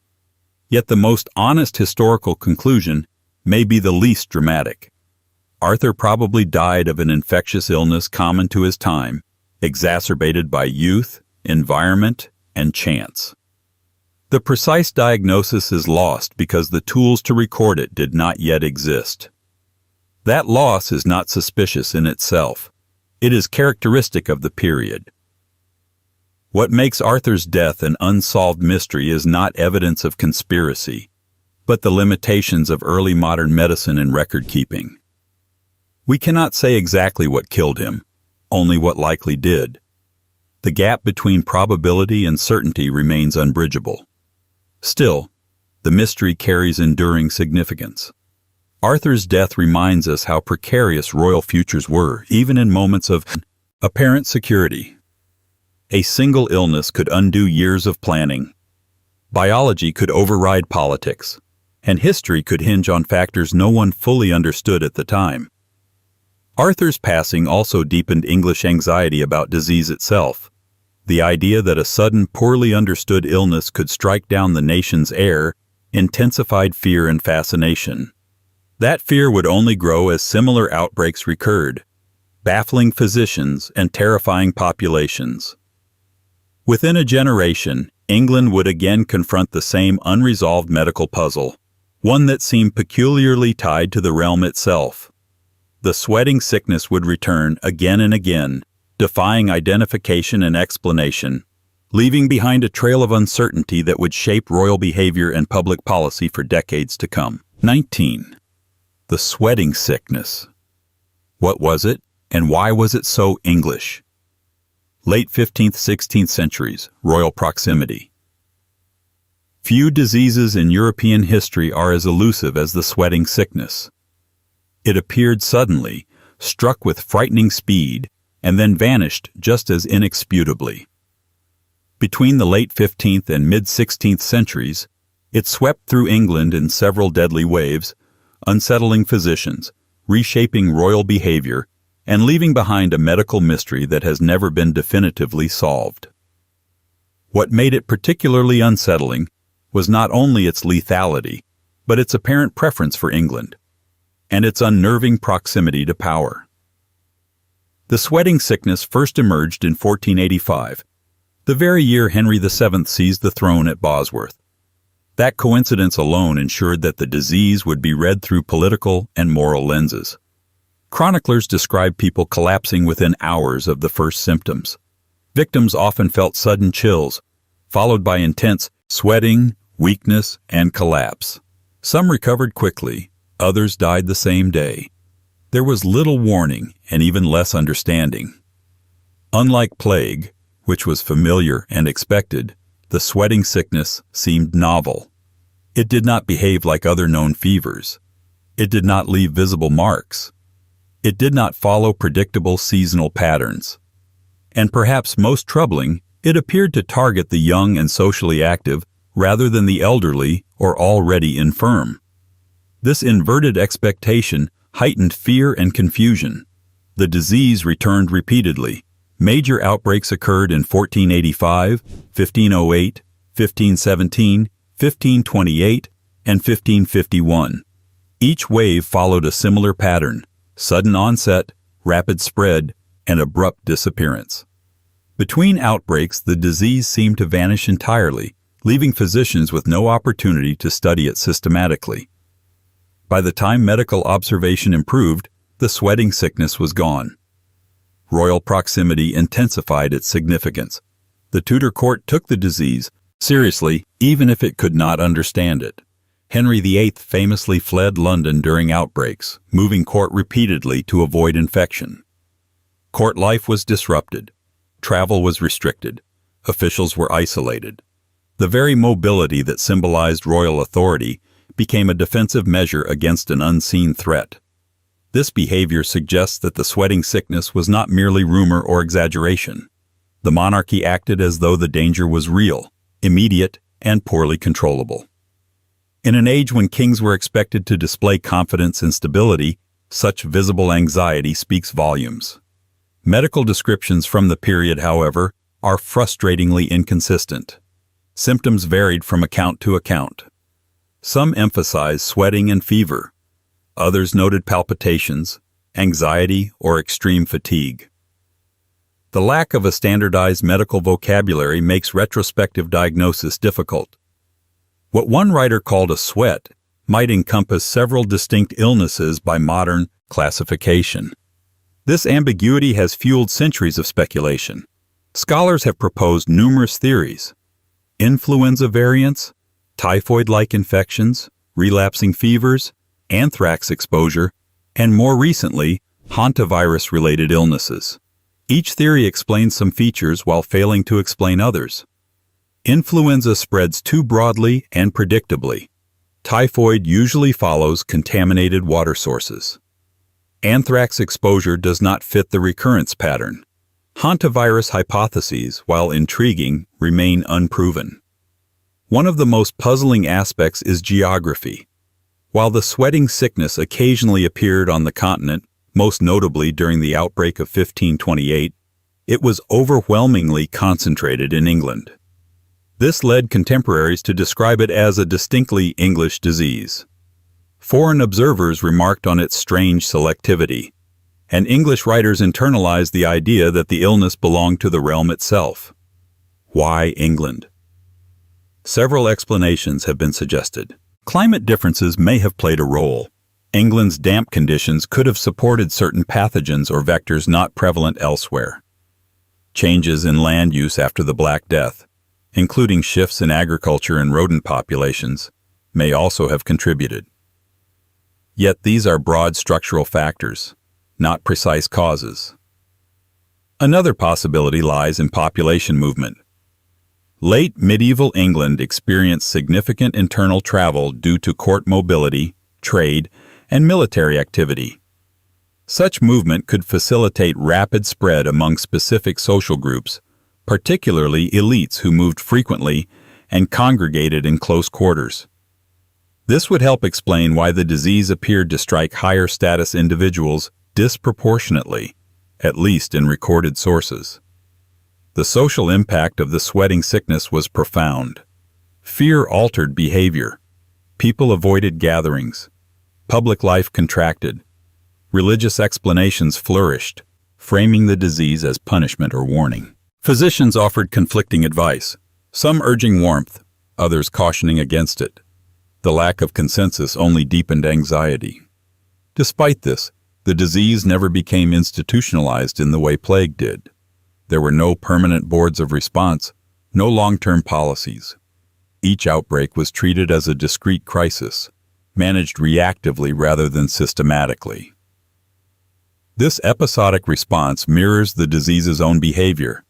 Yet the most honest historical conclusion may be the least dramatic. Arthur probably died of an infectious illness common to his time, exacerbated by youth, environment, and chance. The precise diagnosis is lost because the tools to record it did not yet exist. That loss is not suspicious in itself. It is characteristic of the period. What makes Arthur's death an unsolved mystery is not evidence of conspiracy, but the limitations of early modern medicine and record-keeping. We cannot say exactly what killed him, only what likely did. The gap between probability and certainty remains unbridgeable. Still, the mystery carries enduring significance. Arthur's death reminds us how precarious royal futures were, even in moments of apparent security. A single illness could undo years of planning. Biology could override politics, and history could hinge on factors no one fully understood at the time. Arthur's passing also deepened English anxiety about disease itself. The idea that a sudden, poorly understood illness could strike down the nation's heir intensified fear and fascination. That fear would only grow as similar outbreaks recurred, baffling physicians and terrifying populations. Within a generation, England would again confront the same unresolved medical puzzle, one that seemed peculiarly tied to the realm itself. The sweating sickness would return again and again, defying identification and explanation, leaving behind a trail of uncertainty that would shape royal behavior and public policy for decades to come. 19. The sweating sickness. What was it, and why was it so English? Late 15th, 16th centuries, royal proximity. Few diseases in European history are as elusive as the sweating sickness. It appeared suddenly, struck with frightening speed, and then vanished just as inexputably. Between the late 15th and mid-16th centuries, it swept through England in several deadly waves, unsettling physicians, reshaping royal behavior, and leaving behind a medical mystery that has never been definitively solved. What made it particularly unsettling was not only its lethality, but its apparent preference for England, and its unnerving proximity to power. The sweating sickness first emerged in 1485, the very year Henry VII seized the throne at Bosworth. That coincidence alone ensured that the disease would be read through political and moral lenses. Chroniclers describe people collapsing within hours of the first symptoms. Victims often felt sudden chills, followed by intense sweating, weakness, and collapse. Some recovered quickly, others died the same day. There was little warning and even less understanding. Unlike plague, which was familiar and expected, the sweating sickness seemed novel. It did not behave like other known fevers. It did not leave visible marks. It did not follow predictable seasonal patterns. And perhaps most troubling, it appeared to target the young and socially active rather than the elderly or already infirm. This inverted expectation heightened fear and confusion. The disease returned repeatedly. Major outbreaks occurred in 1485, 1508, 1517, 1528, and 1551. Each wave followed a similar pattern: sudden onset, rapid spread, and abrupt disappearance. Between outbreaks, the disease seemed to vanish entirely, leaving physicians with no opportunity to study it systematically. By the time medical observation improved, the sweating sickness was gone. Royal proximity intensified its significance. The Tudor court took the disease seriously, even if it could not understand it. Henry VIII famously fled London during outbreaks, moving court repeatedly to avoid infection. Court life was disrupted. Travel was restricted. Officials were isolated. The very mobility that symbolized royal authority became a defensive measure against an unseen threat. This behavior suggests that the sweating sickness was not merely rumor or exaggeration. The monarchy acted as though the danger was real, immediate, and poorly controllable. In an age when kings were expected to display confidence and stability, such visible anxiety speaks volumes. Medical descriptions from the period, however, are frustratingly inconsistent. Symptoms varied from account to account. Some emphasized sweating and fever. Others noted palpitations, anxiety, or extreme fatigue. The lack of a standardized medical vocabulary makes retrospective diagnosis difficult. What one writer called a sweat might encompass several distinct illnesses by modern classification. This ambiguity has fueled centuries of speculation. Scholars have proposed numerous theories: influenza variants, typhoid-like infections, relapsing fevers, anthrax exposure, and more recently, hantavirus-related illnesses. Each theory explains some features while failing to explain others. Influenza spreads too broadly and predictably. Typhoid usually follows contaminated water sources. Anthrax exposure does not fit the recurrence pattern. Hantavirus hypotheses, while intriguing, remain unproven. One of the most puzzling aspects is geography. While the sweating sickness occasionally appeared on the continent, most notably during the outbreak of 1528, it was overwhelmingly concentrated in England. This led contemporaries to describe it as a distinctly English disease. Foreign observers remarked on its strange selectivity, and English writers internalized the idea that the illness belonged to the realm itself. Why England? Several explanations have been suggested. Climate differences may have played a role. England's damp conditions could have supported certain pathogens or vectors not prevalent elsewhere. Changes in land use after the Black Death, including shifts in agriculture and rodent populations, may also have contributed. Yet these are broad structural factors, not precise causes. Another possibility lies in population movement. Late medieval England experienced significant internal travel due to court mobility, trade, and military activity. Such movement could facilitate rapid spread among specific social groups, particularly elites who moved frequently and congregated in close quarters. This would help explain why the disease appeared to strike higher status individuals disproportionately, at least in recorded sources. The social impact of the sweating sickness was profound. Fear altered behavior. People avoided gatherings. Public life contracted. Religious explanations flourished, framing the disease as punishment or warning. Physicians offered conflicting advice, some urging warmth, others cautioning against it. The lack of consensus only deepened anxiety. Despite this, the disease never became institutionalized in the way plague did. There were no permanent boards of response, no long-term policies. Each outbreak was treated as a discrete crisis, managed reactively rather than systematically. This episodic response mirrors the disease's own behavior,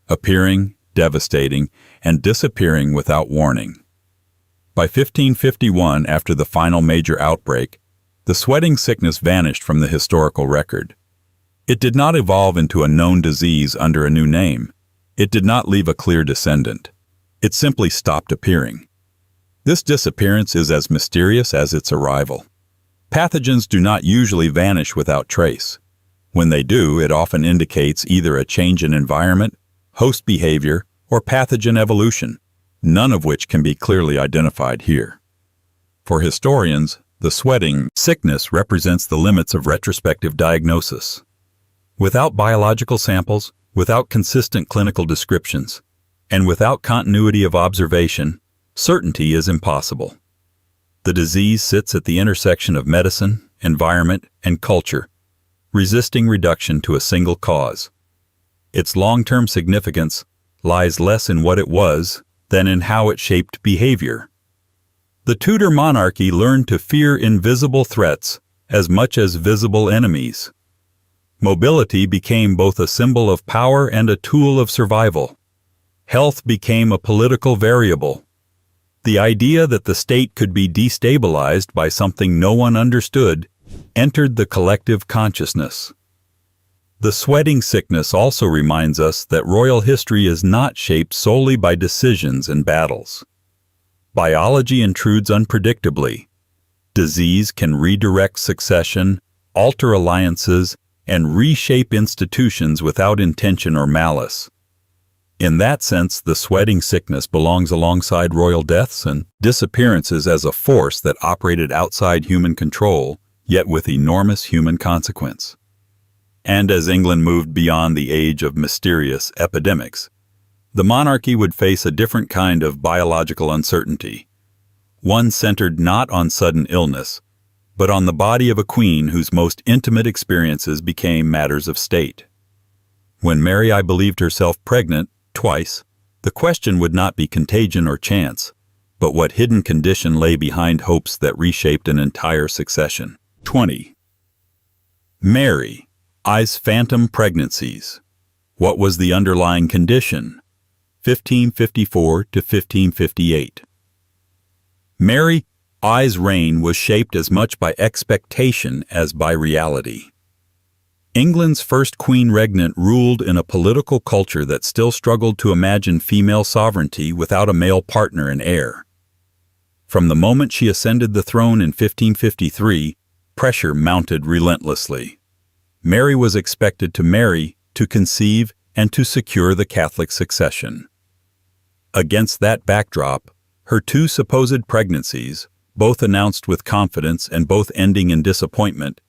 appearing, devastating, and disappearing without warning. By 1551, after the final major outbreak, the sweating sickness vanished from the historical record. It did not evolve into a known disease under a new name. It did not leave a clear descendant. It simply stopped appearing. This disappearance is as mysterious as its arrival. Pathogens do not usually vanish without trace. When they do, it often indicates either a change in environment, host behavior, or pathogen evolution, none of which can be clearly identified here. For historians, the sweating sickness represents the limits of retrospective diagnosis. Without biological samples, without consistent clinical descriptions, and without continuity of observation, certainty is impossible. The disease sits at the intersection of medicine, environment, and culture, resisting reduction to a single cause. Its long-term significance lies less in what it was than in how it shaped behavior. The Tudor monarchy learned to fear invisible threats as much as visible enemies. Mobility became both a symbol of power and a tool of survival. Health became a political variable. The idea that the state could be destabilized by something no one understood entered the collective consciousness. The sweating sickness also reminds us that royal history is not shaped solely by decisions and battles. Biology intrudes unpredictably. Disease can redirect succession, alter alliances, and reshape institutions without intention or malice. In that sense, the sweating sickness belongs alongside royal deaths and disappearances as a force that operated outside human control, yet with enormous human consequence. And as England moved beyond the age of mysterious epidemics, the monarchy would face a different kind of biological uncertainty, one centered not on sudden illness, but on the body of a queen whose most intimate experiences became matters of state. When Mary I believed herself pregnant, twice, the question would not be contagion or chance, but what hidden condition lay behind hopes that reshaped an entire succession. 20. Mary I's phantom pregnancies. What was the underlying condition? 1554 to 1558. Mary I's reign was shaped as much by expectation as by reality. England's first queen regnant ruled in a political culture that still struggled to imagine female sovereignty without a male partner and heir. From the moment she ascended the throne in 1553, pressure mounted relentlessly. Mary was expected to marry, to conceive, and to secure the Catholic succession. Against that backdrop, her two supposed pregnancies, both announced with confidence and both ending in disappointment,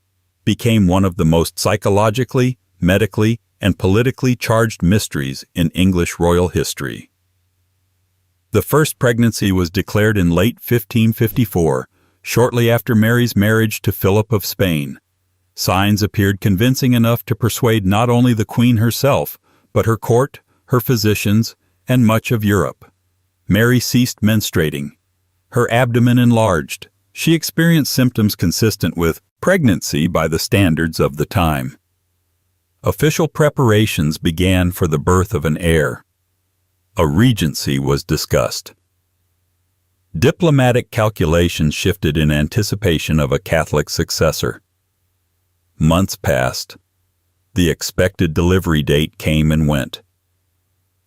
became one of the most psychologically, medically, and politically charged mysteries in English royal history. The first pregnancy was declared in late 1554, shortly after Mary's marriage to Philip of Spain. Signs appeared convincing enough to persuade not only the Queen herself, but her court, her physicians, and much of Europe. Mary ceased menstruating. Her abdomen enlarged. She experienced symptoms consistent with pregnancy by the standards of the time. Official preparations began for the birth of an heir. A regency was discussed. Diplomatic calculations shifted in anticipation of a Catholic successor. Months passed. The expected delivery date came and went.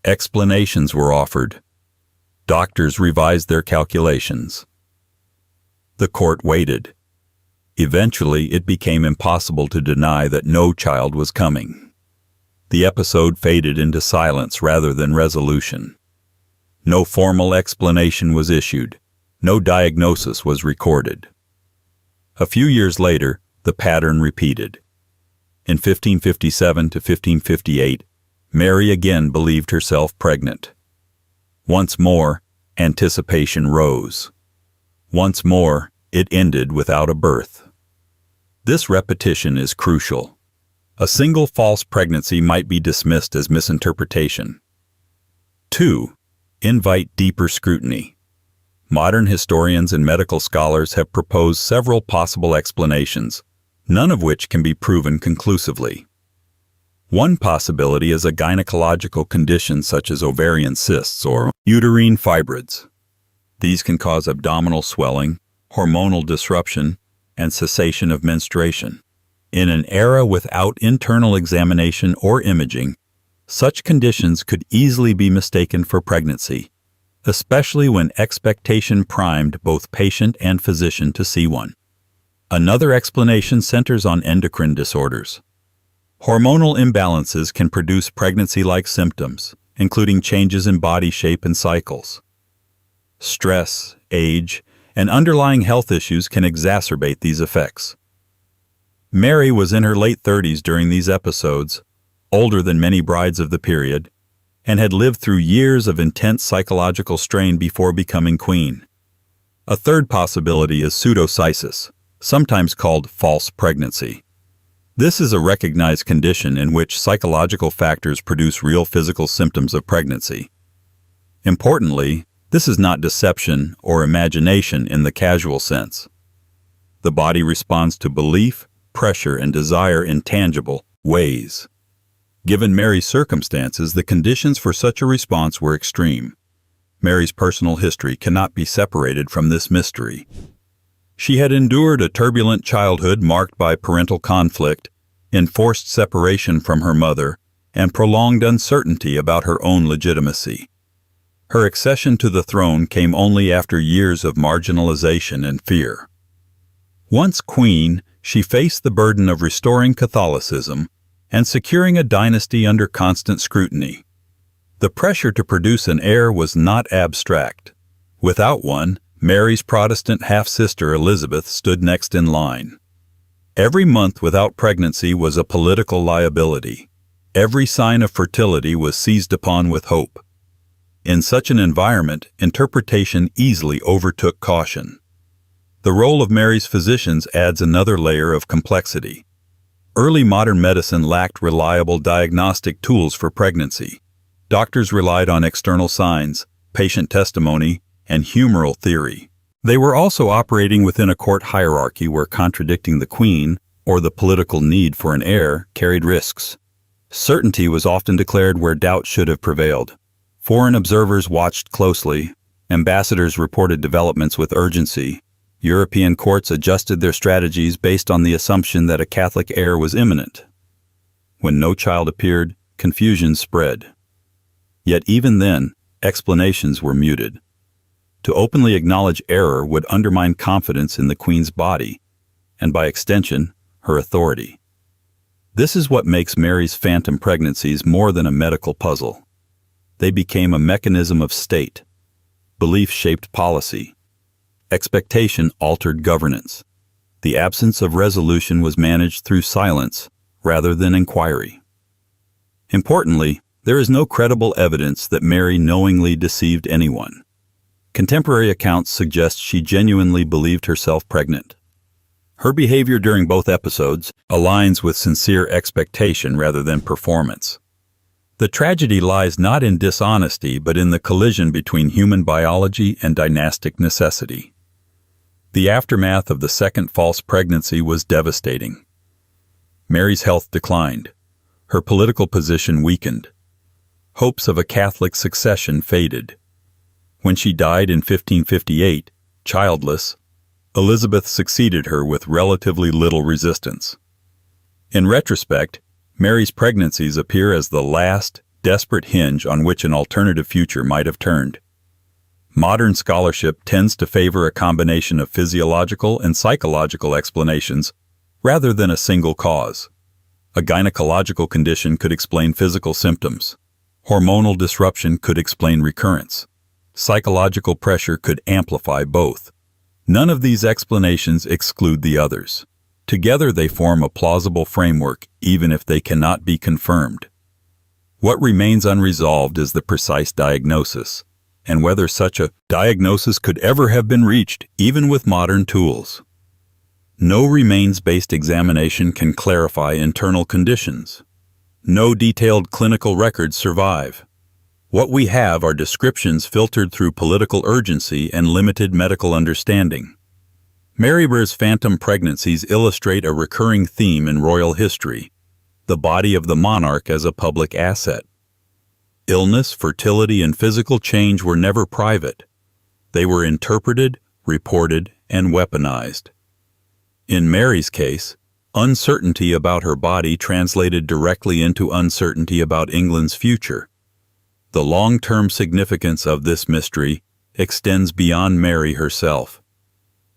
Explanations were offered. Doctors revised their calculations. The court waited. Eventually, it became impossible to deny that no child was coming. The episode faded into silence rather than resolution. No formal explanation was issued. No diagnosis was recorded. A few years later, the pattern repeated. In 1557 to 1558, Mary again believed herself pregnant. Once more, anticipation rose. Once more, it ended without a birth. This repetition is crucial. A single false pregnancy might be dismissed as misinterpretation. 2. Invite deeper scrutiny. Modern historians and medical scholars have proposed several possible explanations, none of which can be proven conclusively. One possibility is a gynecological condition such as ovarian cysts or uterine fibroids. These can cause abdominal swelling, hormonal disruption, and cessation of menstruation. In an era without internal examination or imaging, such conditions could easily be mistaken for pregnancy, especially when expectation primed both patient and physician to see one. Another explanation centers on endocrine disorders. Hormonal imbalances can produce pregnancy-like symptoms, including changes in body shape and cycles. Stress, age, and underlying health issues can exacerbate these effects. Mary was in her late 30s during these episodes, older than many brides of the period, and had lived through years of intense psychological strain before becoming queen. A third possibility is pseudocysis, sometimes called false pregnancy. This is a recognized condition in which psychological factors produce real physical symptoms of pregnancy. Importantly, this is not deception or imagination in the casual sense. The body responds to belief, pressure, and desire in tangible ways. Given Mary's circumstances, the conditions for such a response were extreme. Mary's personal history cannot be separated from this mystery. She had endured a turbulent childhood marked by parental conflict, enforced separation from her mother, and prolonged uncertainty about her own legitimacy. Her accession to the throne came only after years of marginalization and fear. Once queen, she faced the burden of restoring Catholicism and securing a dynasty under constant scrutiny. The pressure to produce an heir was not abstract. Without one, Mary's Protestant half-sister Elizabeth stood next in line. Every month without pregnancy was a political liability. Every sign of fertility was seized upon with hope. In such an environment, interpretation easily overtook caution. The role of Mary's physicians adds another layer of complexity. Early modern medicine lacked reliable diagnostic tools for pregnancy. Doctors relied on external signs, patient testimony, and humoral theory. They were also operating within a court hierarchy where contradicting the queen, or the political need for an heir, carried risks. Certainty was often declared where doubt should have prevailed. Foreign observers watched closely. Ambassadors reported developments with urgency. European courts adjusted their strategies based on the assumption that a Catholic heir was imminent. When no child appeared, confusion spread. Yet even then, explanations were muted. To openly acknowledge error would undermine confidence in the Queen's body, and by extension, her authority. This is what makes Mary's phantom pregnancies more than a medical puzzle. They became a mechanism of state. Belief shaped policy. Expectation altered governance. The absence of resolution was managed through silence rather than inquiry. Importantly, there is no credible evidence that Mary knowingly deceived anyone. Contemporary accounts suggest she genuinely believed herself pregnant. Her behavior during both episodes aligns with sincere expectation rather than performance. The tragedy lies not in dishonesty but in the collision between human biology and dynastic necessity. The aftermath of the second false pregnancy was devastating. Mary's health declined. Her political position weakened. Hopes of a Catholic succession faded. When she died in 1558, childless, Elizabeth succeeded her with relatively little resistance. In retrospect, Mary's pregnancies appear as the last, desperate hinge on which an alternative future might have turned. Modern scholarship tends to favor a combination of physiological and psychological explanations rather than a single cause. A gynecological condition could explain physical symptoms. Hormonal disruption could explain recurrence. Psychological pressure could amplify both. None of these explanations exclude the others. Together they form a plausible framework, even if they cannot be confirmed. What remains unresolved is the precise diagnosis, and whether such a diagnosis could ever have been reached, even with modern tools. No remains-based examination can clarify internal conditions. No detailed clinical records survive. What we have are descriptions filtered through political urgency and limited medical understanding. Mary's phantom pregnancies illustrate a recurring theme in royal history: the body of the monarch as a public asset. Illness, fertility, and physical change were never private. They were interpreted, reported, and weaponized. In Mary's case, uncertainty about her body translated directly into uncertainty about England's future. The long-term significance of this mystery extends beyond Mary herself.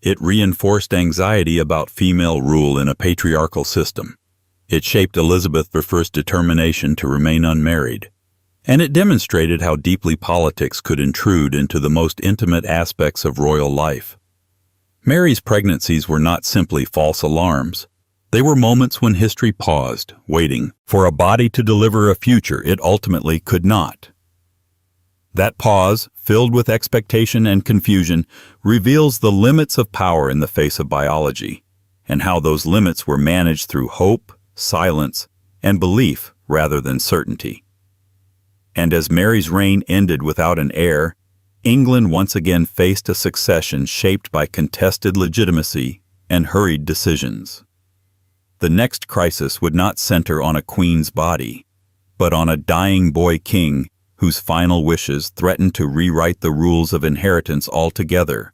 It reinforced anxiety about female rule in a patriarchal system. It shaped Elizabeth I's determination to remain unmarried. And it demonstrated how deeply politics could intrude into the most intimate aspects of royal life. Mary's pregnancies were not simply false alarms. They were moments when history paused, waiting for a body to deliver a future it ultimately could not. That pause, filled with expectation and confusion, reveals the limits of power in the face of biology, and how those limits were managed through hope, silence, and belief rather than certainty. And as Mary's reign ended without an heir, England once again faced a succession shaped by contested legitimacy and hurried decisions. The next crisis would not center on a queen's body, but on a dying boy king whose final wishes threatened to rewrite the rules of inheritance altogether,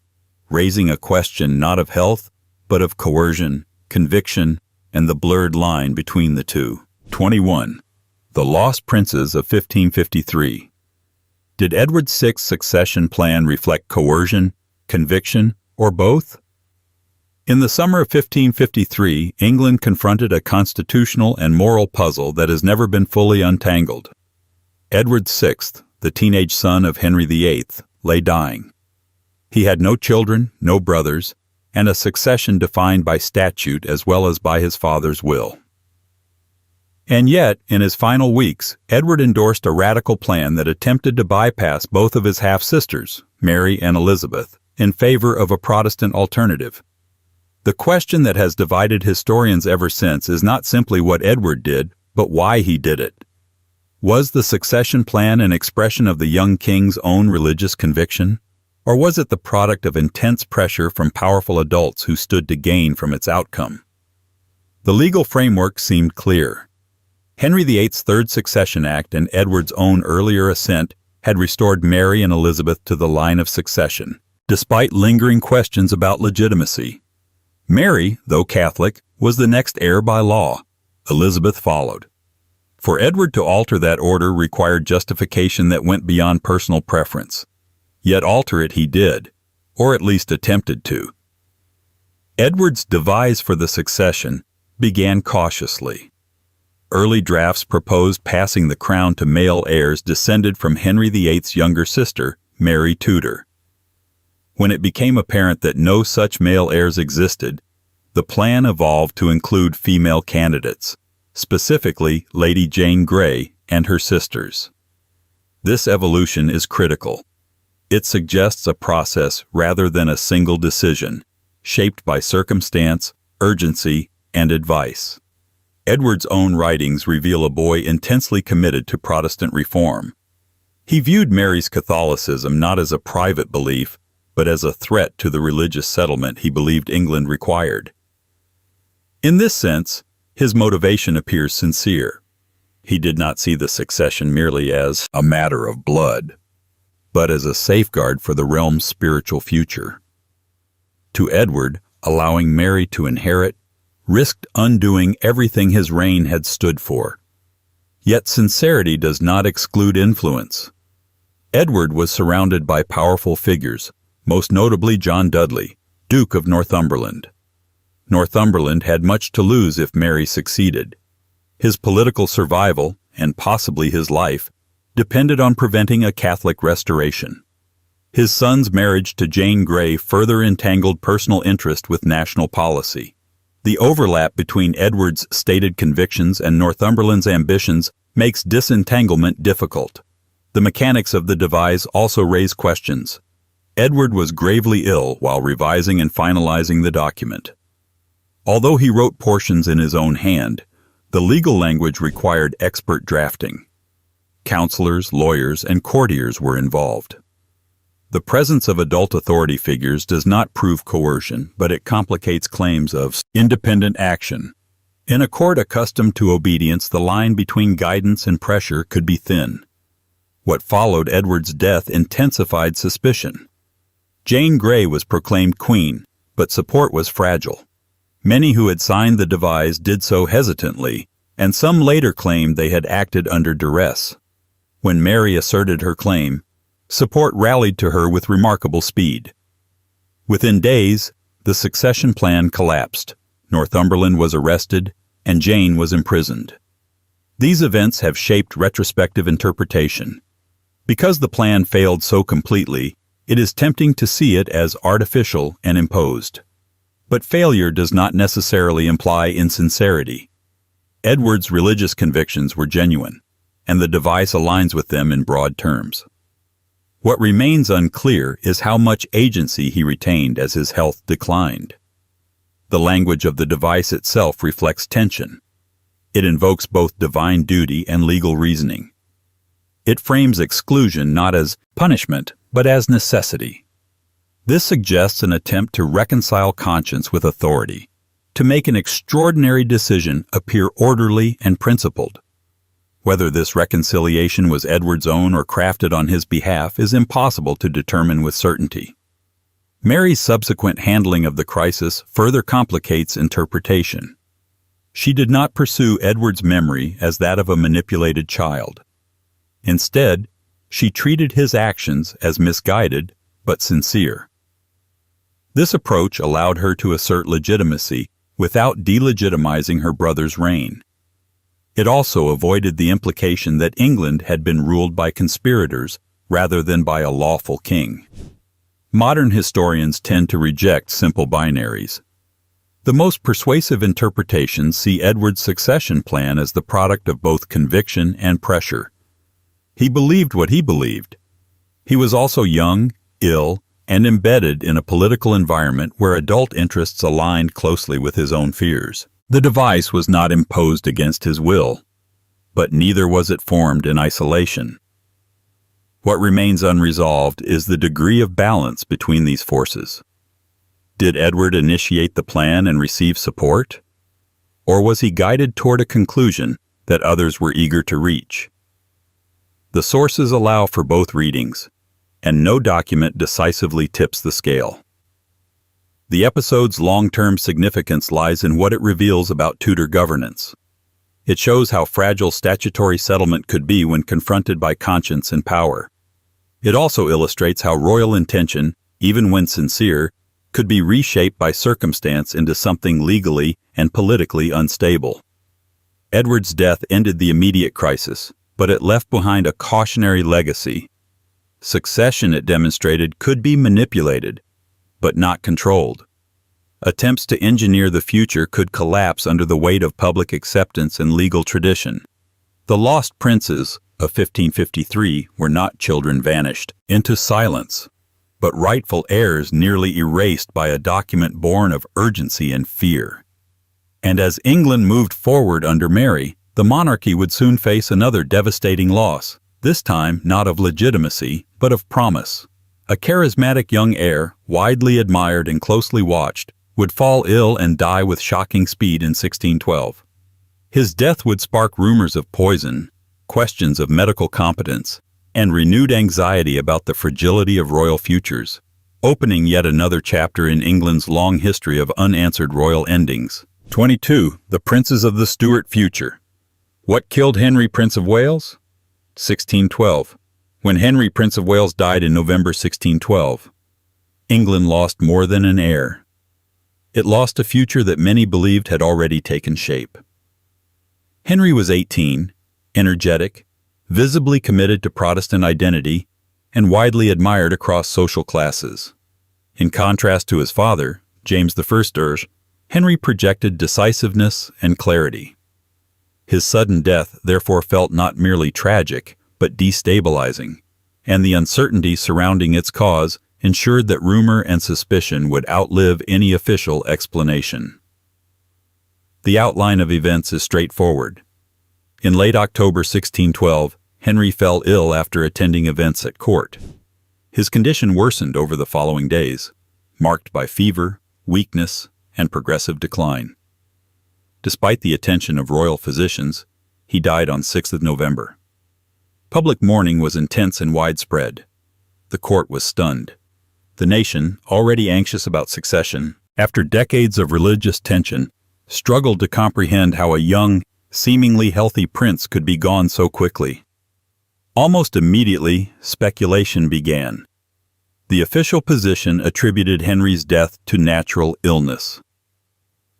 raising a question not of health, but of coercion, conviction, and the blurred line between the two. 21. The Lost Princes of 1553. Did Edward VI's succession plan reflect coercion, conviction, or both? In the summer of 1553, England confronted a constitutional and moral puzzle that has never been fully untangled. Edward VI, the teenage son of Henry VIII, lay dying. He had no children, no brothers, and a succession defined by statute as well as by his father's will. And yet, in his final weeks, Edward endorsed a radical plan that attempted to bypass both of his half-sisters, Mary and Elizabeth, in favor of a Protestant alternative. The question that has divided historians ever since is not simply what Edward did, but why he did it. Was the succession plan an expression of the young king's own religious conviction? Or was it the product of intense pressure from powerful adults who stood to gain from its outcome? The legal framework seemed clear. Henry VIII's Third Succession Act and Edward's own earlier assent had restored Mary and Elizabeth to the line of succession, despite lingering questions about legitimacy. Mary, though Catholic, was the next heir by law. Elizabeth followed. For Edward to alter that order required justification that went beyond personal preference. Yet alter it he did, or at least attempted to. Edward's devise for the succession began cautiously. Early drafts proposed passing the crown to male heirs descended from Henry VIII's younger sister, Mary Tudor. When it became apparent that no such male heirs existed, the plan evolved to include female candidates, specifically Lady Jane Grey and her sisters. This evolution is critical. It suggests a process rather than a single decision, shaped by circumstance, urgency, and advice. Edward's own writings reveal a boy intensely committed to Protestant reform. He viewed Mary's Catholicism not as a private belief, but as a threat to the religious settlement he believed England required. In this sense, his motivation appears sincere. He did not see the succession merely as a matter of blood, but as a safeguard for the realm's spiritual future. To Edward, allowing Mary to inherit risked undoing everything his reign had stood for. Yet sincerity does not exclude influence. Edward was surrounded by powerful figures, most notably John Dudley, Duke of Northumberland. Northumberland had much to lose if Mary succeeded. His political survival, and possibly his life, depended on preventing a Catholic restoration. His son's marriage to Jane Grey further entangled personal interest with national policy. The overlap between Edward's stated convictions and Northumberland's ambitions makes disentanglement difficult. The mechanics of the devise also raise questions. Edward was gravely ill while revising and finalizing the document. Although he wrote portions in his own hand, the legal language required expert drafting. Counselors, lawyers, and courtiers were involved. The presence of adult authority figures does not prove coercion, but it complicates claims of independent action. In a court accustomed to obedience, the line between guidance and pressure could be thin. What followed Edward's death intensified suspicion. Jane Grey was proclaimed queen, but support was fragile. Many who had signed the devise did so hesitantly, and some later claimed they had acted under duress. When Mary asserted her claim, support rallied to her with remarkable speed. Within days, the succession plan collapsed. Northumberland was arrested, and Jane was imprisoned. These events have shaped retrospective interpretation. Because the plan failed so completely, it is tempting to see it as artificial and imposed. But failure does not necessarily imply insincerity. Edward's religious convictions were genuine, and the device aligns with them in broad terms. What remains unclear is how much agency he retained as his health declined. The language of the device itself reflects tension. It invokes both divine duty and legal reasoning. It frames exclusion not as punishment, but as necessity. This suggests an attempt to reconcile conscience with authority, to make an extraordinary decision appear orderly and principled. Whether this reconciliation was Edward's own or crafted on his behalf is impossible to determine with certainty. Mary's subsequent handling of the crisis further complicates interpretation. She did not pursue Edward's memory as that of a manipulated child. Instead, she treated his actions as misguided but sincere. This approach allowed her to assert legitimacy without delegitimizing her brother's reign. It also avoided the implication that England had been ruled by conspirators rather than by a lawful king. Modern historians tend to reject simple binaries. The most persuasive interpretations see Edward's succession plan as the product of both conviction and pressure. He believed what he believed. He was also young, ill, and embedded in a political environment where adult interests aligned closely with his own fears. The device was not imposed against his will, but neither was it formed in isolation. What remains unresolved is the degree of balance between these forces. Did Edward initiate the plan and receive support? Or was he guided toward a conclusion that others were eager to reach? The sources allow for both readings, and no document decisively tips the scale. The episode's long-term significance lies in what it reveals about Tudor governance. It shows how fragile statutory settlement could be when confronted by conscience and power. It also illustrates how royal intention, even when sincere, could be reshaped by circumstance into something legally and politically unstable. Edward's death ended the immediate crisis, but it left behind a cautionary legacy. Succession, it demonstrated, could be manipulated, but not controlled. Attempts to engineer the future could collapse under the weight of public acceptance and legal tradition. The lost princes of 1553 were not children vanished into silence, but rightful heirs nearly erased by a document born of urgency and fear. And as England moved forward under Mary, the monarchy would soon face another devastating loss, this time not of legitimacy, but of promise. A charismatic young heir, widely admired and closely watched, would fall ill and die with shocking speed in 1612. His death would spark rumors of poison, questions of medical competence, and renewed anxiety about the fragility of royal futures, opening yet another chapter in England's long history of unanswered royal endings. 22. The Princes of the Stuart Future. What killed Henry, Prince of Wales? 1612. When Henry, Prince of Wales, died in November 1612, England lost more than an heir. It lost a future that many believed had already taken shape. Henry was 18, energetic, visibly committed to Protestant identity, and widely admired across social classes. In contrast to his father, James I, Henry projected decisiveness and clarity. His sudden death therefore felt not merely tragic, but destabilizing, and the uncertainty surrounding its cause ensured that rumor and suspicion would outlive any official explanation. The outline of events is straightforward. In late October 1612, Henry fell ill after attending events at court. His condition worsened over the following days, marked by fever, weakness, and progressive decline. Despite the attention of royal physicians, he died on 6th of November. Public mourning was intense and widespread. The court was stunned. The nation, already anxious about succession, after decades of religious tension, struggled to comprehend how a young, seemingly healthy prince could be gone so quickly. Almost immediately, speculation began. The official position attributed Henry's death to natural illness.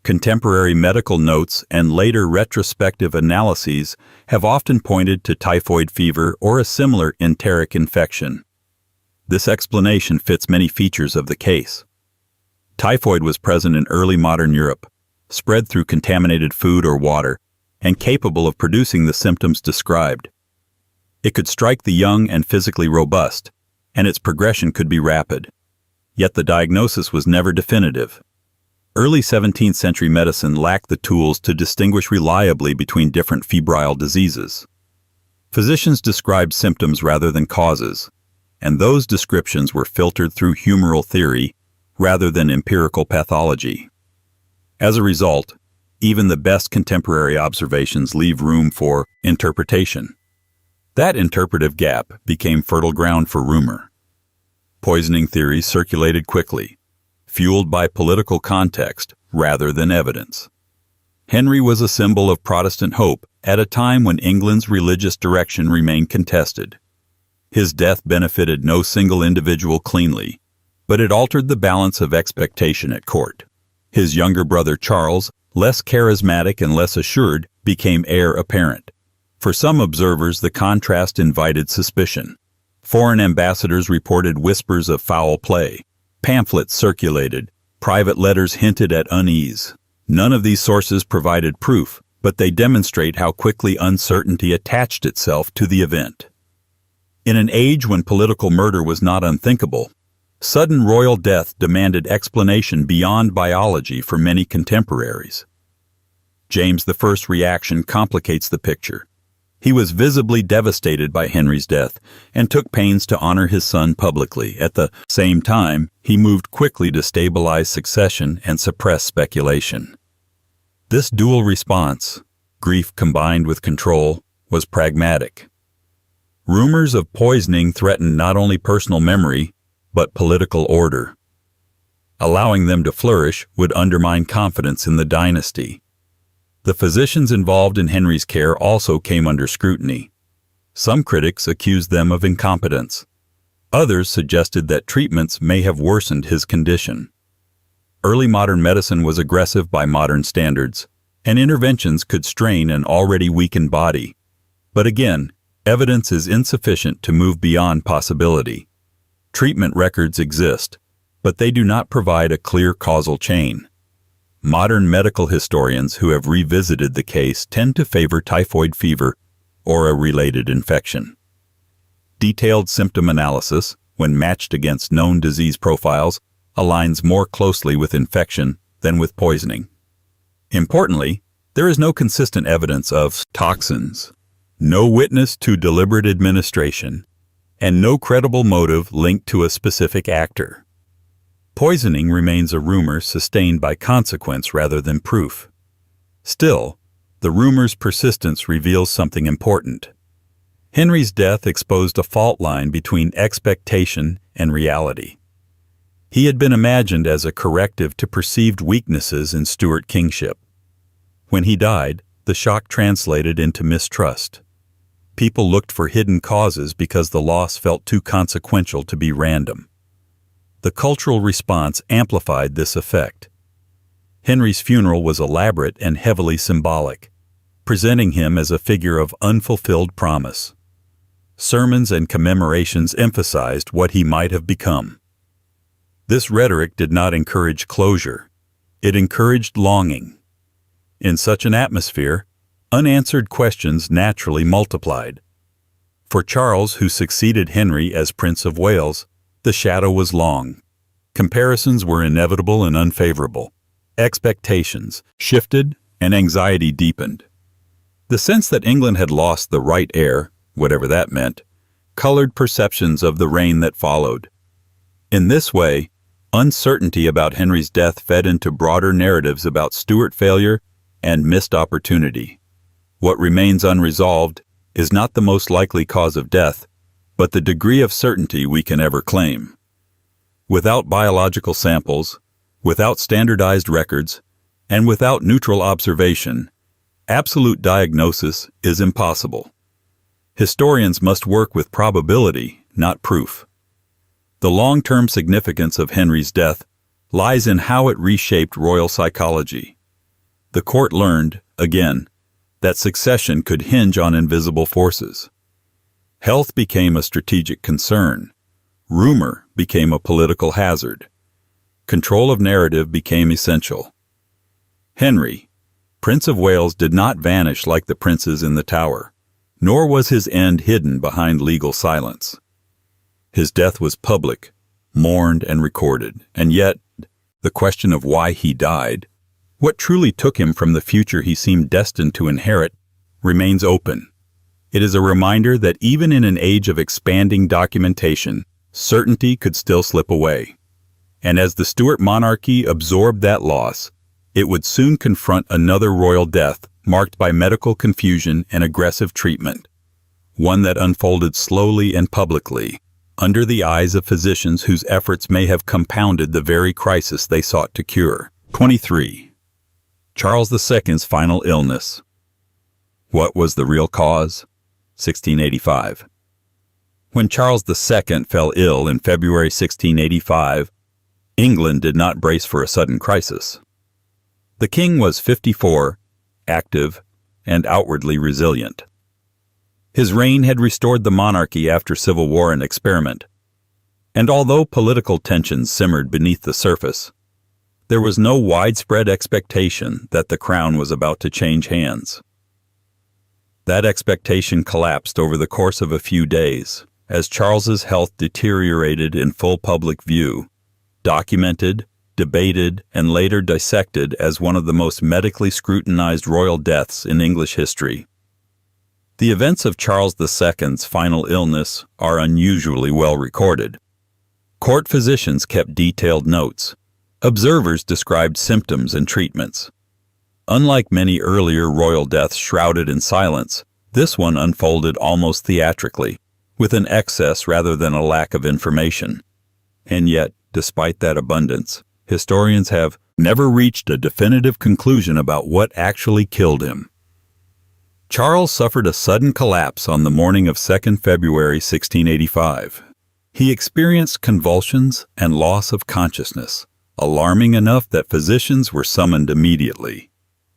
Contemporary medical notes and later retrospective analyses have often pointed to typhoid fever or a similar enteric infection. This explanation fits many features of the case. Typhoid was present in early modern Europe, spread through contaminated food or water, and capable of producing the symptoms described. It could strike the young and physically robust, and its progression could be rapid. Yet the diagnosis was never definitive. Early 17th century medicine lacked the tools to distinguish reliably between different febrile diseases. Physicians described symptoms rather than causes, and those descriptions were filtered through humoral theory rather than empirical pathology. As a result, even the best contemporary observations leave room for interpretation. That interpretive gap became fertile ground for rumor. Poisoning theories circulated quickly, fueled by political context rather than evidence. Henry was a symbol of Protestant hope at a time when England's religious direction remained contested. His death benefited no single individual cleanly, but it altered the balance of expectation at court. His younger brother Charles, less charismatic and less assured, became heir apparent. For some observers, the contrast invited suspicion. Foreign ambassadors reported whispers of foul play. Pamphlets circulated. Private letters hinted at unease. None of these sources provided proof, but they demonstrate how quickly uncertainty attached itself to the event. In an age when political murder was not unthinkable, Sudden royal death demanded explanation beyond biology for many contemporaries. James I's reaction complicates the picture. He was visibly devastated by Henry's death and took pains to honor his son publicly. At the same time, he moved quickly to stabilize succession and suppress speculation. This dual response, grief combined with control, was pragmatic. Rumors of poisoning threatened not only personal memory, but political order. Allowing them to flourish would undermine confidence in the dynasty. The physicians involved in Henry's care also came under scrutiny. Some critics accused them of incompetence. Others suggested that treatments may have worsened his condition. Early modern medicine was aggressive by modern standards, and interventions could strain an already weakened body. But again, evidence is insufficient to move beyond possibility. Treatment records exist, but they do not provide a clear causal chain. Modern medical historians who have revisited the case tend to favor typhoid fever or a related infection. Detailed symptom analysis, when matched against known disease profiles, aligns more closely with infection than with poisoning. Importantly, there is no consistent evidence of toxins, no witness to deliberate administration, and no credible motive linked to a specific actor. Poisoning remains a rumor sustained by consequence rather than proof. Still, the rumor's persistence reveals something important. Henry's death exposed a fault line between expectation and reality. He had been imagined as a corrective to perceived weaknesses in Stuart kingship. When he died, the shock translated into mistrust. People looked for hidden causes because the loss felt too consequential to be random. The cultural response amplified this effect. Henry's funeral was elaborate and heavily symbolic, presenting him as a figure of unfulfilled promise. Sermons and commemorations emphasized what he might have become. This rhetoric did not encourage closure. It encouraged longing. In such an atmosphere, unanswered questions naturally multiplied. For Charles, who succeeded Henry as Prince of Wales, the shadow was long. Comparisons were inevitable and unfavorable. Expectations shifted and anxiety deepened. The sense that England had lost the right heir, whatever that meant, colored perceptions of the reign that followed. In this way, uncertainty about Henry's death fed into broader narratives about Stuart failure and missed opportunity. What remains unresolved is not the most likely cause of death, but the degree of certainty we can ever claim. Without biological samples, without standardized records, and without neutral observation, absolute diagnosis is impossible. Historians must work with probability, not proof. The long-term significance of Henry's death lies in how it reshaped royal psychology. The court learned, again, that succession could hinge on invisible forces. Health became a strategic concern. Rumor became a political hazard. Control of narrative became essential. Henry, Prince of Wales, did not vanish like the princes in the Tower, nor was his end hidden behind legal silence. His death was public, mourned and recorded, and yet, the question of why he died, what truly took him from the future he seemed destined to inherit, remains open. It is a reminder that even in an age of expanding documentation, certainty could still slip away. And as the Stuart monarchy absorbed that loss, it would soon confront another royal death marked by medical confusion and aggressive treatment, one that unfolded slowly and publicly, under the eyes of physicians whose efforts may have compounded the very crisis they sought to cure. 23. Charles II's final illness. What was the real cause? 1685. When Charles II fell ill in February 1685, England did not brace for a sudden crisis. The king was 54, active, and outwardly resilient. His reign had restored the monarchy after civil war and experiment, and although political tensions simmered beneath the surface, there was no widespread expectation that the crown was about to change hands. That expectation collapsed over the course of a few days. as Charles's health deteriorated in full public view, documented, debated, and later dissected as one of the most medically scrutinized royal deaths in English history. The events of Charles II's final illness are unusually well recorded. Court physicians kept detailed notes. Observers described symptoms and treatments. Unlike many earlier royal deaths shrouded in silence, this one unfolded almost theatrically, with an excess rather than a lack of information. And yet, despite that abundance, historians have never reached a definitive conclusion about what actually killed him. Charles suffered a sudden collapse on the morning of 2nd February 1685. He experienced convulsions and loss of consciousness, alarming enough that physicians were summoned immediately.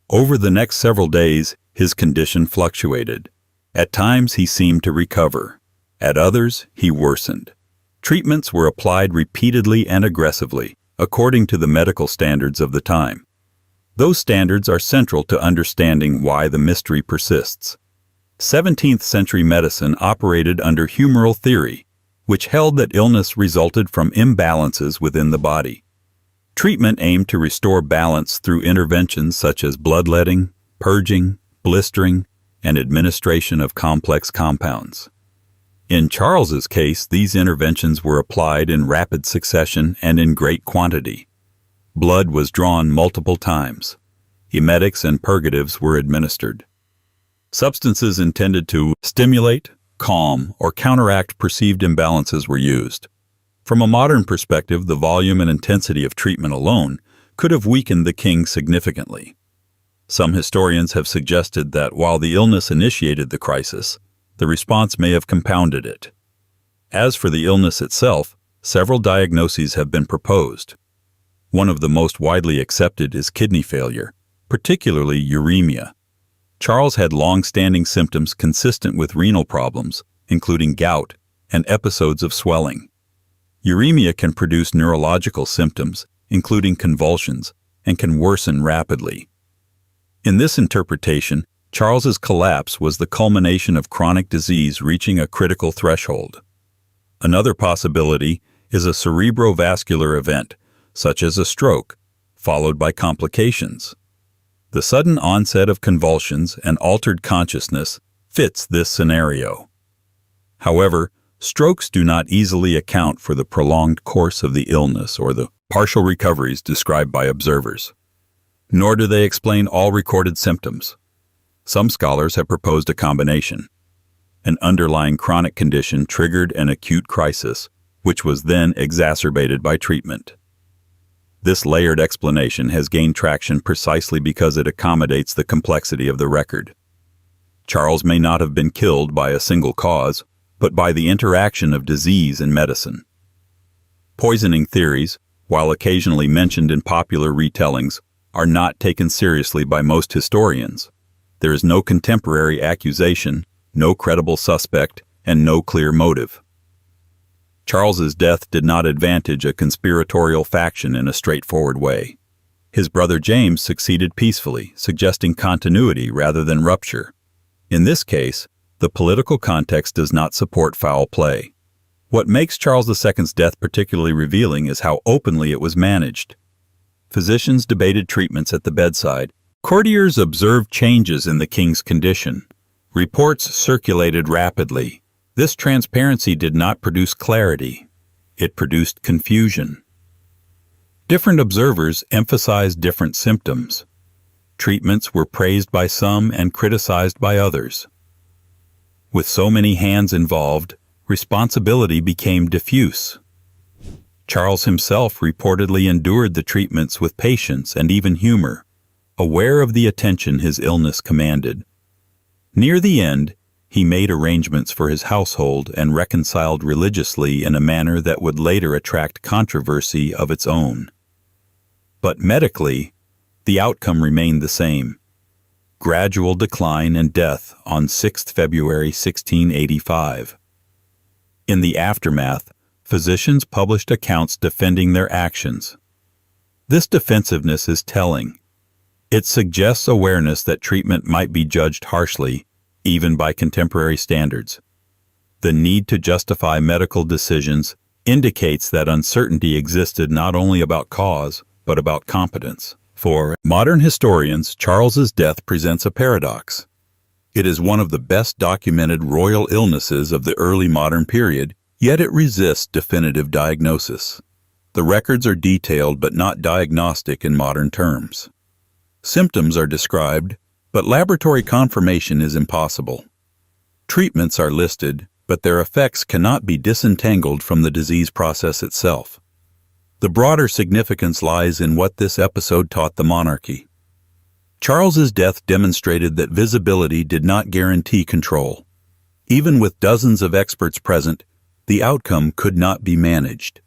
Over the next several days, his condition fluctuated. At times he seemed to recover. At others, he worsened. Treatments were applied repeatedly and aggressively, according to the medical standards of the time. Those standards are central to understanding why the mystery persists. 17th century medicine operated under humoral theory, which held that illness resulted from imbalances within the body. Treatment aimed to restore balance through interventions such as bloodletting, purging, blistering, and administration of complex compounds. In Charles's case, these interventions were applied in rapid succession and in great quantity. Blood was drawn multiple times. Emetics and purgatives were administered. Substances intended to stimulate, calm, or counteract perceived imbalances were used. From a modern perspective, the volume and intensity of treatment alone could have weakened the king significantly. Some historians have suggested that while the illness initiated the crisis, the response may have compounded it. As for the illness itself, several diagnoses have been proposed. One of the most widely accepted is kidney failure, particularly uremia. Charles had long-standing symptoms consistent with renal problems, including gout and episodes of swelling. Uremia can produce neurological symptoms, including convulsions, and can worsen rapidly. In this interpretation, Charles's collapse was the culmination of chronic disease reaching a critical threshold. Another possibility is a cerebrovascular event, such as a stroke, followed by complications. The sudden onset of convulsions and altered consciousness fits this scenario. However, strokes do not easily account for the prolonged course of the illness or the partial recoveries described by observers. Nor do they explain all recorded symptoms. Some scholars have proposed a combination. An underlying chronic condition triggered an acute crisis, which was then exacerbated by treatment. This layered explanation has gained traction precisely because it accommodates the complexity of the record. Charles may not have been killed by a single cause, but by the interaction of disease and medicine. Poisoning theories, while occasionally mentioned in popular retellings, are not taken seriously by most historians. There is no contemporary accusation, no credible suspect, and no clear motive. Charles's death did not advantage a conspiratorial faction in a straightforward way. His brother James succeeded peacefully, suggesting continuity rather than rupture. In this case, the political context does not support foul play. What makes Charles II's death particularly revealing is how openly it was managed. Physicians debated treatments at the bedside. Courtiers observed changes in the king's condition. Reports circulated rapidly. This transparency did not produce clarity. It produced confusion. Different observers emphasized different symptoms. Treatments were praised by some and criticized by others. With so many hands involved, responsibility became diffuse. Charles himself reportedly endured the treatments with patience and even humor, aware of the attention his illness commanded. Near the end, he made arrangements for his household and reconciled religiously in a manner that would later attract controversy of its own. But medically, the outcome remained the same: gradual decline and death on 6th February 1685. In the aftermath, physicians published accounts defending their actions. This defensiveness is telling. It suggests awareness that treatment might be judged harshly, even by contemporary standards. The need to justify medical decisions indicates that uncertainty existed not only about cause, but about competence. For modern historians, Charles's death presents a paradox. It is one of the best documented royal illnesses of the early modern period, yet it resists definitive diagnosis. The records are detailed but not diagnostic in modern terms. Symptoms are described, but laboratory confirmation is impossible. Treatments are listed, but their effects cannot be disentangled from the disease process itself. The broader significance lies in what this episode taught the monarchy. Charles's death demonstrated that visibility did not guarantee control. Even with dozens of experts present, the outcome could not be managed.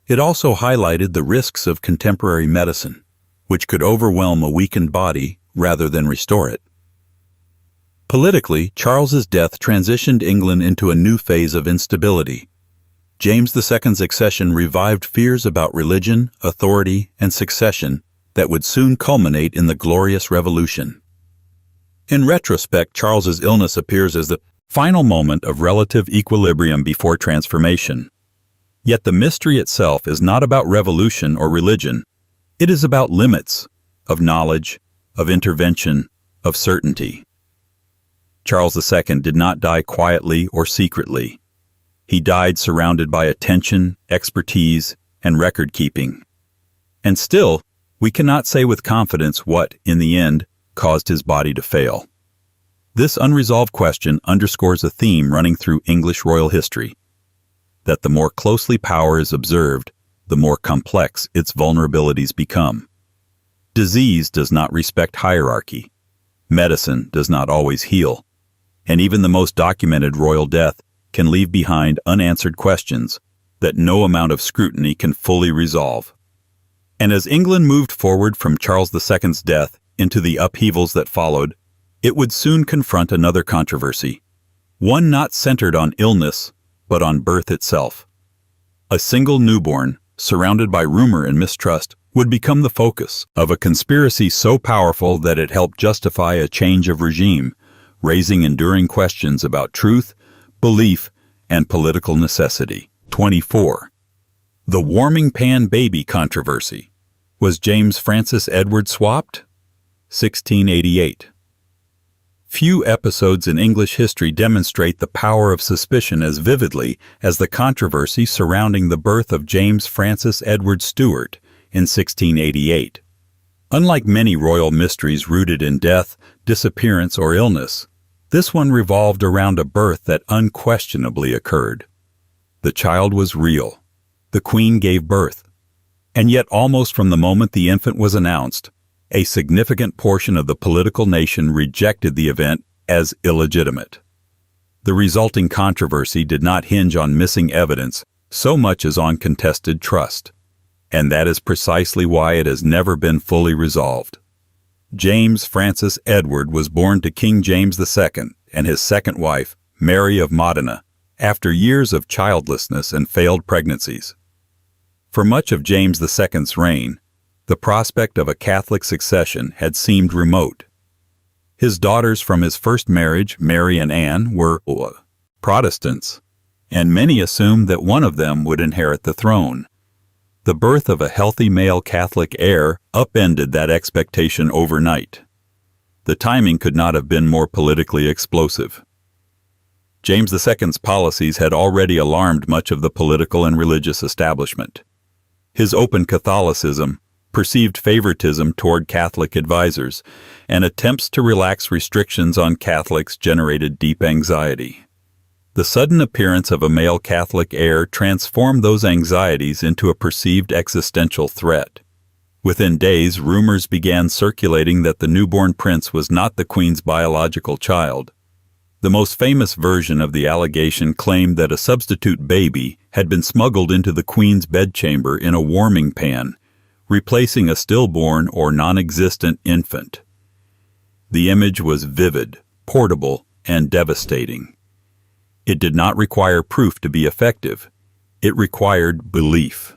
It also highlighted the risks of contemporary medicine, which could overwhelm a weakened body rather than restore it. Politically, Charles's death transitioned England into a new phase of instability. James II's accession revived fears about religion, authority, and succession that would soon culminate in the Glorious Revolution. In retrospect, Charles's illness appears as the final moment of relative equilibrium before transformation. Yet the mystery itself is not about revolution or religion. It is about limits, of knowledge, of intervention, of certainty. Charles II did not die quietly or secretly. He died surrounded by attention, expertise, and record-keeping. And still, we cannot say with confidence what, in the end, caused his body to fail. This unresolved question underscores a theme running through English royal history: that the more closely power is observed, the more complex its vulnerabilities become. Disease does not respect hierarchy. Medicine does not always heal. And even the most documented royal death can leave behind unanswered questions that no amount of scrutiny can fully resolve. And as England moved forward from Charles II's death into the upheavals that followed, it would soon confront another controversy, one not centered on illness, but on birth itself. A single newborn, surrounded by rumor and mistrust, would become the focus of a conspiracy so powerful that it helped justify a change of regime, raising enduring questions about truth, belief, and political necessity. 24. The warming pan baby controversy. Was James Francis Edward swapped? 1688. Few episodes in English history demonstrate the power of suspicion as vividly as the controversy surrounding the birth of James Francis Edward Stuart in 1688. Unlike many royal mysteries rooted in death, disappearance, or illness, this one revolved around a birth that unquestionably occurred. The child was real. The Queen gave birth. And yet, almost from the moment the infant was announced, a significant portion of the political nation rejected the event as illegitimate. The resulting controversy did not hinge on missing evidence so much as on contested trust. And that is precisely why it has never been fully resolved. James Francis Edward was born to King James II and his second wife, Mary of Modena, after years of childlessness and failed pregnancies. For much of James II's reign, the prospect of a Catholic succession had seemed remote. His daughters from his first marriage, Mary and Anne, were Protestants, and many assumed that one of them would inherit the throne. The birth of a healthy male Catholic heir upended that expectation overnight. The timing could not have been more politically explosive. James II's policies had already alarmed much of the political and religious establishment. His open Catholicism, perceived favoritism toward Catholic advisors, and attempts to relax restrictions on Catholics generated deep anxiety. The sudden appearance of a male Catholic heir transformed those anxieties into a perceived existential threat. Within days, rumors began circulating that the newborn prince was not the Queen's biological child. The most famous version of the allegation claimed that a substitute baby had been smuggled into the Queen's bedchamber in a warming pan, replacing a stillborn or non-existent infant. The image was vivid, portable, and devastating. It did not require proof to be effective. It required belief.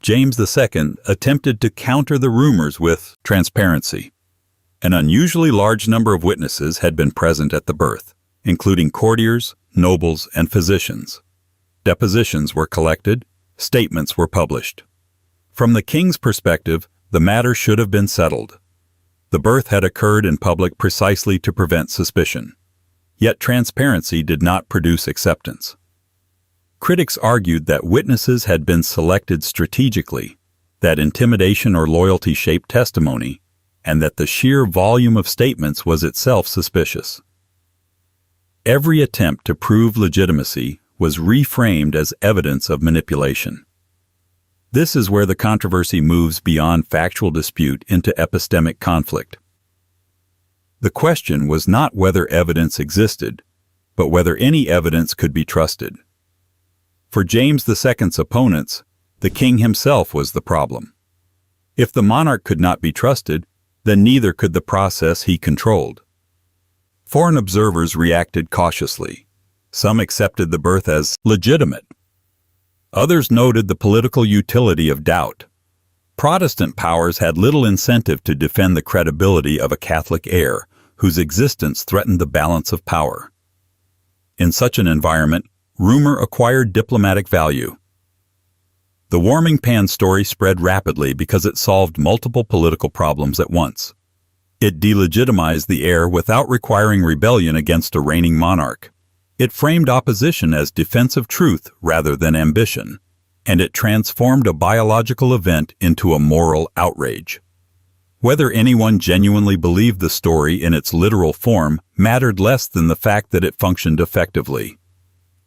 James II attempted to counter the rumors with transparency. An unusually large number of witnesses had been present at the birth, including courtiers, nobles, and physicians. Depositions were collected, statements were published. From the king's perspective, the matter should have been settled. The birth had occurred in public precisely to prevent suspicion. Yet transparency did not produce acceptance. Critics argued that witnesses had been selected strategically, that intimidation or loyalty shaped testimony, and that the sheer volume of statements was itself suspicious. Every attempt to prove legitimacy was reframed as evidence of manipulation. This is where the controversy moves beyond factual dispute into epistemic conflict. The question was not whether evidence existed, but whether any evidence could be trusted. For James II's opponents, the king himself was the problem. If the monarch could not be trusted, then neither could the process he controlled. Foreign observers reacted cautiously. Some accepted the birth as legitimate. Others noted the political utility of doubt. Protestant powers had little incentive to defend the credibility of a Catholic heir whose existence threatened the balance of power. In such an environment, rumor acquired diplomatic value. The warming pan story spread rapidly because it solved multiple political problems at once. It delegitimized the heir without requiring rebellion against a reigning monarch. It framed opposition as defense of truth rather than ambition, and it transformed a biological event into a moral outrage. Whether anyone genuinely believed the story in its literal form mattered less than the fact that it functioned effectively.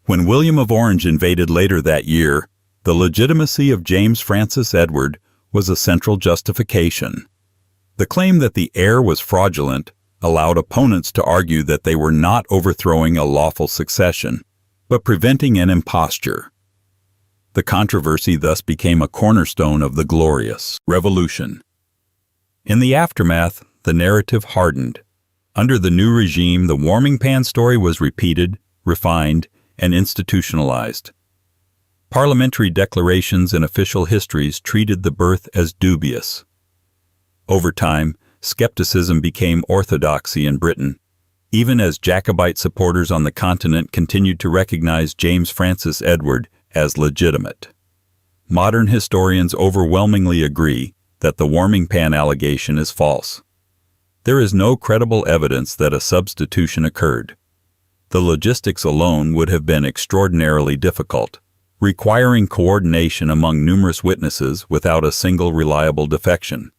When William of Orange invaded later that year, the legitimacy of James Francis Edward was a central justification. The claim that the heir was fraudulent allowed opponents to argue that they were not overthrowing a lawful succession, but preventing an imposture. The controversy thus became a cornerstone of the Glorious Revolution. In the aftermath, the narrative hardened. Under the new regime, the warming pan story was repeated, refined, and institutionalized. Parliamentary declarations and official histories treated the birth as dubious. Over time, skepticism became orthodoxy in Britain, even as Jacobite supporters on the continent continued to recognize James Francis Edward as legitimate. Modern historians overwhelmingly agree that the warming pan allegation is false. There is no credible evidence that a substitution occurred. The logistics alone would have been extraordinarily difficult, requiring coordination among numerous witnesses without a single reliable defection.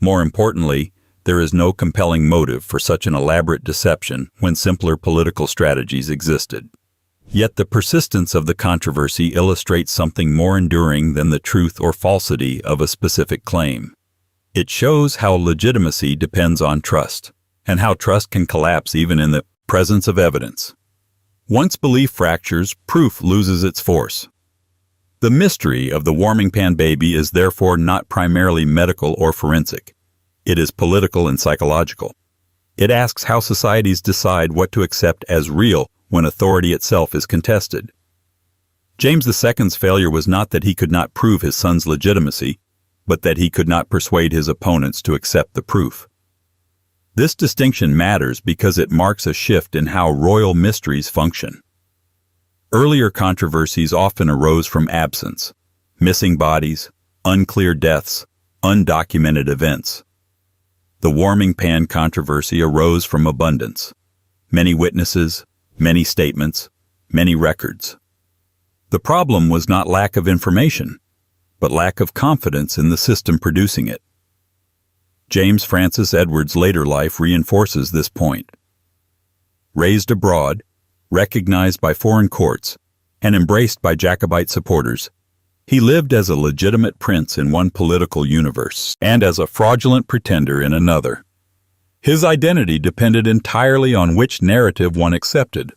More importantly, there is no compelling motive for such an elaborate deception when simpler political strategies existed. Yet the persistence of the controversy illustrates something more enduring than the truth or falsity of a specific claim. It shows how legitimacy depends on trust, and how trust can collapse even in the presence of evidence. Once belief fractures, proof loses its force. The mystery of the warming pan baby is therefore not primarily medical or forensic. It is political and psychological. It asks how societies decide what to accept as real when authority itself is contested. James II's failure was not that he could not prove his son's legitimacy, but that he could not persuade his opponents to accept the proof. This distinction matters because it marks a shift in how royal mysteries function. Earlier controversies often arose from absence, missing bodies, unclear deaths, undocumented events. The warming pan controversy arose from abundance. Many witnesses, many statements, many records. The problem was not lack of information, but lack of confidence in the system producing it. James Francis Edward's later life reinforces this point. Raised abroad, recognized by foreign courts, and embraced by Jacobite supporters, he lived as a legitimate prince in one political universe and as a fraudulent pretender in another. His identity depended entirely on which narrative one accepted.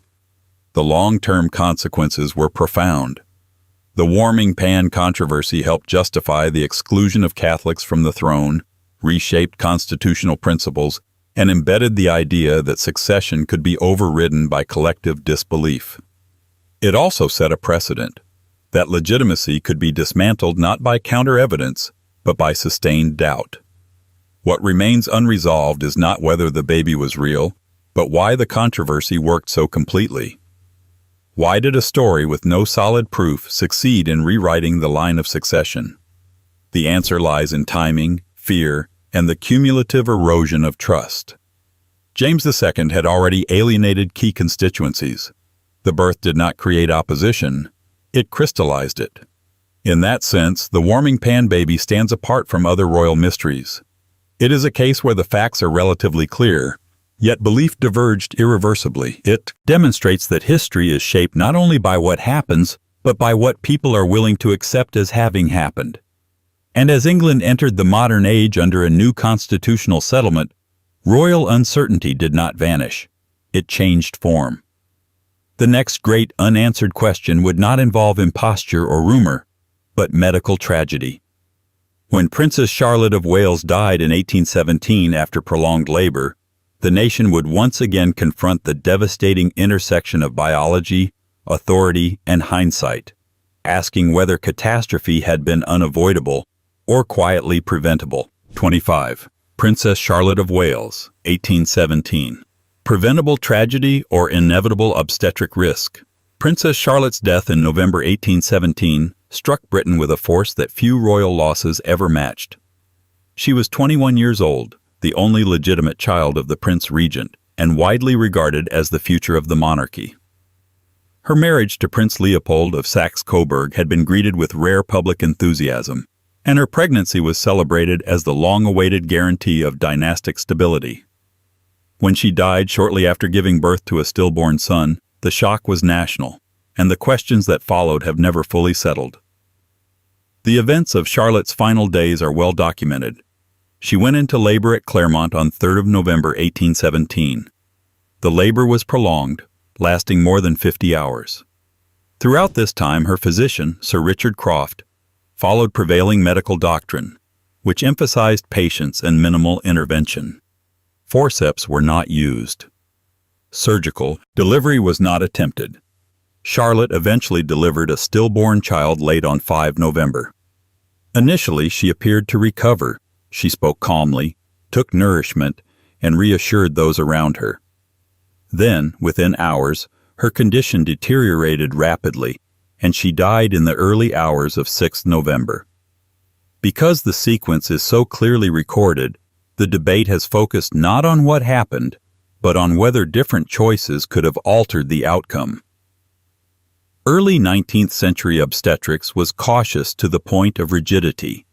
The long-term consequences were profound. The warming pan controversy helped justify the exclusion of Catholics from the throne, reshaped constitutional principles, and embedded the idea that succession could be overridden by collective disbelief. It also set a precedent that legitimacy could be dismantled not by counter-evidence, but by sustained doubt. What remains unresolved is not whether the baby was real, but why the controversy worked so completely. Why did a story with no solid proof succeed in rewriting the line of succession? The answer lies in timing, fear, and the cumulative erosion of trust. James II had already alienated key constituencies. The birth did not create opposition, it crystallized it. In that sense, the warming pan baby stands apart from other royal mysteries. It is a case where the facts are relatively clear, yet belief diverged irreversibly. It demonstrates that history is shaped not only by what happens, but by what people are willing to accept as having happened. And as England entered the modern age under a new constitutional settlement, royal uncertainty did not vanish. It changed form. The next great unanswered question would not involve imposture or rumor, but medical tragedy. When Princess Charlotte of Wales died in 1817 after prolonged labor, the nation would once again confront the devastating intersection of biology, authority, and hindsight, asking whether catastrophe had been unavoidable or quietly preventable. 25. Princess Charlotte of Wales, 1817. Preventable tragedy or inevitable obstetric risk. Princess Charlotte's death in November 1817 struck Britain with a force that few royal losses ever matched. She was 21 years old, the only legitimate child of the Prince Regent, and widely regarded as the future of the monarchy. Her marriage to Prince Leopold of Saxe-Coburg had been greeted with rare public enthusiasm, and her pregnancy was celebrated as the long-awaited guarantee of dynastic stability. When she died shortly after giving birth to a stillborn son, the shock was national, and the questions that followed have never fully settled. The events of Charlotte's final days are well documented. She went into labor at Claremont on 3rd of November 1817. The labor was prolonged, lasting more than 50 hours. Throughout this time, her physician, Sir Richard Croft, followed prevailing medical doctrine, which emphasized patience and minimal intervention. Forceps were not used. Surgical delivery was not attempted. Charlotte eventually delivered a stillborn child late on 5 November. Initially, she appeared to recover. She spoke calmly, took nourishment, and reassured those around her. Then, within hours, her condition deteriorated rapidly, and she died in the early hours of 6 November. Because the sequence is so clearly recorded, the debate has focused not on what happened, but on whether different choices could have altered the outcome. Early 19th century obstetrics was cautious to the point of rigidity.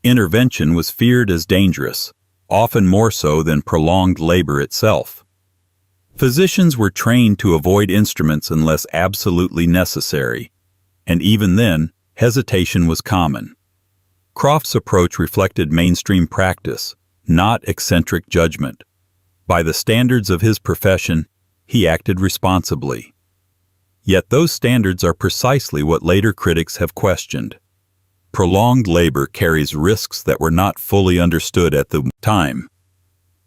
Intervention was feared as dangerous, often more so than prolonged labor itself. Physicians were trained to avoid instruments unless absolutely necessary, and even then, hesitation was common. Croft's approach reflected mainstream practice, not eccentric judgment. By the standards of his profession, he acted responsibly. Yet those standards are precisely what later critics have questioned. Prolonged labor carries risks that were not fully understood at the time.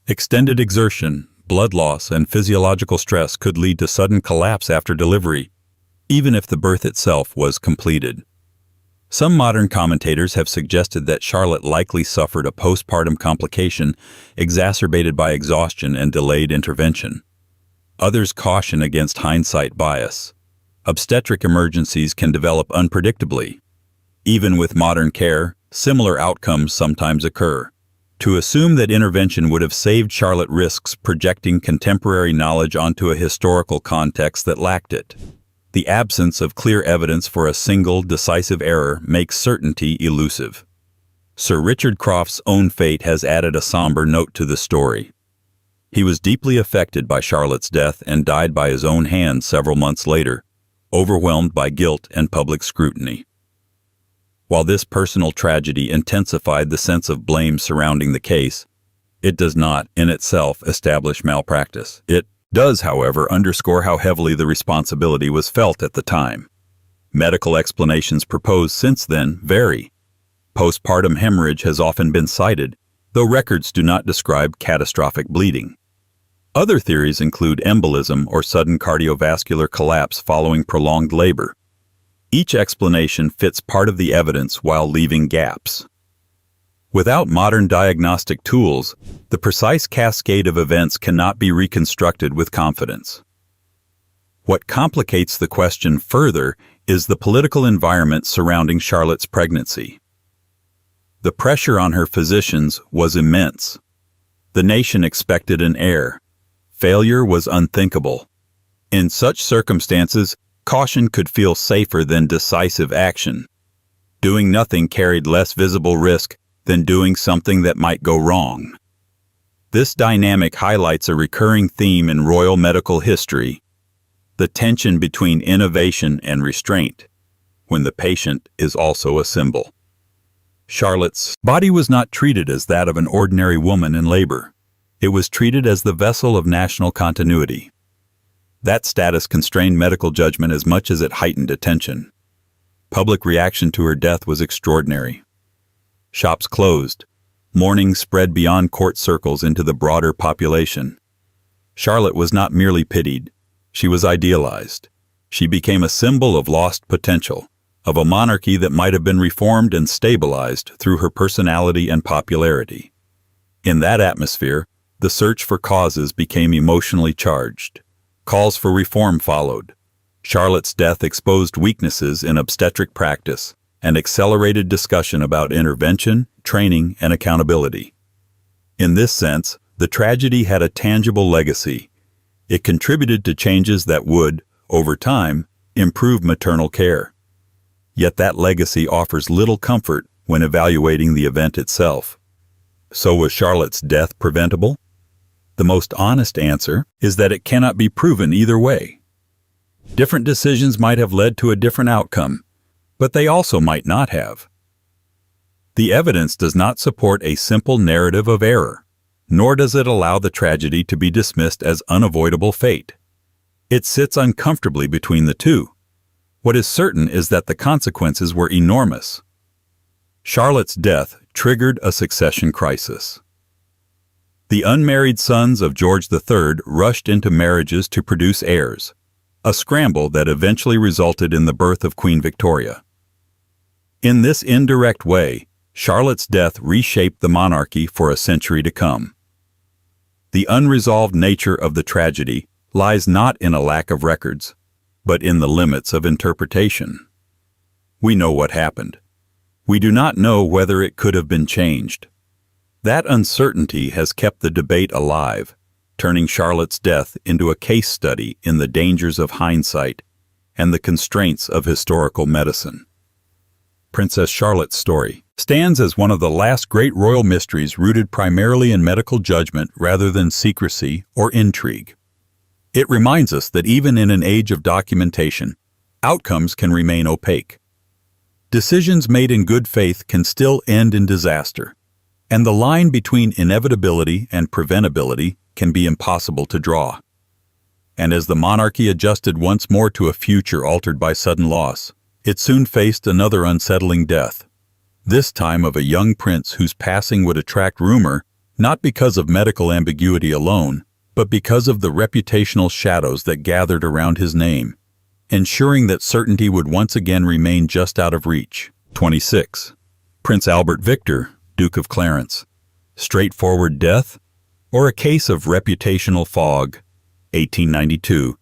Extended exertion, blood loss, and physiological stress could lead to sudden collapse after delivery, even if the birth itself was completed. Some modern commentators have suggested that Charlotte likely suffered a postpartum complication exacerbated by exhaustion and delayed intervention. Others caution against hindsight bias. Obstetric emergencies can develop unpredictably. Even with modern care, similar outcomes sometimes occur. To assume that intervention would have saved Charlotte risks projecting contemporary knowledge onto a historical context that lacked it. The absence of clear evidence for a single, decisive error makes certainty elusive. Sir Richard Croft's own fate has added a somber note to the story. He was deeply affected by Charlotte's death and died by his own hand several months later, overwhelmed by guilt and public scrutiny. While this personal tragedy intensified the sense of blame surrounding the case, it does not, in itself, establish malpractice. It does, however, underscore how heavily the responsibility was felt at the time. Medical explanations proposed since then vary. Postpartum hemorrhage has often been cited, though records do not describe catastrophic bleeding. Other theories include embolism or sudden cardiovascular collapse following prolonged labor. Each explanation fits part of the evidence while leaving gaps. Without modern diagnostic tools, the precise cascade of events cannot be reconstructed with confidence. What complicates the question further is the political environment surrounding Charlotte's pregnancy. The pressure on her physicians was immense. The nation expected an heir. Failure was unthinkable. In such circumstances, caution could feel safer than decisive action. Doing nothing carried less visible risk than doing something that might go wrong. This dynamic highlights a recurring theme in royal medical history: the tension between innovation and restraint, when the patient is also a symbol. Charlotte's body was not treated as that of an ordinary woman in labor. It was treated as the vessel of national continuity. That status constrained medical judgment as much as it heightened attention. Public reaction to her death was extraordinary. Shops closed. Mourning spread beyond court circles into the broader population. Charlotte was not merely pitied. She was idealized. She became a symbol of lost potential, of a monarchy that might have been reformed and stabilized through her personality and popularity. In that atmosphere, the search for causes became emotionally charged. Calls for reform followed. Charlotte's death exposed weaknesses in obstetric practice and accelerated discussion about intervention, training, and accountability. In this sense, the tragedy had a tangible legacy. It contributed to changes that would, over time, improve maternal care. Yet that legacy offers little comfort when evaluating the event itself. So was Charlotte's death preventable? The most honest answer is that it cannot be proven either way. Different decisions might have led to a different outcome, but they also might not have. The evidence does not support a simple narrative of error, nor does it allow the tragedy to be dismissed as unavoidable fate. It sits uncomfortably between the two. What is certain is that the consequences were enormous. Charlotte's death triggered a succession crisis. The unmarried sons of George III rushed into marriages to produce heirs, a scramble that eventually resulted in the birth of Queen Victoria. In this indirect way, Charlotte's death reshaped the monarchy for a century to come. The unresolved nature of the tragedy lies not in a lack of records, but in the limits of interpretation. We know what happened. We do not know whether it could have been changed. That uncertainty has kept the debate alive, turning Charlotte's death into a case study in the dangers of hindsight and the constraints of historical medicine. Princess Charlotte's story stands as one of the last great royal mysteries rooted primarily in medical judgment rather than secrecy or intrigue. It reminds us that even in an age of documentation, outcomes can remain opaque. Decisions made in good faith can still end in disaster, and the line between inevitability and preventability can be impossible to draw. And as the monarchy adjusted once more to a future altered by sudden loss, it soon faced another unsettling death, this time of a young prince whose passing would attract rumor not because of medical ambiguity alone, but because of the reputational shadows that gathered around his name, ensuring that certainty would once again remain just out of reach. 26. Prince Albert Victor, Duke of Clarence. Straightforward death, or a case of reputational fog? 1892.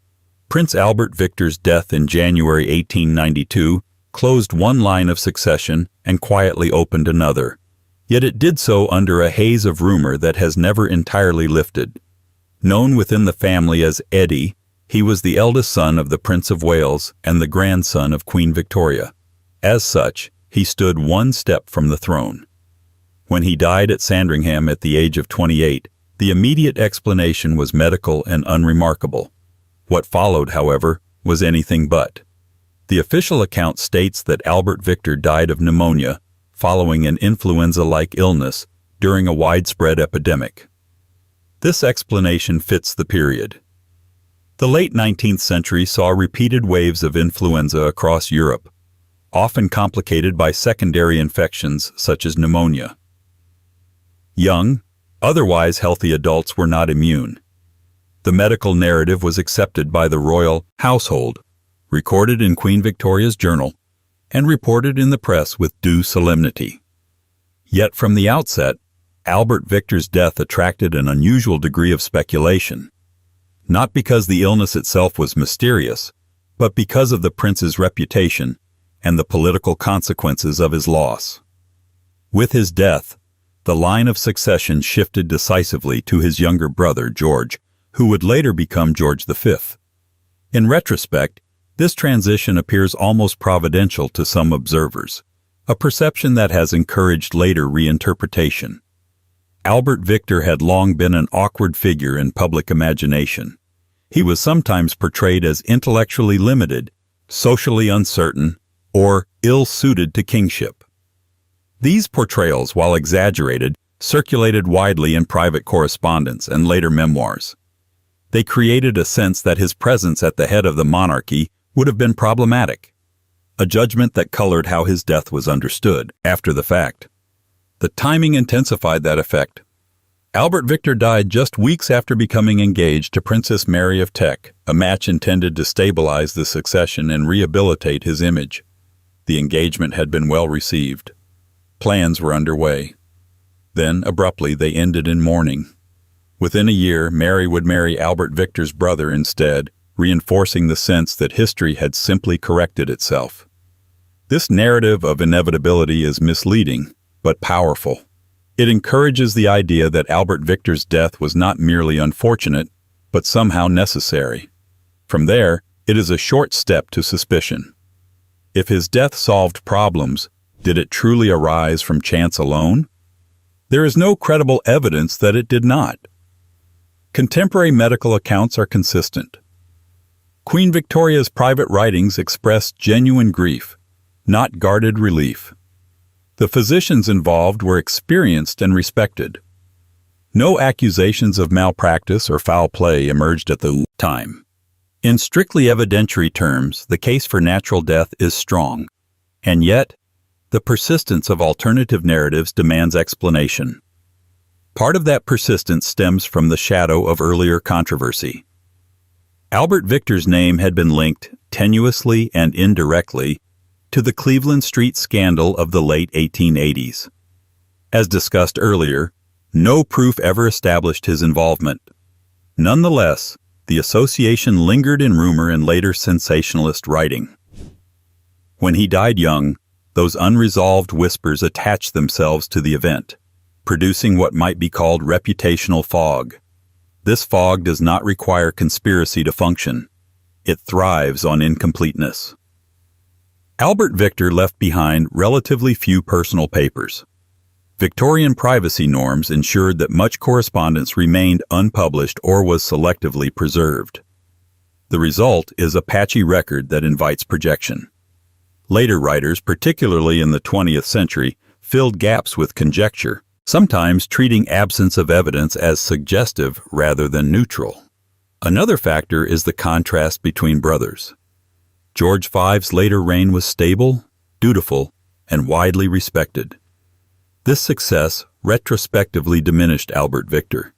Prince Albert Victor's death in January 1892 closed one line of succession and quietly opened another. Yet it did so under a haze of rumor that has never entirely lifted. Known within the family as Eddie, he was the eldest son of the Prince of Wales and the grandson of Queen Victoria. As such, he stood one step from the throne. When he died at Sandringham at the age of 28, the immediate explanation was medical and unremarkable. What followed, however, was anything but. The official account states that Albert Victor died of pneumonia following an influenza-like illness during a widespread epidemic. This explanation fits the period. The late 19th century saw repeated waves of influenza across Europe, often complicated by secondary infections such as pneumonia. Young, otherwise healthy adults were not immune. The medical narrative was accepted by the royal household, recorded in Queen Victoria's journal, and reported in the press with due solemnity. Yet from the outset, Albert Victor's death attracted an unusual degree of speculation. not because the illness itself was mysterious, but because of the prince's reputation and the political consequences of his loss. With his death, the line of succession shifted decisively to his younger brother, George, who would later become George V. In retrospect, this transition appears almost providential to some observers, a perception that has encouraged later reinterpretation. Albert Victor had long been an awkward figure in public imagination. He was sometimes portrayed as intellectually limited, socially uncertain, or ill-suited to kingship. These portrayals, while exaggerated, circulated widely in private correspondence and later memoirs. They created a sense that his presence at the head of the monarchy would have been problematic, a judgment that colored how his death was understood after the fact. The timing intensified that effect. Albert Victor died just weeks after becoming engaged to Princess Mary of Teck, a match intended to stabilize the succession and rehabilitate his image. The engagement had been well received. Plans were underway. Then, abruptly, they ended in mourning. Within a year, Mary would marry Albert Victor's brother instead, reinforcing the sense that history had simply corrected itself. This narrative of inevitability is misleading, but powerful. It encourages the idea that Albert Victor's death was not merely unfortunate, but somehow necessary. From there, it is a short step to suspicion. If his death solved problems, did it truly arise from chance alone? There is no credible evidence that it did not. Contemporary medical accounts are consistent. Queen Victoria's private writings expressed genuine grief, not guarded relief. The physicians involved were experienced and respected. No accusations of malpractice or foul play emerged at the time. In strictly evidentiary terms, the case for natural death is strong, and yet, the persistence of alternative narratives demands explanation. Part of that persistence stems from the shadow of earlier controversy. Albert Victor's name had been linked, tenuously and indirectly, to the Cleveland Street scandal of the late 1880s. As discussed earlier, no proof ever established his involvement. Nonetheless, the association lingered in rumor and later sensationalist writing. When he died young, those unresolved whispers attached themselves to the event, producing what might be called reputational fog. This fog does not require conspiracy to function. It thrives on incompleteness. Albert Victor left behind relatively few personal papers. Victorian privacy norms ensured that much correspondence remained unpublished or was selectively preserved. The result is a patchy record that invites projection. Later writers, particularly in the 20th century, filled gaps with conjecture, sometimes treating absence of evidence as suggestive rather than neutral. Another factor is the contrast between brothers. George V's later reign was stable, dutiful, and widely respected. This success retrospectively diminished Albert Victor.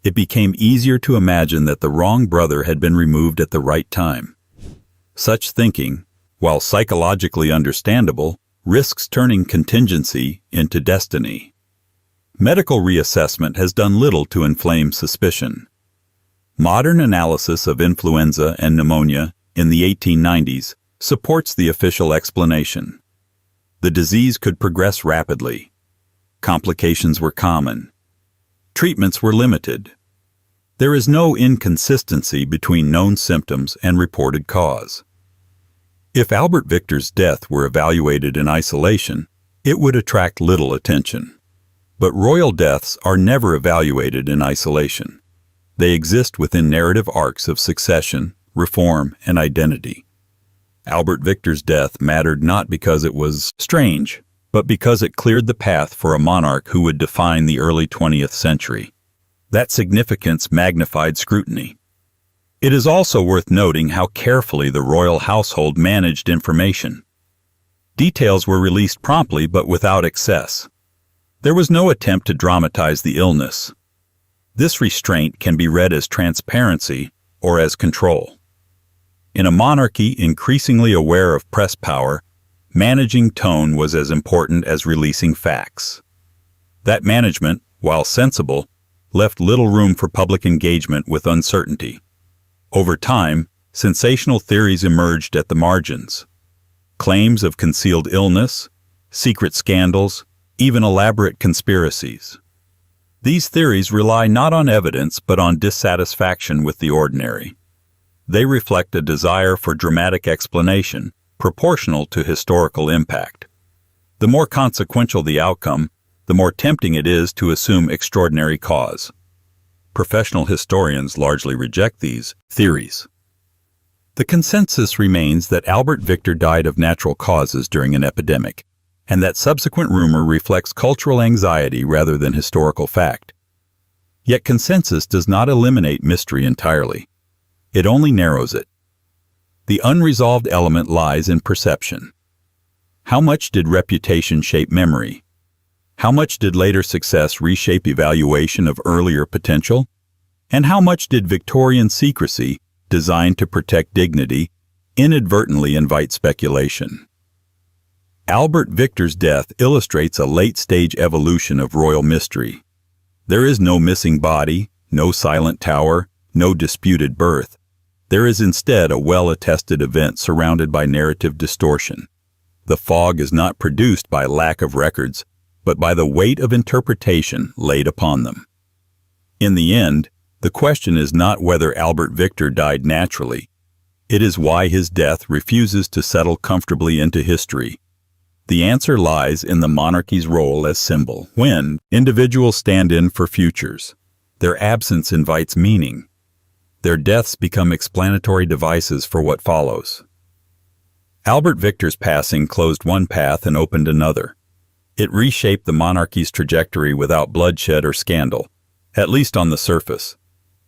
It became easier to imagine that the wrong brother had been removed at the right time. Such thinking, while psychologically understandable, risks turning contingency into destiny. Medical reassessment has done little to inflame suspicion. Modern analysis of influenza and pneumonia in the 1890s supports the official explanation. The disease could progress rapidly. Complications were common. Treatments were limited. There is no inconsistency between known symptoms and reported cause. If Albert Victor's death were evaluated in isolation, it would attract little attention. But royal deaths are never evaluated in isolation. They exist within narrative arcs of succession, reform, and identity. Albert Victor's death mattered not because it was strange, but because it cleared the path for a monarch who would define the early 20th century. That significance magnified scrutiny. It is also worth noting how carefully the royal household managed information. Details were released promptly but without excess. There was no attempt to dramatize the illness. This restraint can be read as transparency or as control. In a monarchy increasingly aware of press power, managing tone was as important as releasing facts. That management, while sensible, left little room for public engagement with uncertainty. Over time, sensational theories emerged at the margins. Claims of concealed illness, secret scandals, even elaborate conspiracies. These theories rely not on evidence but on dissatisfaction with the ordinary. They reflect a desire for dramatic explanation, proportional to historical impact. The more consequential the outcome, the more tempting it is to assume extraordinary cause. Professional historians largely reject these theories. The consensus remains that Albert Victor died of natural causes during an epidemic, and that subsequent rumor reflects cultural anxiety rather than historical fact. Yet consensus does not eliminate mystery entirely. It only narrows it. The unresolved element lies in perception. How much did reputation shape memory? How much did later success reshape evaluation of earlier potential? And how much did Victorian secrecy, designed to protect dignity, inadvertently invite speculation? Albert Victor's death illustrates a late-stage evolution of royal mystery. There is no missing body, no silent tower, no disputed birth. There is instead a well-attested event surrounded by narrative distortion. The fog is not produced by lack of records, but by the weight of interpretation laid upon them. In the end, the question is not whether Albert Victor died naturally. It is why his death refuses to settle comfortably into history. The answer lies in the monarchy's role as symbol. When individuals stand in for futures, their absence invites meaning. Their deaths become explanatory devices for what follows. Albert Victor's passing closed one path and opened another. It reshaped the monarchy's trajectory without bloodshed or scandal, at least on the surface.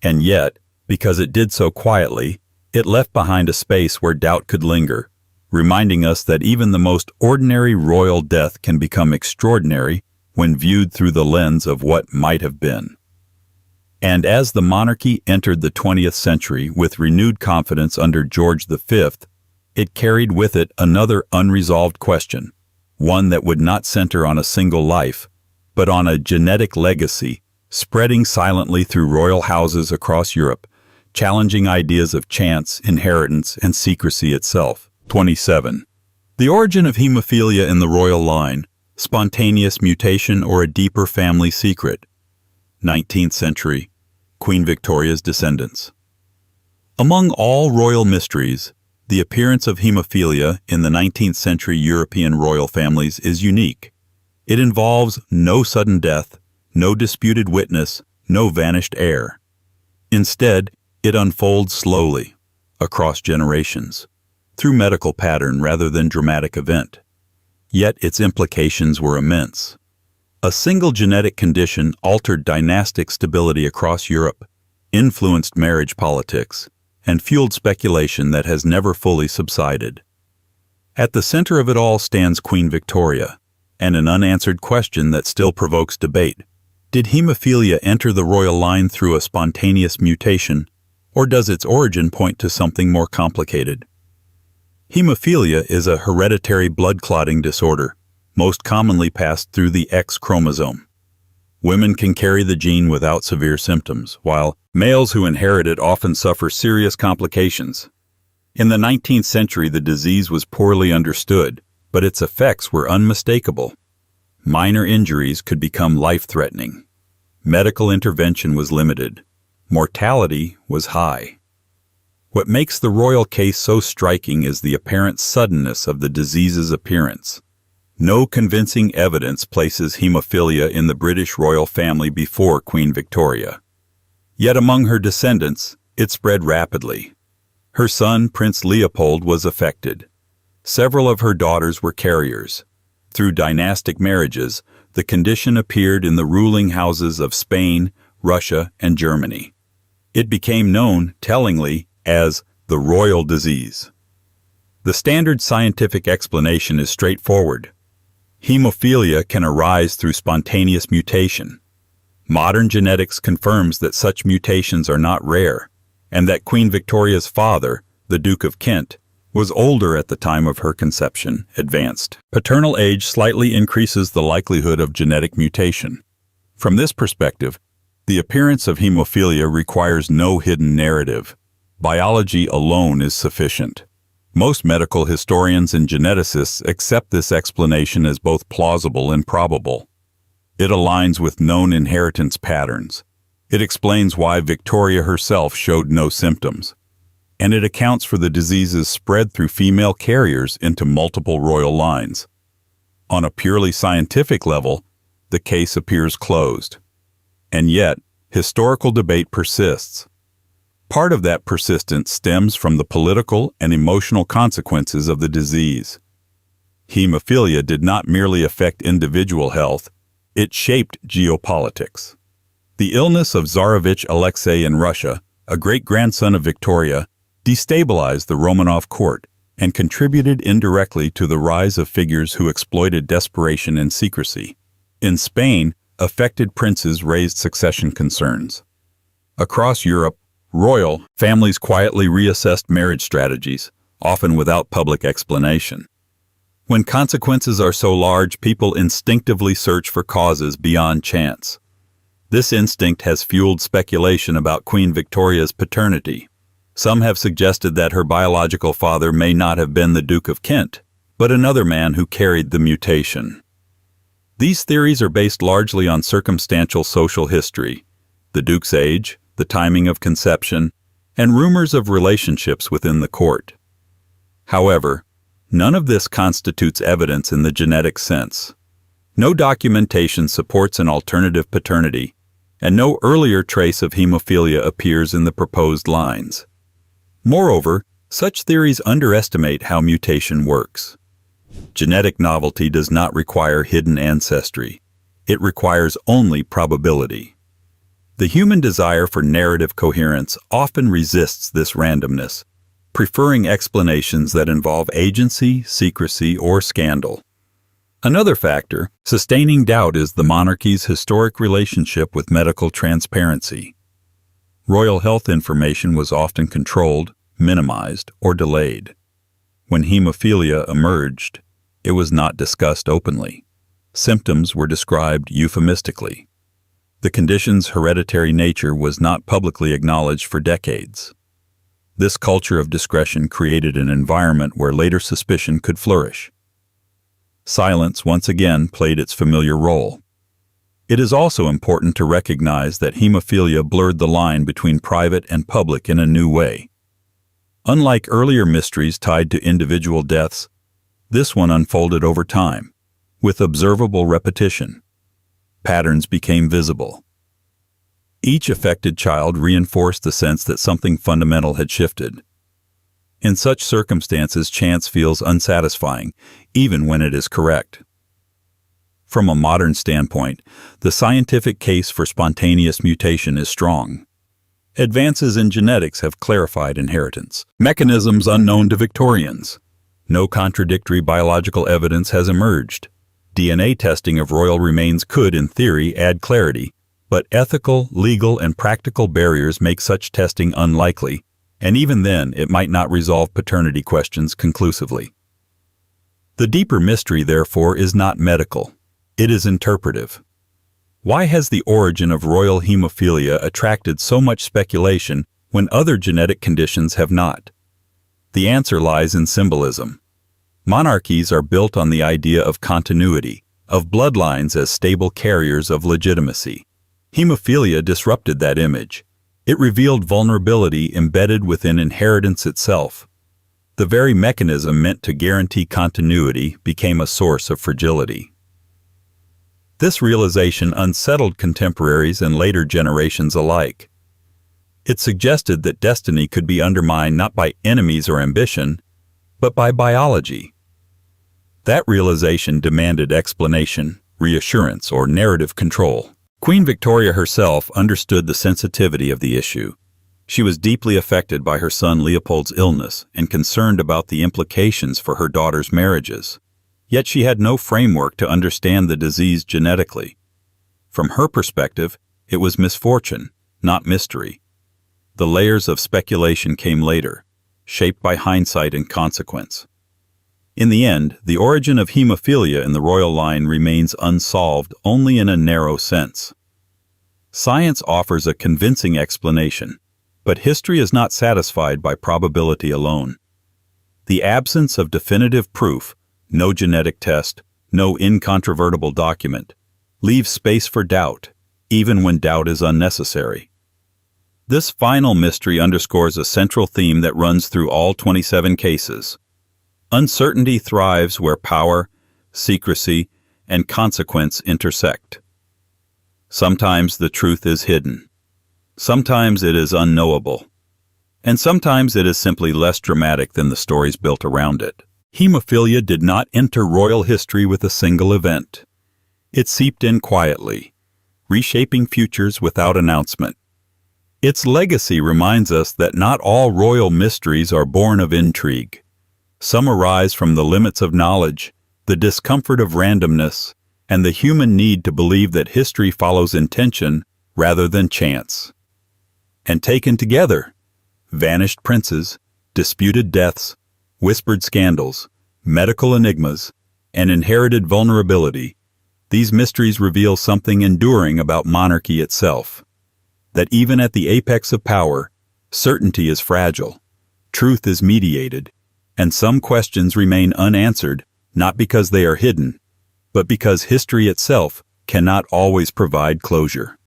And yet, because it did so quietly, it left behind a space where doubt could linger, reminding us that even the most ordinary royal death can become extraordinary when viewed through the lens of what might have been. And as the monarchy entered the 20th century with renewed confidence under George V, it carried with it another unresolved question, one that would not center on a single life, but on a genetic legacy spreading silently through royal houses across Europe, challenging ideas of chance, inheritance, and secrecy itself. 27. The origin of hemophilia in the royal line, spontaneous mutation or a deeper family secret. 19th century, Queen Victoria's descendants. Among all royal mysteries, the appearance of hemophilia in the 19th century European royal families is unique. It involves no sudden death, no disputed witness, no vanished heir. Instead, it unfolds slowly, across generations, through medical pattern rather than dramatic event. Yet its implications were immense. A single genetic condition altered dynastic stability across Europe, influenced marriage politics, and fueled speculation that has never fully subsided. At the center of it all stands Queen Victoria, and an unanswered question that still provokes debate. Did hemophilia enter the royal line through a spontaneous mutation, or does its origin point to something more complicated? Hemophilia is a hereditary blood clotting disorder, most commonly passed through the X chromosome. Women can carry the gene without severe symptoms, while males who inherit it often suffer serious complications. In the 19th century, the disease was poorly understood, but its effects were unmistakable. Minor injuries could become life-threatening. Medical intervention was limited. Mortality was high. What makes the royal case so striking is the apparent suddenness of the disease's appearance. No convincing evidence places hemophilia in the British royal family before Queen Victoria. Yet among her descendants, it spread rapidly. Her son, Prince Leopold, was affected. Several of her daughters were carriers. Through dynastic marriages, the condition appeared in the ruling houses of Spain, Russia, and Germany. It became known, tellingly, as the royal disease. The standard scientific explanation is straightforward. Hemophilia can arise through spontaneous mutation. Modern genetics confirms that such mutations are not rare, and that Queen Victoria's father, the Duke of Kent, was older at the time of her conception, advanced. Paternal age slightly increases the likelihood of genetic mutation. From this perspective, the appearance of hemophilia requires no hidden narrative. Biology alone is sufficient. Most medical historians and geneticists accept this explanation as both plausible and probable. It aligns with known inheritance patterns. It explains why Victoria herself showed no symptoms. And it accounts for the diseases spread through female carriers into multiple royal lines. On a purely scientific level, the case appears closed. And yet, historical debate persists. Part of that persistence stems from the political and emotional consequences of the disease. Hemophilia did not merely affect individual health, it shaped geopolitics. The illness of Tsarevich Alexei in Russia, a great-grandson of Victoria, destabilized the Romanov court and contributed indirectly to the rise of figures who exploited desperation and secrecy. In Spain, affected princes raised succession concerns. Across Europe, royal families quietly reassessed marriage strategies, often without public explanation. When consequences are so large, people instinctively search for causes beyond chance. This instinct has fueled speculation about Queen Victoria's paternity. Some have suggested that her biological father may not have been the Duke of Kent, but another man who carried the mutation. These theories are based largely on circumstantial social history, the Duke's age, the timing of conception, and rumors of relationships within the court. However, none of this constitutes evidence in the genetic sense. No documentation supports an alternative paternity, and no earlier trace of hemophilia appears in the proposed lines. Moreover, such theories underestimate how mutation works. Genetic novelty does not require hidden ancestry. It requires only probability. The human desire for narrative coherence often resists this randomness, preferring explanations that involve agency, secrecy, or scandal. Another factor sustaining doubt is the monarchy's historic relationship with medical transparency. Royal health information was often controlled, minimized, or delayed. When hemophilia emerged, it was not discussed openly. Symptoms were described euphemistically. The condition's hereditary nature was not publicly acknowledged for decades. This culture of discretion created an environment where later suspicion could flourish. Silence once again played its familiar role. It is also important to recognize that hemophilia blurred the line between private and public in a new way. Unlike earlier mysteries tied to individual deaths, this one unfolded over time, with observable repetition. Patterns became visible. Each affected child reinforced the sense that something fundamental had shifted. In such circumstances, chance feels unsatisfying, even when it is correct. From a modern standpoint, the scientific case for spontaneous mutation is strong. Advances in genetics have clarified inheritance, mechanisms unknown to Victorians. No contradictory biological evidence has emerged. DNA testing of royal remains could, in theory, add clarity, but ethical, legal, and practical barriers make such testing unlikely, and even then it might not resolve paternity questions conclusively. The deeper mystery, therefore, is not medical. It is interpretive. Why has the origin of royal hemophilia attracted so much speculation when other genetic conditions have not? The answer lies in symbolism. Monarchies are built on the idea of continuity, of bloodlines as stable carriers of legitimacy. Hemophilia disrupted that image. It revealed vulnerability embedded within inheritance itself. The very mechanism meant to guarantee continuity became a source of fragility. This realization unsettled contemporaries and later generations alike. It suggested that destiny could be undermined not by enemies or ambition, but by biology. That realization demanded explanation, reassurance, or narrative control. Queen Victoria herself understood the sensitivity of the issue. She was deeply affected by her son Leopold's illness and concerned about the implications for her daughter's marriages. Yet she had no framework to understand the disease genetically. From her perspective, it was misfortune, not mystery. The layers of speculation came later, shaped by hindsight and consequence. In the end, the origin of hemophilia in the royal line remains unsolved only in a narrow sense. Science offers a convincing explanation, But history is not satisfied by probability alone. The absence of definitive proof, no genetic test, no incontrovertible document, leaves space for doubt, even when doubt is unnecessary. This final mystery underscores a central theme that runs through all 27 cases. Uncertainty thrives where power, secrecy, and consequence intersect. Sometimes the truth is hidden. Sometimes it is unknowable. And sometimes it is simply less dramatic than the stories built around it. Hemophilia did not enter royal history with a single event. It seeped in quietly, reshaping futures without announcement. Its legacy reminds us that not all royal mysteries are born of intrigue. Some arise from the limits of knowledge, the discomfort of randomness, and the human need to believe that history follows intention rather than chance. And taken together, vanished princes, disputed deaths, whispered scandals, medical enigmas, and inherited vulnerability, these mysteries reveal something enduring about monarchy itself. That even at the apex of power, certainty is fragile, truth is mediated, and some questions remain unanswered not because they are hidden, but because history itself cannot always provide closure.